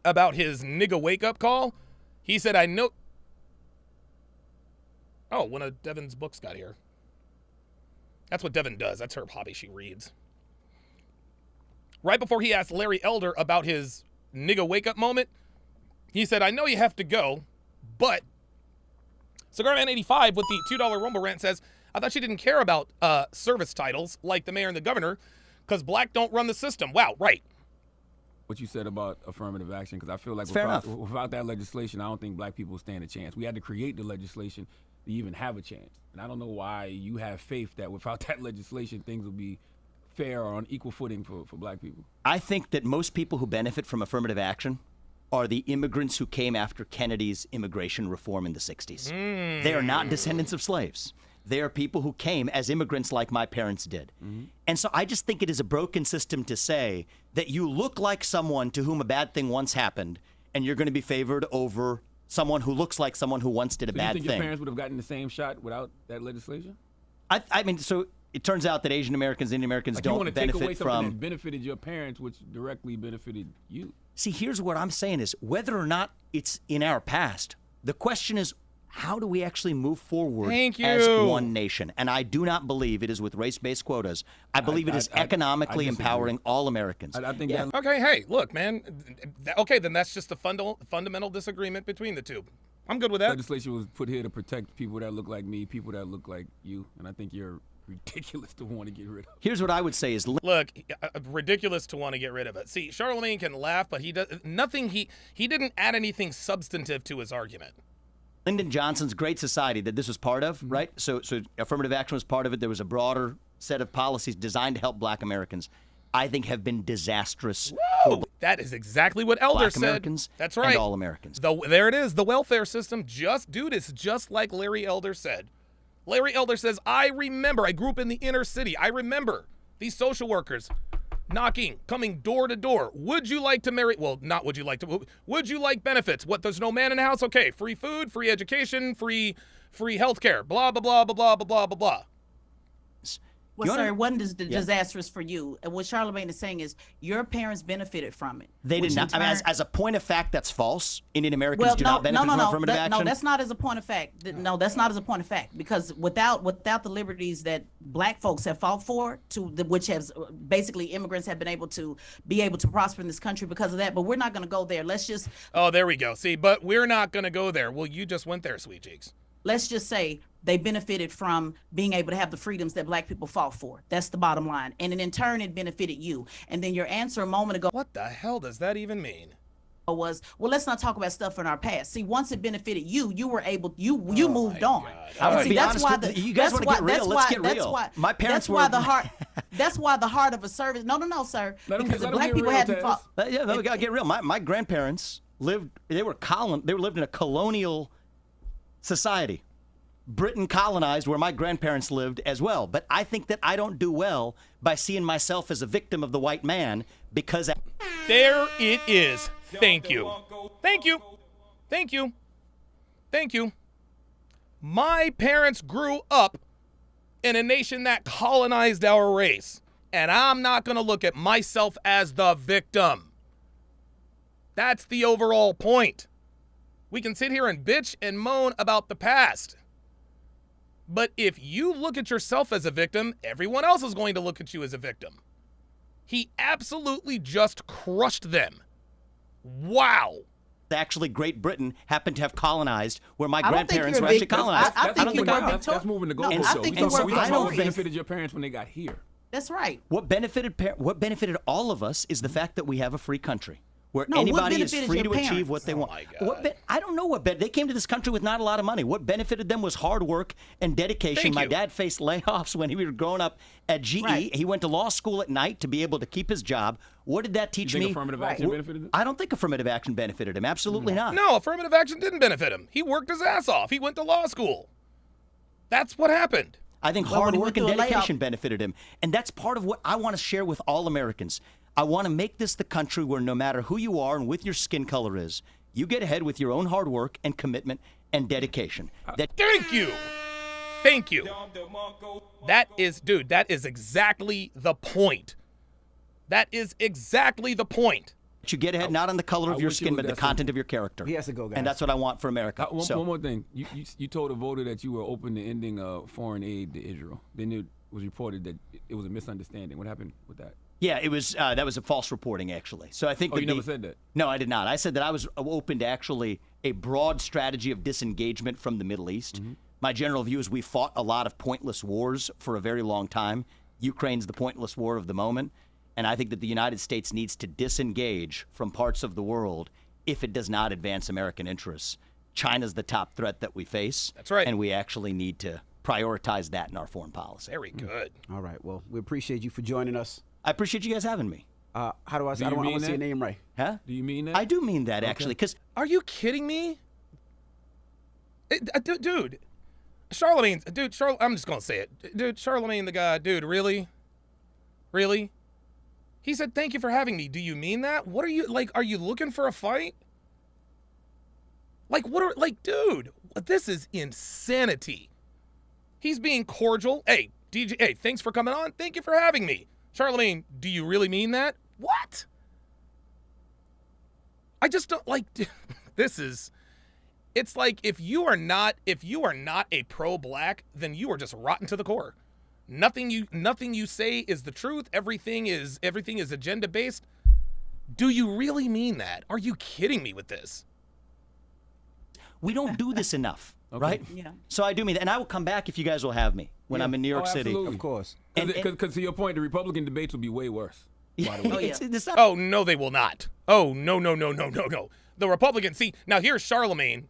about his nigga wake-up call, he said, I know. Oh, one of Devin's books got here. That's what Devin does. That's her hobby. She reads. Right before he asked Larry Elder about his nigga wake-up moment, he said, I know you have to go, but CigarMan85 with the $2 Rumble rant says, I thought she didn't care about service titles like the mayor and the governor because black don't run the system. Wow, right. What you said about affirmative action, because I feel like without that legislation, I don't think black people stand a chance. We had to create the legislation to even have a chance. And I don't know why you have faith that without that legislation, things will be fair or on equal footing for black people. I think that most people who benefit from affirmative action are the immigrants who came after Kennedy's immigration reform in the 60s. They are not descendants of slaves. They are people who came as immigrants like my parents did. And so I just think it is a broken system to say that you look like someone to whom a bad thing once happened and you're going to be favored over someone who looks like someone who once did a bad thing. You think your parents would have gotten the same shot without that legislation? I mean, so it turns out that Asian Americans, Indian Americans don't benefit from. You want to take away something that benefited your parents, which directly benefited you. See, here's what I'm saying is whether or not it's in our past, the question is how do we actually move forward Thank you. as one nation? And I do not believe it is with race-based quotas. I believe it is economically empowering all Americans. I think that. Okay, hey, look, man. Okay, then that's just a fundamental disagreement between the two. I'm good with that. Legislation was put here to protect people that look like me, people that look like you, and I think you're ridiculous to want to get rid of. Here's what I would say is Look, ridiculous to want to get rid of it. See, Charlemagne can laugh, but he does nothing. He didn't add anything substantive to his argument. Lyndon Johnson's Great Society that this was part of, right? So affirmative action was part of it. There was a broader set of policies designed to help Black Americans, I think, have been disastrous. Whoa, that is exactly what Elder Black said. Americans That's right. and all Americans. There it is. The welfare system, it's just like Larry Elder said. Larry Elder says, I remember, I grew up in the inner city. I remember these social workers knocking, coming door to door. Would you like to marry? Well, not would you like to. Would you like benefits? What, there's no man in the house? Okay, free food, free education, free health care, blah, blah, blah, blah, blah, blah, blah, blah. Well, sir, it wasn't disastrous for you. And what Charlemagne is saying is your parents benefited from it. They did not. I mean, as a point of fact, that's false. Indian Americans do not benefit from affirmative action. No, that's not as a point of fact. No, that's not as a point of fact. Because without the liberties that Black folks have fought for, which has basically immigrants have been able to prosper in this country because of that. But we're not going to go there. Let's just. Oh, there we go. See, but we're not going to go there. Well, you just went there, Sweet Cheeks. Let's just say they benefited from being able to have the freedoms that Black people fought for. That's the bottom line. And in turn, it benefited you. And then your answer a moment ago. What the hell does that even mean? Was, well, let's not talk about stuff in our past. See, once it benefited you, you were able, you moved on. See, that's why you guys want to get real. Let's get real. My parents were. That's why the heart of a service. No, sir. Because the Black people hadn't fought. Yeah, we gotta get real. My grandparents lived. They lived in a colonial society. Britain colonized where my grandparents lived as well. But I think that I don't do well by seeing myself as a victim of the white man because. There it is. Thank you. Thank you. Thank you. Thank you. My parents grew up in a nation that colonized our race, and I'm not going to look at myself as the victim. That's the overall point. We can sit here and bitch and moan about the past. But if you look at yourself as a victim, everyone else is going to look at you as a victim. He absolutely just crushed them. Wow. Actually, Great Britain happened to have colonized where my grandparents were actually colonized. I think you were victorious. That's moving the goalposts. I think you were victorious. I know what benefited your parents when they got here. That's right. What benefited all of us is the fact that we have a free country. Where anybody is free to achieve what they want. I don't know what they came to this country with not a lot of money. What benefited them was hard work and dedication. My dad faced layoffs when he was growing up at GE. Right. He went to law school at night to be able to keep his job. What did that teach me? Affirmative action benefited him? I don't think affirmative action benefited him. Absolutely not. No, affirmative action didn't benefit him. He worked his ass off. He went to law school. That's what happened. I think hard work and dedication benefited him. And that's part of what I want to share with all Americans. I want to make this the country where no matter who you are and what your skin color is, you get ahead with your own hard work and commitment and dedication. Thank you. Thank you. That is exactly the point. That is exactly the point. You get ahead not on the color of your skin, but the content of your character. He has to go, guys. And that's what I want for America. One more thing. You told a voter that you were open to ending foreign aid to Israel. Then it was reported that it was a misunderstanding. What happened with that? Yeah, it was. That was a false reporting, actually. So I think. You never said that? No, I did not. I said that I was open to actually a broad strategy of disengagement from the Middle East. Mm-hmm. My general view is we fought a lot of pointless wars for a very long time. Ukraine's the pointless war of the moment, and I think that the United States needs to disengage from parts of the world if it does not advance American interests. China's the top threat that we face. That's right. And we actually need to prioritize that in our foreign policy. Very good. All right. Well, we appreciate you for joining us. I appreciate you guys having me. How do I say? I don't want to say your name right. Huh? Do you mean that? I do mean that, actually. Because are you kidding me? Dude, Charlemagne, I'm just going to say it. Dude, Charlemagne the guy, dude, really? Really? He said, thank you for having me. Do you mean that? What are you, are you looking for a fight? Dude, this is insanity. He's being cordial. Hey, DJ, hey, thanks for coming on. Thank you for having me. Charlemagne, do you really mean that? What? I just don't this is, It's like if you are not a pro-black, then you are just rotten to the core. Nothing you say is the truth. Everything is agenda based. Do you really mean that? Are you kidding me with this? We don't do this enough, Okay. right? Yeah. So I do mean that, and I will come back if you guys will have me when I'm in New York City. Absolutely. Of course. Because to your point, the Republican debates will be way worse. By the way. It's not- Oh, no, they will not. Oh, no. The Republicans, see, now here's Charlemagne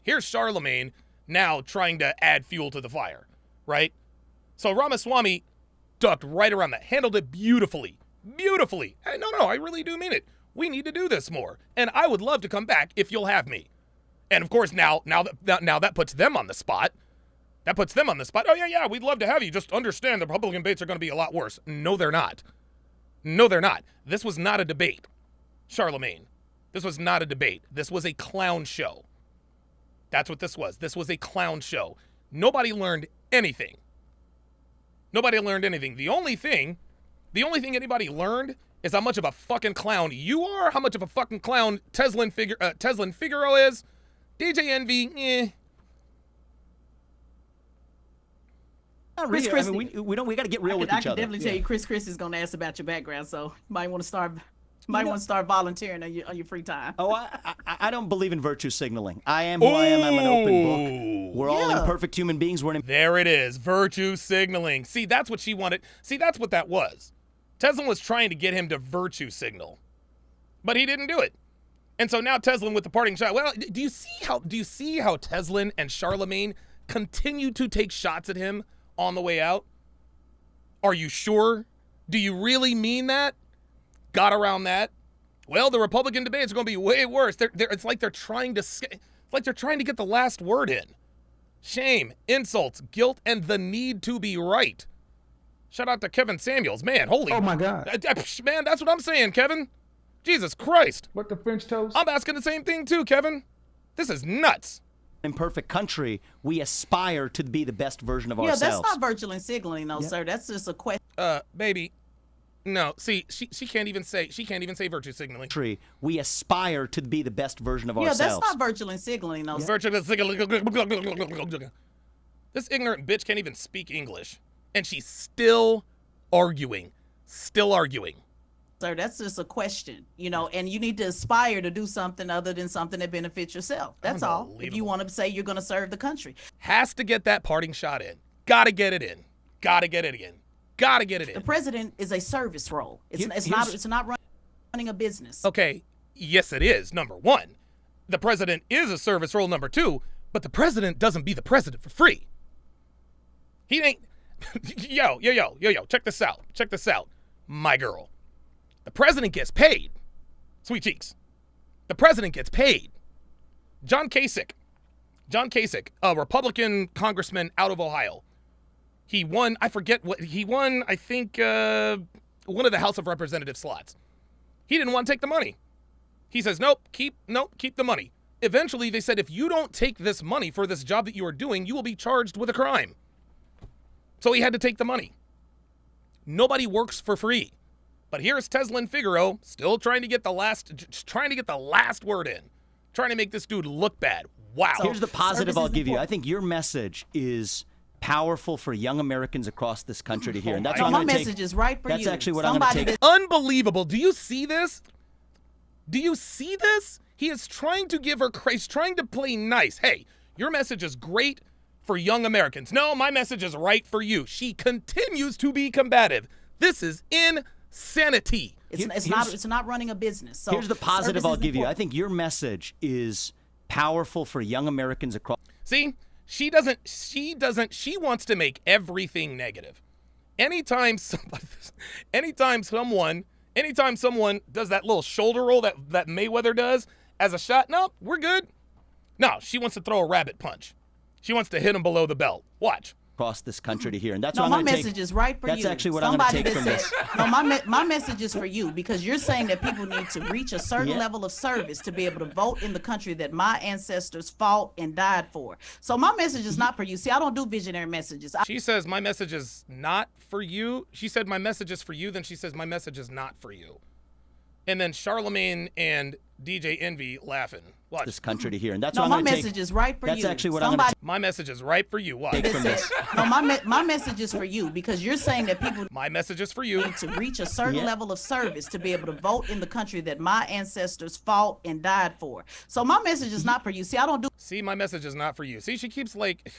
now trying to add fuel to the fire, right? So Ramaswamy ducked right around that, handled it beautifully. Hey, no, I really do mean it. We need to do this more. And I would love to come back if you'll have me. And of course, now that puts them on the spot. Oh, yeah, we'd love to have you. Just understand the Republican debates are going to be a lot worse. No, they're not. This was not a debate, Charlemagne. This was not a debate. This was a clown show. That's what this was. This was a clown show. Nobody learned anything. The only thing anybody learned is how much of a fucking clown you are, how much of a fucking clown Tezlin Figaro is. DJ Envy, Not really. Chris I mean, we got to get real with I each can other. definitely tell you, Chris is going to ask about your background, so you might want to start volunteering on your free time. Oh, I don't believe in virtue signaling. I am who I am. I'm an open book. We're all imperfect human beings. There it is, virtue signaling. See, that's what she wanted. See, that's what that was. Tezlin was trying to get him to virtue signal, but he didn't do it. And so now Tezlin with the parting shot. Well, do you see how Tezlin and Charlemagne continue to take shots at him on the way out? Are you sure? Do you really mean that? Got around that? Well, the Republican debates are going to be way worse. It's like they're trying to get the last word in. Shame, insults, guilt, and the need to be right. Shout out to Kevin Samuels. Man, holy. Oh, my God. Man, that's what I'm saying, Kevin. Jesus Christ. What, the French toast? I'm asking the same thing too, Kevin. This is nuts. Imperfect country, we aspire to be the best version of ourselves. Yeah, that's not virtual signaling, though, sir. That's just a question. Baby. No, see, she can't even say virtue signaling. We aspire to be the best version of ourselves. Yeah, that's not virtual signaling, though. Virtual signaling. This ignorant bitch can't even speak English, and she's still arguing. Sir, that's just a question, and you need to aspire to do something other than something that benefits yourself. That's all. If you want to say you're going to serve the country. Has to get that parting shot in. Gotta get it in. The president is a service role. It's not running a business. Okay, yes it is, number one. The president is a service role, number two, but the president doesn't be the president for free. He ain't... Yo, check this out. My girl. The president gets paid. Sweet cheeks. The president gets paid. John Kasich, a Republican congressman out of Ohio. He won, I think, one of the House of Representatives slots. He didn't want to take the money. He says, nope, keep the money. Eventually, they said, if you don't take this money for this job that you are doing, you will be charged with a crime. So he had to take the money. Nobody works for free. But here's Tezlin Figaro still trying to get the last word in, trying to make this dude look bad. Wow. Here's the positive I'll give you. I think your message is powerful for young Americans across this country to hear, and that's what I'm going to take. My message is right for you. That's actually what I'm going to take. Unbelievable. Do you see this? He is trying to give her he's trying to play nice. Hey, your message is great for young Americans. No, my message is right for you. She continues to be combative. This is insanity. It's not running a business. So here's the positive I'll give you. I think your message is powerful for young Americans across. See, she wants to make everything negative. Anytime someone does that little shoulder roll that Mayweather does as a shot, no, we're good. No, she wants to throw a rabbit punch. She wants to hit him below the belt. Watch. Across this country to hear, and that's what I'm going to take. My message is right for you. That's actually what I'm going to take from this. No, my message is for you, because you're saying that people need to reach a certain level of service to be able to vote in the country that my ancestors fought and died for. So my message is not for you. See, I don't do visionary messages. She says my message is not for you. She said my message is for you. Then she says my message is not for you. and then Charlemagne and DJ Envy laughing. Watch. This country to hear, and that's No, what my I'm going to message take. is right for you. That's actually what Somebody, My message is right for you. Watch. I'm going to take from this. No, my message is for you because you're saying that people My message is for you. need to reach a certain Yeah. level of service to be able to vote in the country that my ancestors fought and died for. So my message is not for you. See, I don't do See, my message is not for you. See, she keeps like,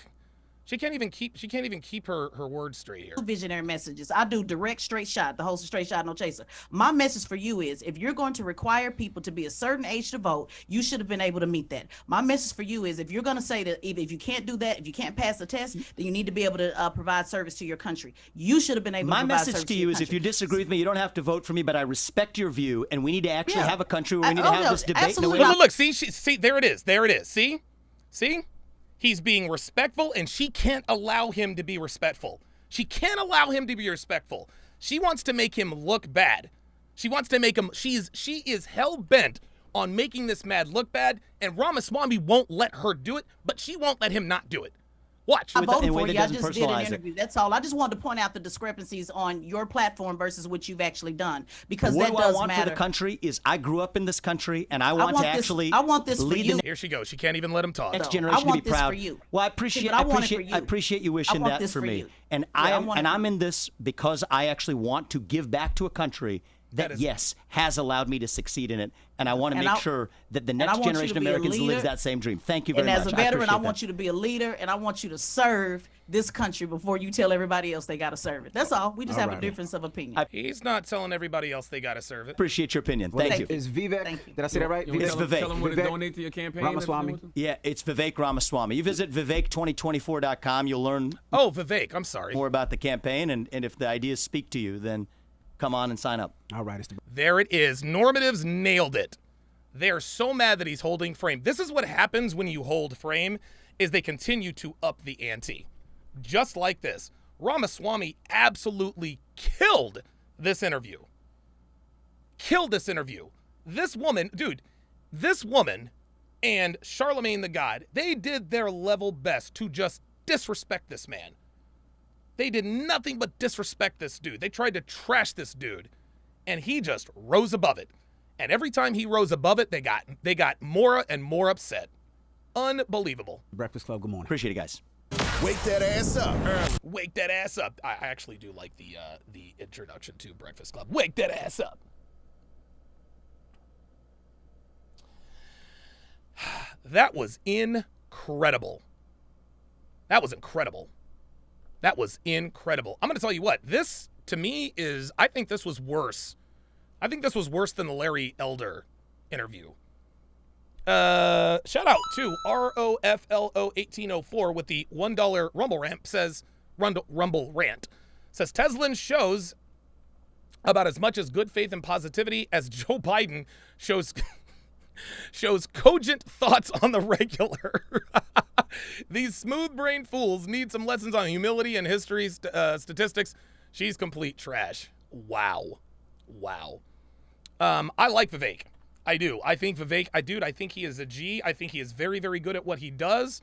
she can't even keep her words straight here. visionary messages. I do direct, straight shot. The host of Straight Shot, No Chaser. My message for you is if you're going to require people to be a certain age to vote, you should have been able to meet that. My message for you is if you're going to say that if you can't do that, if you can't pass the test, then you need to be able to provide service to your country. You should have been able to My provide message service to you your is if country. you disagree with me, you don't have to vote for me, but I respect your view, and we need to actually Yeah. have a country where we need Oh, to have no, this debate in a absolutely way. not. Look, see, there it is. See? He's being respectful, and she can't allow him to be respectful. She can't allow him to be respectful. She wants to make him look bad. She wants to make him, she is hell-bent on making this man look bad, and Ramaswamy won't let her do it, but she won't let him not do it. Watch. I in a voted way for that you. I doesn't just did an personalize it. interview. That's all. I just wanted to point out the discrepancies on your platform versus what you've actually done because What that do I does want matter. for the country is I grew up in this country, and I want to actually I want this for lead you. the Here she goes. She can't even let him talk. next I generation to be want this proud. for you. Well, I See, appreciate, but I want it for I you. appreciate you wishing want that this for for me. you. And Yeah, I want it for I'm you. in this because I actually want to give back to a country that, yes, has allowed me to succeed in it, and I want to And make I- sure that the and I next want you generation to of be a Americans lives leader. that same dream. Thank you very And much. as a veteran, I appreciate want that. you to be a leader, and I want you to serve this country before you tell everybody else they got to serve it. That's all. We just have a difference of opinion. He's not telling everybody else they got to serve it. Appreciate your opinion. Thank you. Is Vivek? Thank you. Did I say that right? You wanna It's tell Vivek. them where to Vivek donate to your campaign. Ramaswamy. Yeah, it's Vivek Ramaswamy. You visit Vivek2024.com. You'll learn Oh, Vivek, I'm sorry. more about the campaign, and if the ideas speak to you, then come on and sign up. All right, it's the There it is. Normatives nailed it. They're so mad that he's holding Frame. This is what happens when you hold Frame, is they continue to up the ante. Just like this. Ramaswamy absolutely killed this interview. Killed this interview. This woman, dude, this woman and Charlemagne the God, they did their level best to just disrespect this man. They did nothing but disrespect this dude. They tried to trash this dude, and he just rose above it. And every time he rose above it, they got more and more upset. Unbelievable. Breakfast Club. Good morning. Appreciate it, guys. Wake that ass up. Wake that ass up. I actually do like the introduction to Breakfast Club. Wake that ass up. That was incredible. That was incredible. That was incredible. I'm going to tell you what, this to me is, I think this was worse. I think this was worse than the Larry Elder interview. Shout out to ROFLO1804 with the $1 Rumble Rant says, Rumble Rant says, Tezlin shows about as much as good faith and positivity as Joe Biden shows cogent thoughts on the regular. These smooth-brained fools need some lessons on humility and history statistics. She's complete trash. Wow. I like Vivek. I do. I think Vivek, I think he is a G. I think he is very, very good at what he does.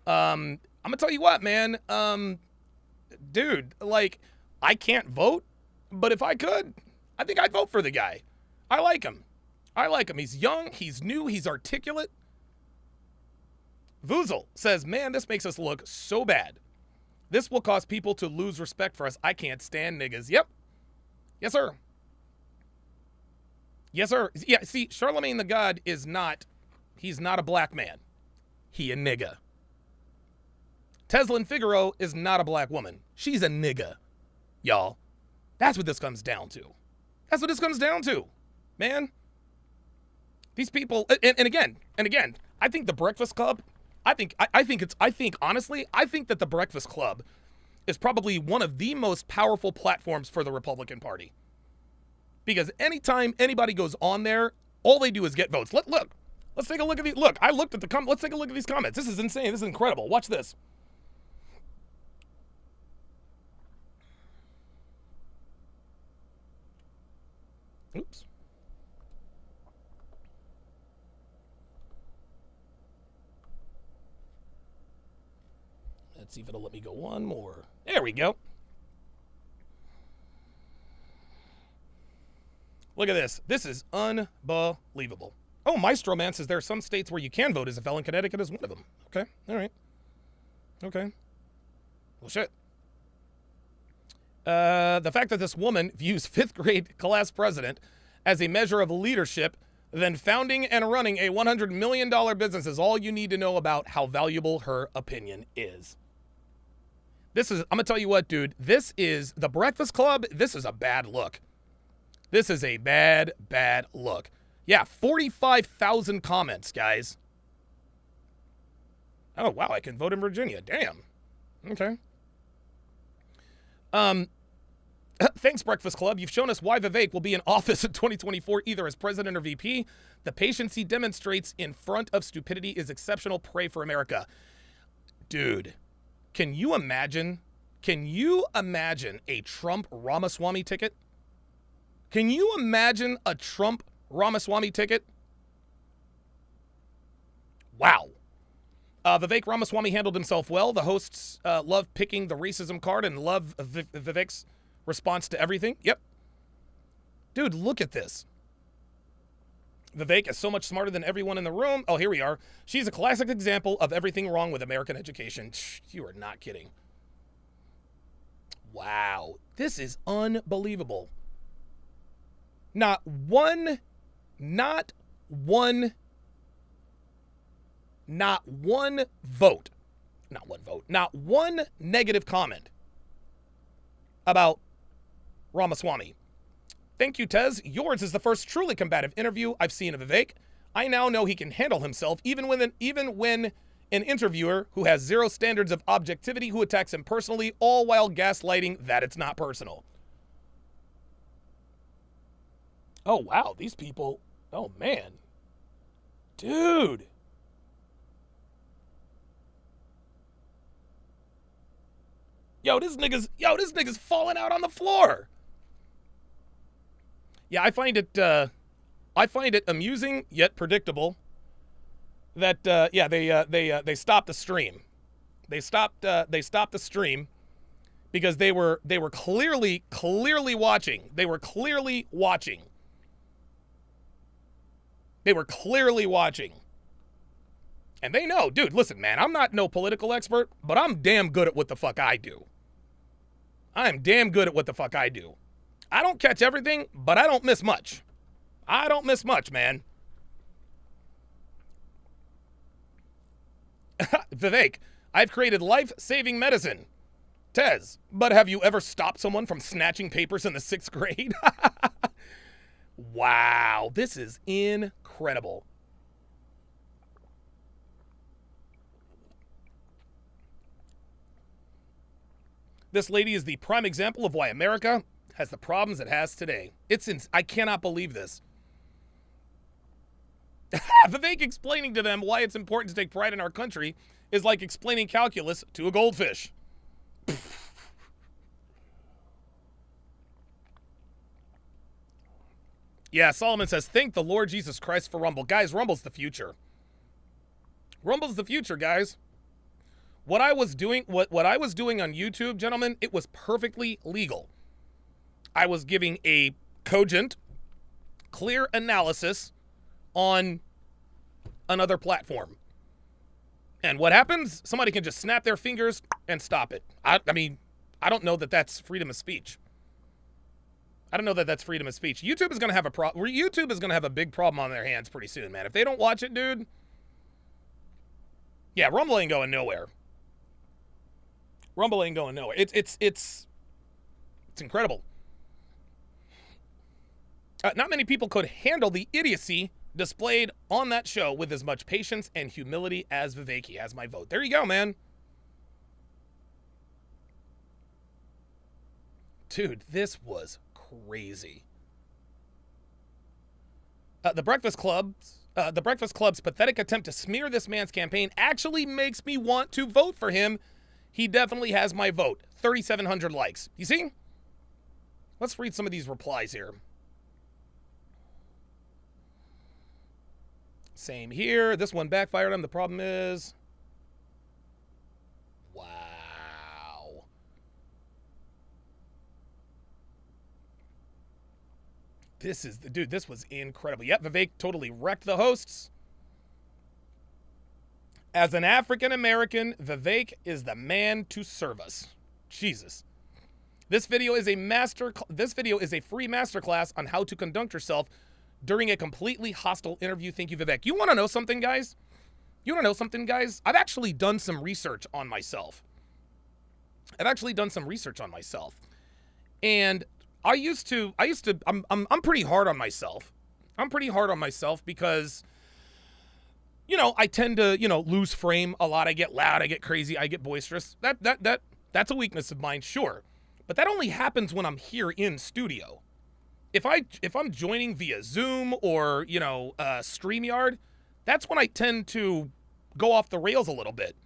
I'm going to tell you what, man. Dude, like, I can't vote, but if I could, I think I'd vote for the guy. I like him. He's young, he's new, he's articulate. Vuzel says, man, this makes us look so bad. This will cause people to lose respect for us. I can't stand niggas. Yep. Yes, sir. Yes, sir. Yeah, see, Charlemagne the God he's not a black man. He a nigga. Tezlin Figaro is not a black woman. She's a nigga. Y'all. That's what this comes down to. That's what this comes down to. Man. These people, and again, I think the Breakfast Club, I think honestly, I think that the Breakfast Club is probably one of the most powerful platforms for the Republican Party. Because anytime anybody goes on there, all they do is get votes. Let's take a look at these. Look, I looked at the let's take a look at these comments. This is insane. This is incredible. Watch this. Oops. Let's see if it'll let me go one more. There we go. Look at this. This is unbelievable. Oh, Maestro Man says there are some states where you can vote as a felon. Connecticut is one of them. Okay. All right. Okay. Well, shit. The fact that this woman views fifth grade class president as a measure of leadership, then founding and running a $100 million business is all you need to know about how valuable her opinion is. I'm going to tell you what, dude. This is the Breakfast Club. This is a bad look. This is a bad, bad look. Yeah, 45,000 comments, guys. Oh, wow, I can vote in Virginia. Damn. Okay. Thanks, Breakfast Club. You've shown us why Vivek will be in office in 2024, either as president or VP. The patience he demonstrates in front of stupidity is exceptional. Pray for America. Dude, can you imagine a Trump Ramaswamy ticket? Can you imagine a Trump Ramaswamy ticket? Wow. Vivek Ramaswamy handled himself well. The hosts love picking the racism card and love Vivek's response to everything. Yep. Dude, look at this. Vivek is so much smarter than everyone in the room. Oh, here we are. She's a classic example of everything wrong with American education. You are not kidding. Wow. This is unbelievable. Not one vote. Not one negative comment about Ramaswamy. Thank you, Tez. Yours is the first truly combative interview I've seen of Vivek. I now know he can handle himself even when an interviewer who has zero standards of objectivity who attacks him personally, all while gaslighting that it's not personal. Oh, wow. These people. Oh, man. Dude. This nigga's falling out on the floor. Yeah, I find it amusing yet predictable that they stopped the stream. They stopped the stream because they were clearly watching. They were clearly watching. And they know, dude, listen, man, I'm not no political expert, but I'm damn good at what the fuck I do. I am damn good at what the fuck I do. I don't catch everything, but I don't miss much. I don't miss much, man. Vivek, I've created life-saving medicine. Tez, but have you ever stopped someone from snatching papers in the 6th grade? Wow, this is incredible. This lady is the prime example of why America has the problems it has today. I cannot believe this. Vivek explaining to them why it's important to take pride in our country is like explaining calculus to a goldfish. Yeah, Solomon says, thank the Lord Jesus Christ for Rumble. Guys, Rumble's the future. Rumble's the future, guys. What I was doing on YouTube, gentlemen, it was perfectly legal. I was giving a cogent, clear analysis on another platform. And what happens? Somebody can just snap their fingers and stop it. I mean, I don't know that that's freedom of speech. I don't know that that's freedom of speech. YouTube is going to have YouTube is going to have a big problem on their hands pretty soon, man. If they don't watch it, dude. Yeah, Rumble ain't going nowhere. Rumble ain't going nowhere. It's incredible. Not many people could handle the idiocy displayed on that show with as much patience and humility as Vivek. He has my vote. There you go, man. Dude, this was crazy. The Breakfast Club's pathetic attempt to smear this man's campaign actually makes me want to vote for him. He definitely has my vote. 3,700 likes. You see? Let's read some of these replies here. Same here. This one backfired on. The problem is... Wow. This was incredible. Yep, Vivek totally wrecked the hosts. As an African American, Vivek is the man to serve us. Jesus. This video is a free masterclass on how to conduct yourself during a completely hostile interview. Thank you, Vivek. You want to know something, guys? I've actually done some research on myself. And I'm pretty hard on myself. Because, I tend to, lose frame a lot. I get loud, I get crazy, I get boisterous. That's a weakness of mine, sure. But that only happens when I'm here in studio. If I'm joining via Zoom or, StreamYard, that's when I tend to go off the rails a little bit.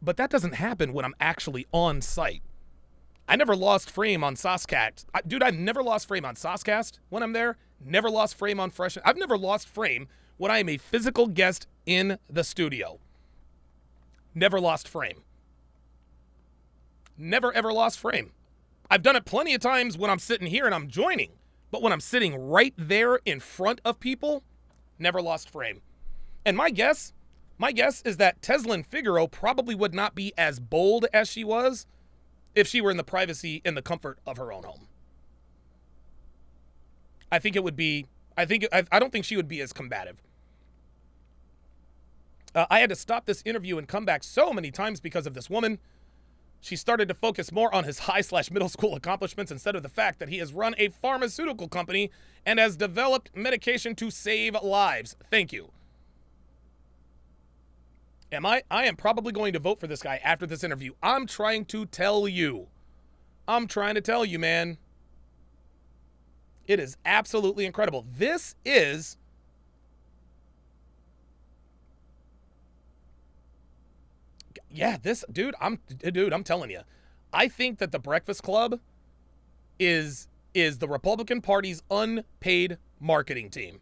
But that doesn't happen when I'm actually on site. I never lost frame on Saucecast. I've never lost frame on Saucecast when I'm there. Never lost frame on Fresh. I've never lost frame when I am a physical guest in the studio. Never lost frame. Never, ever lost frame. I've done it plenty of times when I'm sitting here and I'm joining. But when I'm sitting right there in front of people, never lost frame. And my guess is that Tezlin Figaro probably would not be as bold as she was if she were in the privacy and the comfort of her own home. I don't think she would be as combative. I had to stop this interview and come back so many times because of this woman. She started to focus more on his high/middle school accomplishments instead of the fact that he has run a pharmaceutical company and has developed medication to save lives. Thank you. I am probably going to vote for this guy after this interview. I'm trying to tell you, man. It is absolutely incredible. This is I'm telling you. I think that the Breakfast Club is the Republican Party's unpaid marketing team.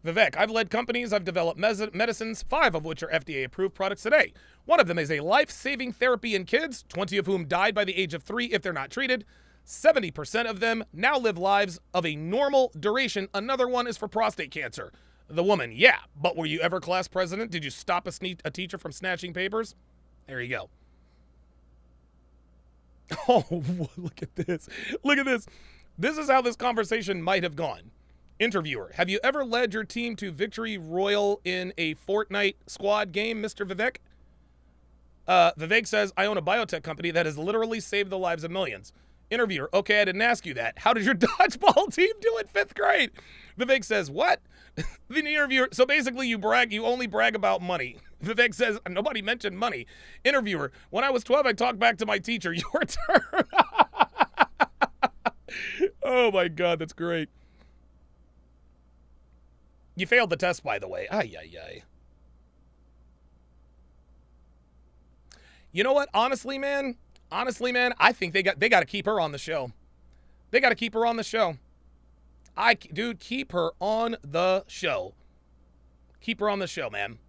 Vivek, I've led companies, I've developed medicines, 5 of which are FDA-approved products today. One of them is a life-saving therapy in kids, 20 of whom died by the age of 3 if they're not treated. 70% of them now live lives of a normal duration. Another one is for prostate cancer. The woman, yeah, but were you ever class president? Did you stop a teacher from snatching papers? There you go. Oh, look at this. Look at this. This is how this conversation might have gone. Interviewer, have you ever led your team to victory royal in a Fortnite squad game, Mr. Vivek? Vivek says, I own a biotech company that has literally saved the lives of millions. Interviewer, okay, I didn't ask you that. How did your dodgeball team do in 5th grade? Vivek says, what? The interviewer, so basically you only brag about money. Vivek says, nobody mentioned money. Interviewer, when I was 12, I talked back to my teacher. Your turn. Oh my God, that's great. You failed the test, by the way. Ay, ay, ay. You know what? Honestly, man, I think they got to keep her on the show. They got to keep her on the show. Dude, keep her on the show. Keep her on the show, man.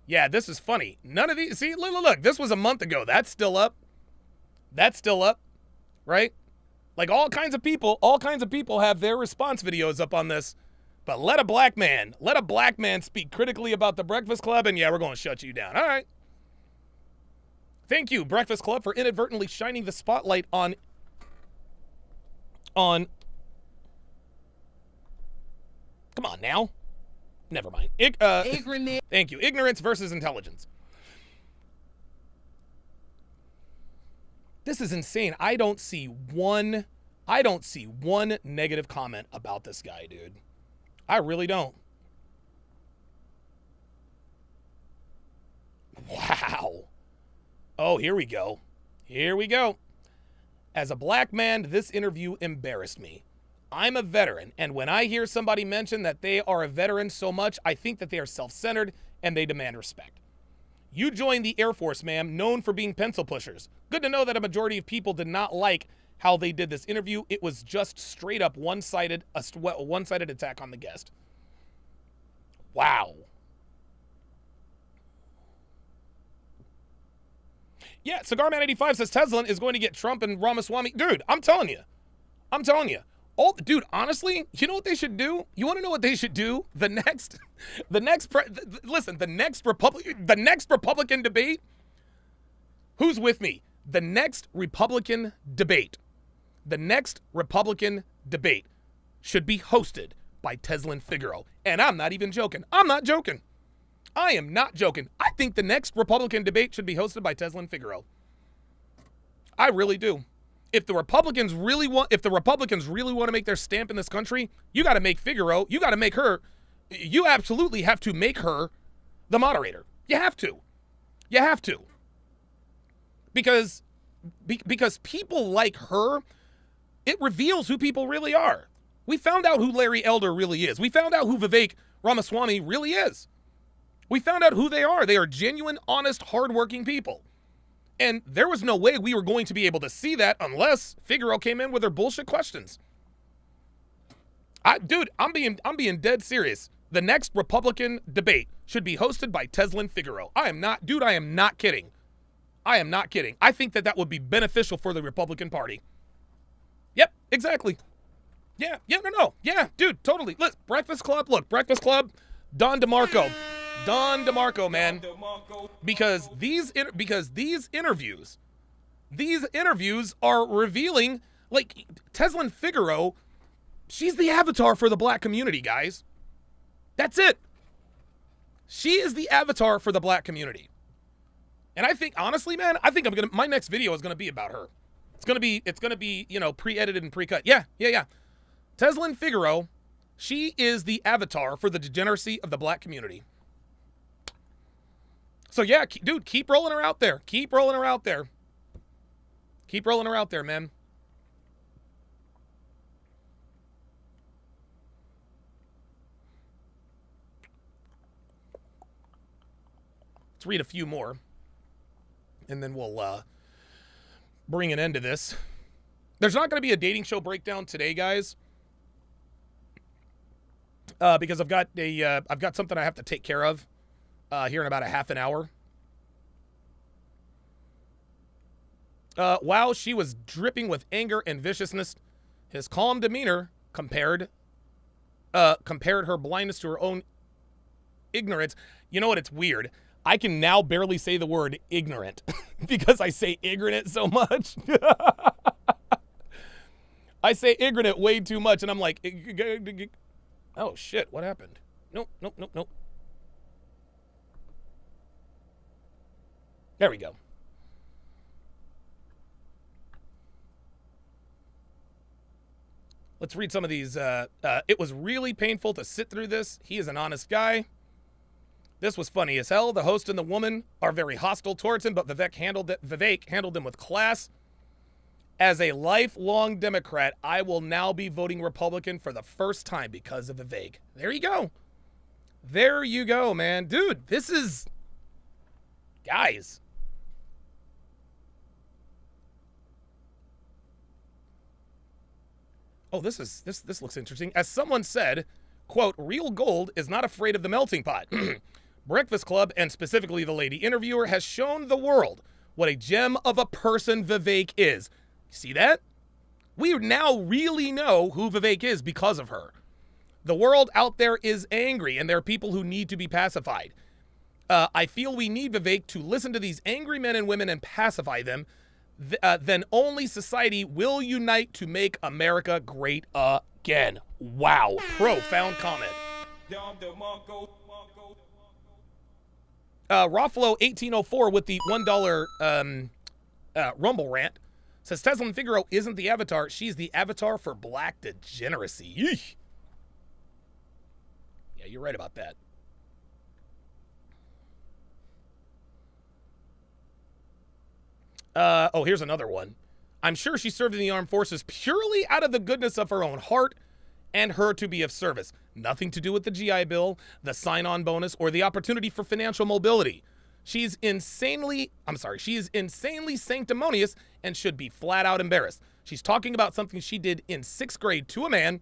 Yeah, this is funny. None of these, see, look, this was a month ago. That's still up. Right? Like all kinds of people have their response videos up on this. But let a black man speak critically about the Breakfast Club, and yeah, we're going to shut you down. All right. Thank you, Breakfast Club, for inadvertently shining the spotlight on. Come on now. Never mind. Thank you. Ignorance versus intelligence. This is insane. I don't see one negative comment about this guy, dude. I really don't. Wow. Oh, here we go. As a black man, this interview embarrassed me. I'm a veteran, and when I hear somebody mention that they are a veteran so much, I think that they are self-centered and they demand respect. You joined the Air Force, ma'am, known for being pencil pushers. Good to know that a majority of people did not like how they did this interview. It was just straight up one-sided attack on the guest. Wow. Yeah, Cigarman85 says Tezlin is going to get Trump and Ramaswamy. Dude, I'm telling you. Dude, honestly, you know what they should do? You want to know what they should do? The next Republican debate. Who's with me? The next Republican debate. The next Republican debate should be hosted by Tezlin Figaro. And I'm not even joking. I'm not joking. I am not joking. I think the next Republican debate should be hosted by Tezlin Figaro. I really do. If the Republicans really want to make their stamp in this country, you got to make Figaro, you absolutely have to make her the moderator. You have to. Because people like her, it reveals who people really are. We found out who Larry Elder really is. We found out who Vivek Ramaswamy really is. We found out who they are. They are genuine, honest, hardworking people. And there was no way we were going to be able to see that unless Figaro came in with her bullshit questions. I'm being dead serious. The next Republican debate should be hosted by Tezlin Figaro. I am not kidding. I think that would be beneficial for the Republican Party. Yep, exactly. Yeah, no. Yeah, dude, totally. Look, Breakfast Club, Don DeMarco, man. Because these interviews are revealing, like, Tezlin Figaro, she's the avatar for the black community, guys. That's it. She is the avatar for the black community. And I think, honestly, man, my next video is gonna be about her. It's gonna be, pre-edited and pre-cut. Yeah. Tezlin Figaro, she is the avatar for the degeneracy of the black community. So yeah, dude, keep rolling her out there. Keep rolling her out there, man. Let's read a few more, and then we'll bring an end to this. There's not going to be a dating show breakdown today, guys, because I've got something I have to take care of here in about a half an hour. While she was dripping with anger and viciousness, his calm demeanor compared her blindness to her own ignorance. You know what? It's weird. I can now barely say the word ignorant because I say ignorant so much. I say ignorant way too much, and I'm like, oh shit, what happened? Nope. There we go. Let's read some of these. It was really painful to sit through this. He is an honest guy. This was funny as hell. The host and the woman are very hostile towards him, but Vivek handled him with class. As a lifelong Democrat, I will now be voting Republican for the first time because of Vivek. There you go. There you go, man. Dude, this is... Guys. Oh, this looks interesting. As someone said, quote, real gold is not afraid of the melting pot. Breakfast Club, and specifically the lady interviewer, has shown the world what a gem of a person Vivek is. See that? We now really know who Vivek is because of her. The world out there is angry, and there are people who need to be pacified. I feel we need Vivek to listen to these angry men and women and pacify them. Then only society will unite to make America great again. Wow. Profound comment. Ruffalo 1804 with the $1 Rumble rant says Tezlin Figaro isn't the avatar. She's the avatar for black degeneracy. Yeesh. Yeah, you're right about that. Here's another one. I'm sure she served in the armed forces purely out of the goodness of her own heart and her to be of service. Nothing to do with the GI Bill, the sign-on bonus, or the opportunity for financial mobility. She is insanely sanctimonious and should be flat out embarrassed. She's talking about something she did in 6th grade to a man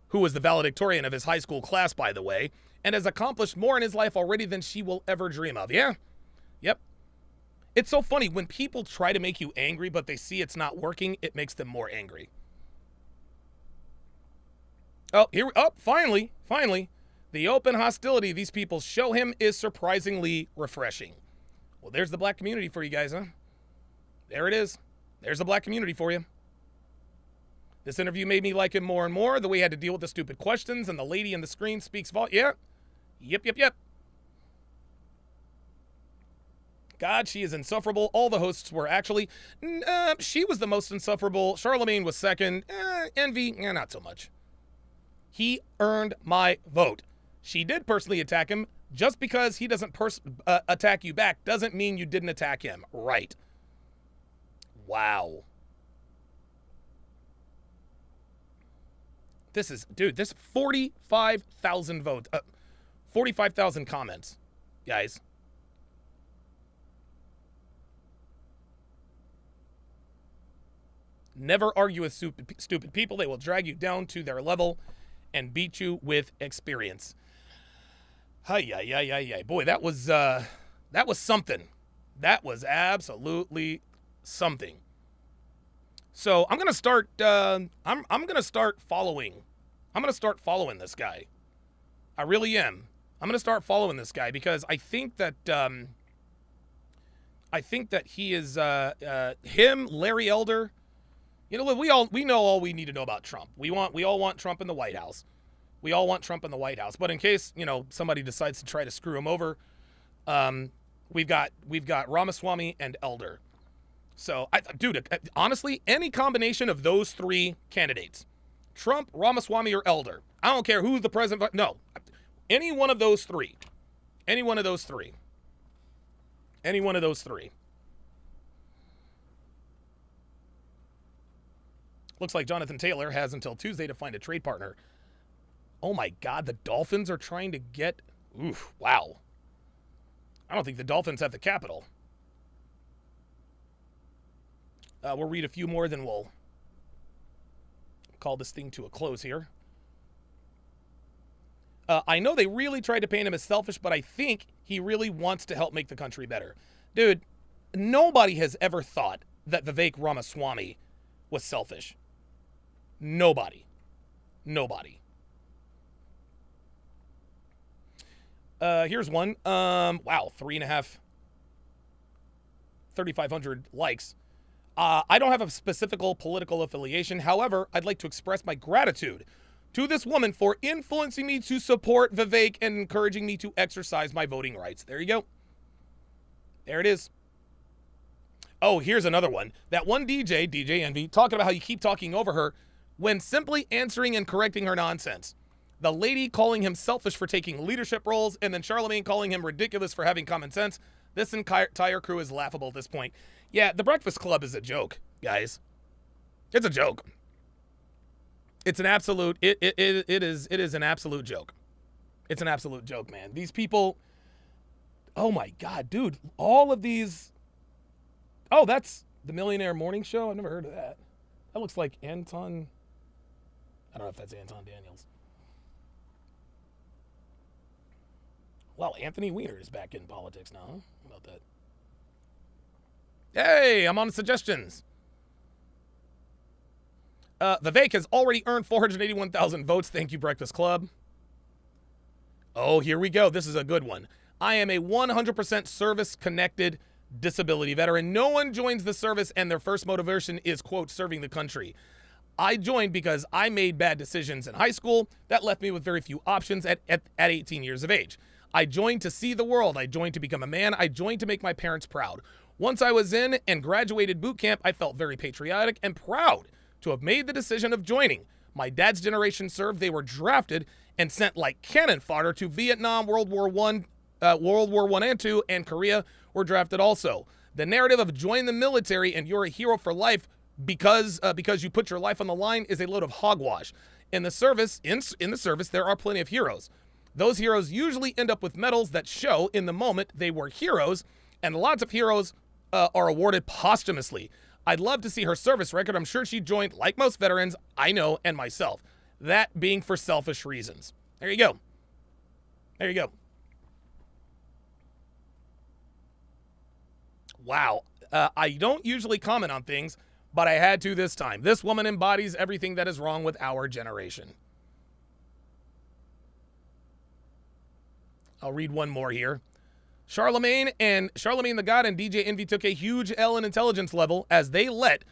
who was the valedictorian of his high school class, by the way, and has accomplished more in his life already than she will ever dream of. Yeah. Yep. It's so funny. When people try to make you angry, but they see it's not working, it makes them more angry. Finally. The open hostility these people show him is surprisingly refreshing. Well, there's the black community for you guys, huh? There it is. There's the black community for you. This interview made me like him more and more. The way he had to deal with the stupid questions, and the lady in the screen speaks Yeah. Yep. God, she is insufferable. All the hosts were actually. She was the most insufferable. Charlemagne was second. Envy, not so much. He earned my vote. She did personally attack him. Just because he doesn't attack you back doesn't mean you didn't attack him. Right. Wow. This is 45,000 votes. 45,000 comments, guys. Never argue with stupid people. They will drag you down to their level and beat you with experience. Hi. Boy, that was something. That was absolutely something. So I'm gonna start. I'm gonna start following. I'm gonna start following this guy. I really am. I'm gonna start following this guy because I think that he is him, Larry Elder. You know, we know all we need to know about Trump. We all want Trump in the White House. We all want Trump in the White House. But in case, somebody decides to try to screw him over, we've got Ramaswamy and Elder. So, honestly, any combination of those three candidates, Trump, Ramaswamy, or Elder, I don't care who's the president. No, any one of those three. Any one of those three. Looks like Jonathan Taylor has until Tuesday to find a trade partner. Oh my God, the Dolphins are trying to get... Oof, wow. I don't think the Dolphins have the capital. We'll read a few more, then we'll call this thing to a close here. I know they really tried to paint him as selfish, but I think he really wants to help make the country better. Dude, nobody has ever thought that Vivek Ramaswamy was selfish. Nobody. Here's one. Wow, 3,500 likes. I don't have a specific political affiliation. However, I'd like to express my gratitude to this woman for influencing me to support Vivek and encouraging me to exercise my voting rights. There you go. There it is. Oh, here's another one. That one DJ Envy, talking about how you keep talking over her when simply answering and correcting her nonsense. The lady calling him selfish for taking leadership roles, and then Charlemagne calling him ridiculous for having common sense. This entire crew is laughable at this point. Yeah, the Breakfast Club is a joke, guys. It's a joke. It's an absolute. It is an absolute joke. It's an absolute joke, man. These people. Oh my God, dude! All of these. Oh, that's the Millionaire Morning Show. I've never heard of that. That looks like Anton. I don't know if that's Anton Daniels. Well, Anthony Weiner is back in politics now. Huh? How about that? Hey, I'm on suggestions. Vivek has already earned 481,000 votes. Thank you, Breakfast Club. Oh, here we go. This is a good one. I am a 100% service-connected disability veteran. No one joins the service and their first motivation is, quote, serving the country. I joined because I made bad decisions in high school that left me with very few options at 18 years of age. I joined to see the world. I joined to become a man. I joined to make my parents proud. Once I was in and graduated boot camp, I felt very patriotic and proud to have made the decision of joining. My dad's generation served. They were drafted and sent like cannon fodder to Vietnam, World War I and II, and Korea were drafted also. The narrative of join the military and you're a hero for life because you put your life on the line is a load of hogwash. In the service, there are plenty of heroes. Those heroes usually end up with medals that show in the moment they were heroes, and lots of heroes are awarded posthumously. I'd love to see her service record. I'm sure she joined, like most veterans, I know, and myself. That being for selfish reasons. There you go. There you go. Wow. I don't usually comment on things, but I had to this time. This woman embodies everything that is wrong with our generation. I'll read one more here. Charlemagne the God and DJ Envy took a huge L in intelligence level as they let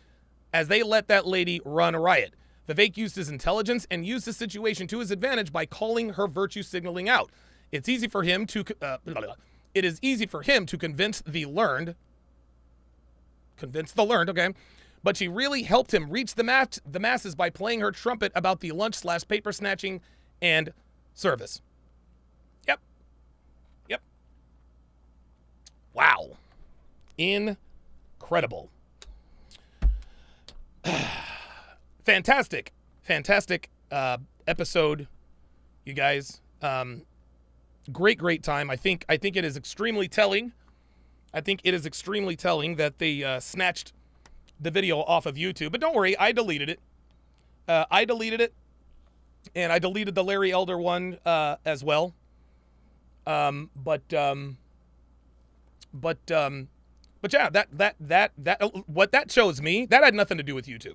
that lady run riot. Vivek used his intelligence and used the situation to his advantage by calling her virtue signaling out. It is easy for him to convince the learned, okay? But she really helped him reach the masses by playing her trumpet about the lunch/paper snatching and service. Yep. Wow. Incredible. Fantastic episode, you guys. Great time. I think it is extremely telling. I think it is extremely telling that they snatched the video off of YouTube. But don't worry, I deleted it. And I deleted the Larry Elder one as well. But yeah, that what that shows me, that had nothing to do with YouTube.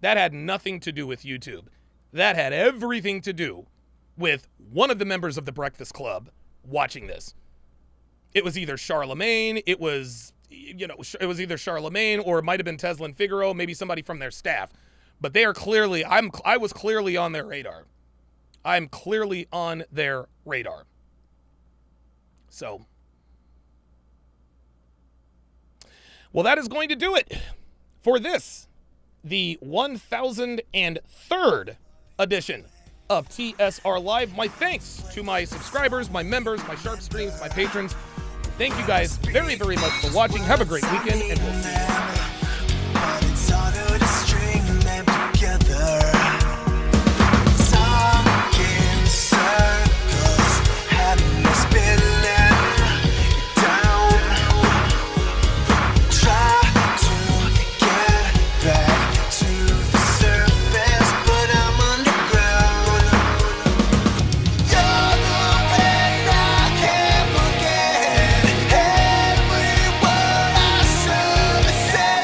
That had nothing to do with YouTube. That had everything to do with one of the members of the Breakfast Club watching this. It was either Charlemagne, it was either Charlemagne or it might have been Tezlin Figaro, maybe somebody from their staff. But they are clearly, I was clearly on their radar. I'm clearly on their radar. So, well, that is going to do it for this, the 1003rd edition of TSR Live. My thanks to my subscribers, my members, my Sharpe Streams, my patrons. Thank you guys very, very much for watching. Have a great weekend, and we'll see you. Said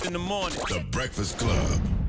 in the morning. The Breakfast Club.